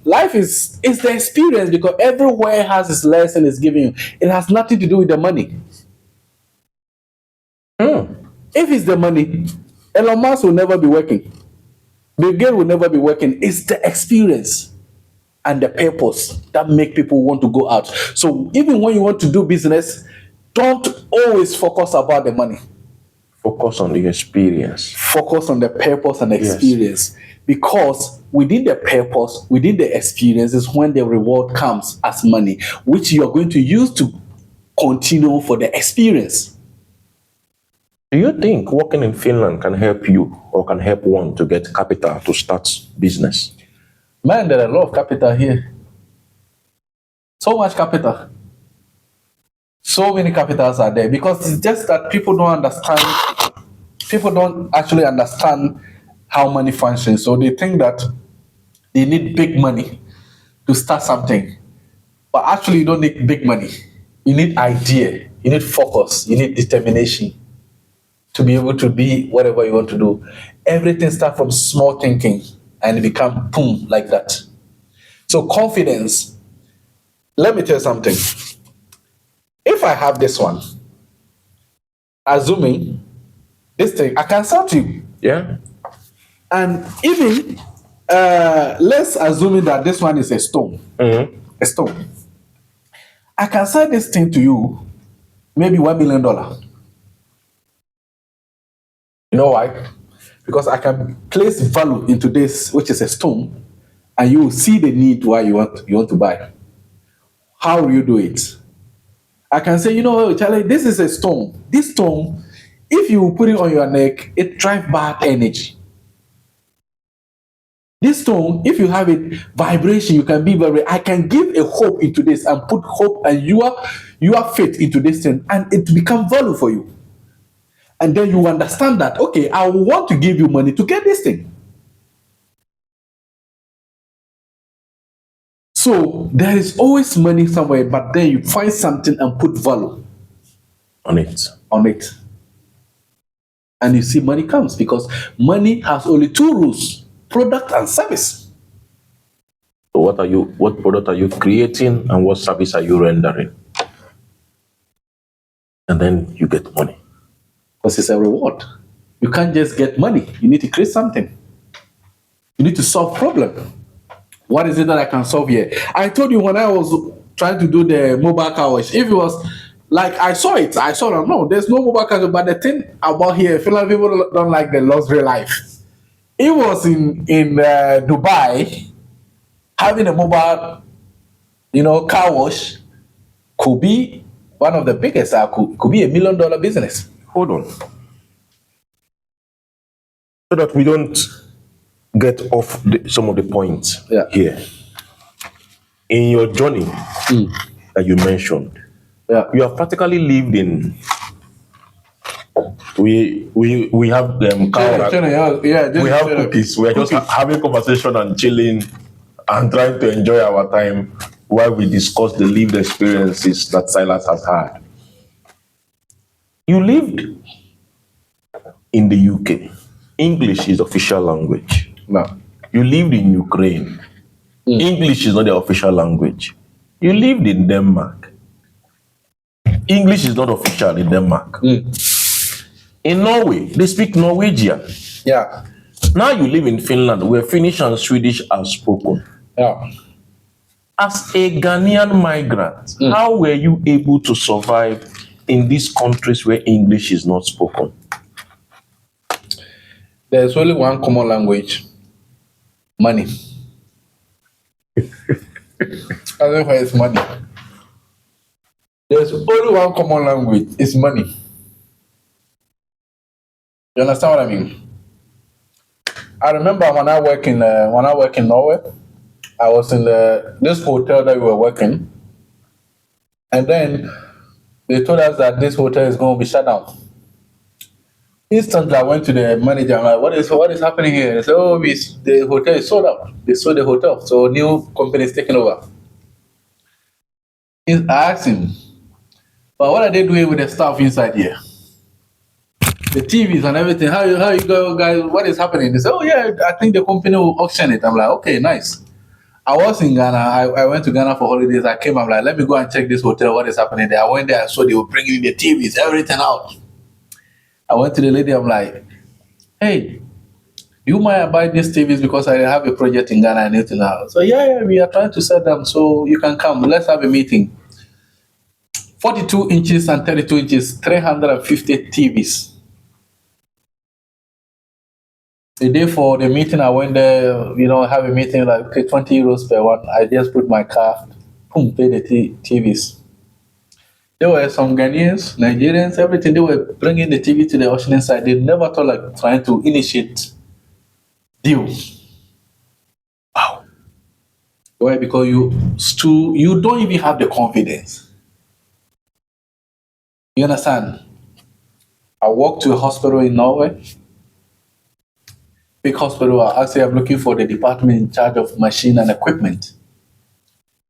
Life is the experience because everywhere has its lesson it's giving you. It has nothing to do with the money. If it's the money, Elon Musk will never be working. Bill Gates will never be working. It's the experience and the purpose that make people want to go out. So even when you want to do business, don't always focus about the money. Focus on the experience. Focus on the purpose and the experience. Because within the purpose, within the experience is when the reward comes as money, which you are going to use to continue for the experience. Do you think working in Finland can help you or can help one to get capital to start business? Man, there are a lot of capital here. So much capital. So many capitals are there because it's just that people don't understand. People don't actually understand how money functions. So they think that they need big money to start something. But actually, you don't need big money. You need idea. You need focus. You need determination to be able to be whatever you want to do. Everything starts from small thinking and it become boom like that. So confidence. Let me tell you something. If I have this one, assuming this thing, I can sell to you. Yeah. And even let's assume that this one is a stone. A stone. I can sell this thing to you, maybe $1 million. You know why? Because I can place value into this, which is a stone, and you will see the need why you want to buy. How will you do it? I can say, you know, Charlie, this is a stone. This stone, if you put it on your neck, it drives bad energy. This stone, if you have it, vibration, you can be very. I can give a hope into this and put hope and your faith into this thing, and it become value for you. And then you understand that, okay, I want to give you money to get this thing. So there is always money somewhere, but then you find something and put value On it. on it. And you see money comes because money has only two rules: product and service. So what product are you creating and what service are you rendering? And then you get money. Because it's a reward. You can't just get money. You need to create something. You need to solve problem. What is it that I can solve here? I told you when I was trying to do the mobile car wash, if it was like I saw it, no, there's no mobile car, but the thing about here, Finland people don't like the luxury life. It was in Dubai, having a mobile, car wash could be one of the biggest. Could be $1 million business. Hold on. So that we don't get off some of the points here. In your journey that you mentioned, you have practically lived in. We have we have cookies. We are just having conversation and chilling and trying to enjoy our time while we discuss the lived experiences that Silas has had. You lived in the UK. English is the official language. No. You lived in Ukraine. English is not the official language. You lived in Denmark. English is not official in Denmark. In Norway, they speak Norwegian. Yeah. Now you live in Finland, where Finnish and Swedish are spoken. Yeah. As a Ghanaian migrant, how were you able to survive in these countries where English is not spoken? There's only one common language: money. Otherwise, it's money. There's only one common language: it's money. You understand what I mean? I remember when I work in Norway, I was in this hotel that we were working, and then they told us that this hotel is going to be shut down. Instantly, I went to the manager. I'm like, what is happening here? They said, oh, the hotel is sold out. They sold the hotel, so new company is taking over. I asked him, but what are they doing with the staff inside here? The TVs and everything. How you go, guys? What is happening? They said, oh yeah, I think the company will auction it. I'm like, okay, nice. I was in Ghana. I went to Ghana for holidays. I came. I'm like, let me go and check this hotel. What is happening there? I went there. I saw they were bringing the TVs, everything out. I went to the lady. I'm like, hey, you might buy these TVs because I have a project in Ghana and everything now. So yeah, we are trying to sell them. So you can come. Let's have a meeting. 42 inches and 32 inches, 350 TVs. The day for the meeting, I went there, have a meeting like okay, 20 euros per one. I just put my car, boom, pay the TVs. There were some Ghanaians, Nigerians, everything. They were bringing the TV to the ocean inside. They never thought like trying to initiate deal. Wow. Why? Because you don't even have the confidence. You understand? I walked to a hospital in Norway. Big hospital. Actually, I'm looking for the department in charge of machine and equipment.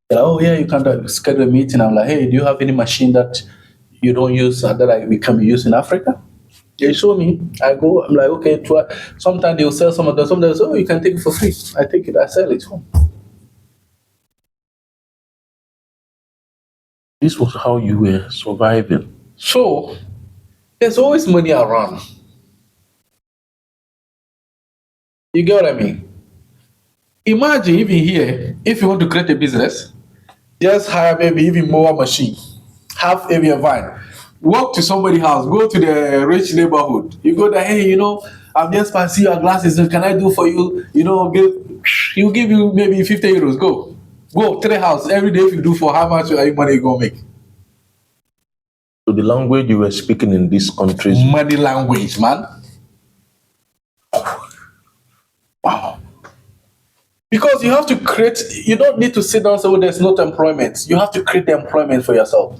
They're like, oh yeah, you can schedule a meeting. I'm like, hey, do you have any machine that you don't use we can be used in Africa? They show me. I go. I'm like, okay. Sometimes they'll sell some of them. Sometimes, oh, you can take it for free. I take it. I sell it home. This was how you were surviving. So there's always money around. You get what I mean? Imagine even here, if you want to create a business, just hire maybe even more machine, have maybe a van, walk to somebody's house, go to the rich neighborhood. You go there, hey, I'm just passing your glasses. Can I do for you? He'll give you maybe 50 euros. Go to the house every day. If you do for how much are you money you gonna make? So the language you were speaking in these countries, Money language, man. Wow. Because you have to create, you don't need to sit down and say, oh, there's not employment. You have to create the employment for yourself.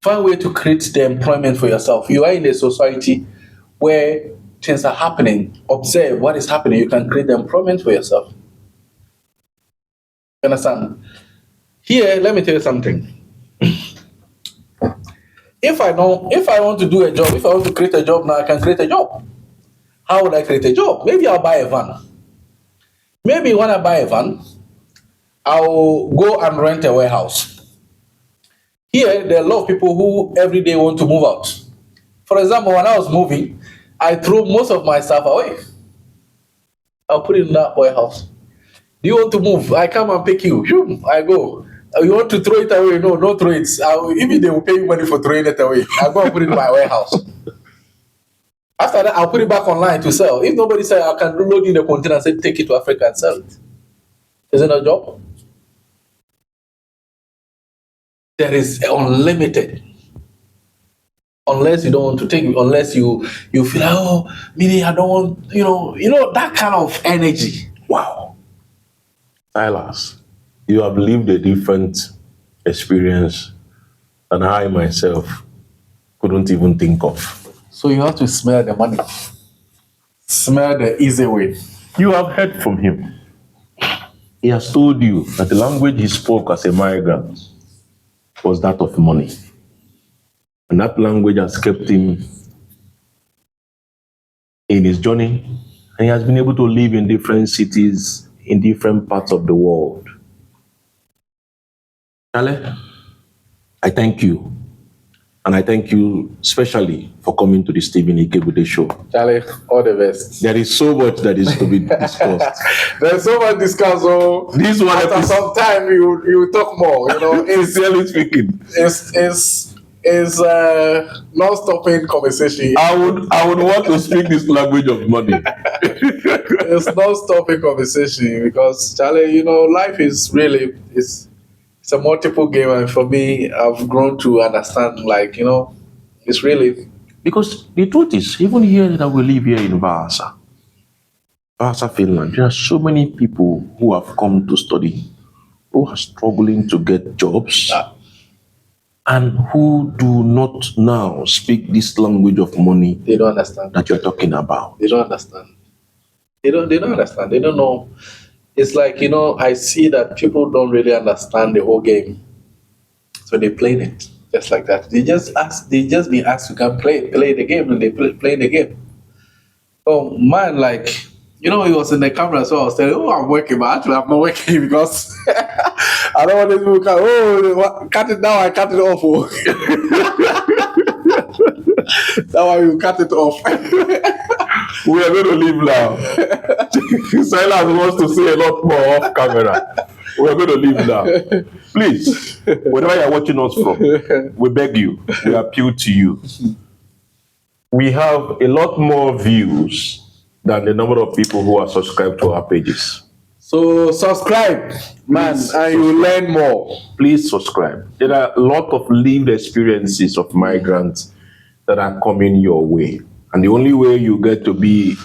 Find a way to create the employment for yourself. You are in a society where things are happening. Observe what is happening. You can create the employment for yourself. You understand? Here, let me tell you something. If I want to do a job, if I want to create a job now, I can create a job. How would I create a job? Maybe I'll buy a van. Maybe when I buy a van, I'll go and rent a warehouse. Here, there are a lot of people who every day want to move out. For example, when I was moving, I threw most of my stuff away. I'll put it in that warehouse. Do you want to move? I come and pick you. I go. You want to throw it away? No, don't throw it. Even they will pay you money for throwing it away. I'll go and put it in my warehouse. After that, I'll put it back online to sell. If nobody says I can load in the container and say take it to Africa and sell it, isn't it a job? There is unlimited. Unless you don't want to take it, unless you feel like, oh, meaning I don't want, that kind of energy. Wow. Silas, you have lived a different experience than I myself couldn't even think of. So you have to smell the money. Smell the easy way. You have heard from him. He has told you that the language he spoke as a migrant was that of money. And that language has kept him in his journey. And he has been able to live in different cities, in different parts of the world. Charlie, I thank you. And I thank you especially for coming to the Stephen Ikebude Show. Charlie, all the best. There is so much that is to be discussed. There's so much discussed. So This one after some time, you talk more. Sincerely speaking, it's non-stopping conversation. I would want to speak this language of money. It's non-stopping conversation because Charlie, life is really it's a multiple game, and for me, I've grown to understand. It's really Because the truth is, even here that we live here in Vasa, Finland, there are so many people who have come to study, who are struggling to get jobs, and who do not now speak this language of money they don't understand. that you're talking about. They don't understand. They don't understand. They don't know. It's like, I see that people don't really understand the whole game. So they play it just like that. They just be asked to come play the game, and they play the game. Oh man, he was in the camera, so I was telling, oh, I'm working, but actually I'm not working because I don't want these people to come, oh, cut it down, I cut it off. Oh. That's why you cut it off. We are going to leave now. Silas wants to say a lot more off camera. We are going to leave now. Please, wherever you are watching us from, we beg you, we appeal to you. we have a lot more views than the number of people who are subscribed to our pages. So subscribe, man, Please and you will learn more. Please subscribe. There are a lot of lived experiences of migrants that are coming your way. And the only way you get to be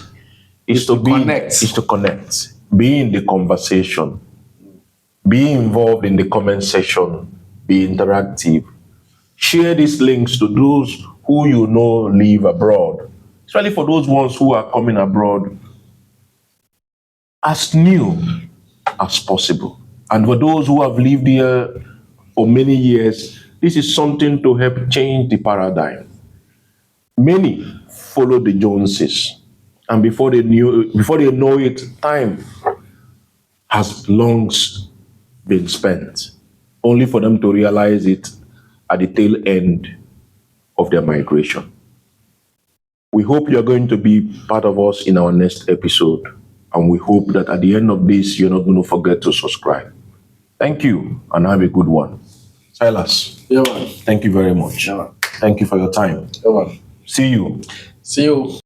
is to connect. Be in the conversation. Be involved in the comment section. Be interactive. Share these links to those who you know live abroad, especially for those ones who are coming abroad as new as possible. And for those who have lived here for many years, this is something to help change the paradigm. Many follow the Joneses, and before they know it, time has long been spent, only for them to realize it at the tail end of their migration. We hope you're going to be part of us in our next episode, and we hope that at the end of this, you're not going to forget to subscribe. Thank you, and have a good one. Silas, Yeah, man. thank you very much. Yeah, man. Thank you for your time. Yeah, man. See you. See you.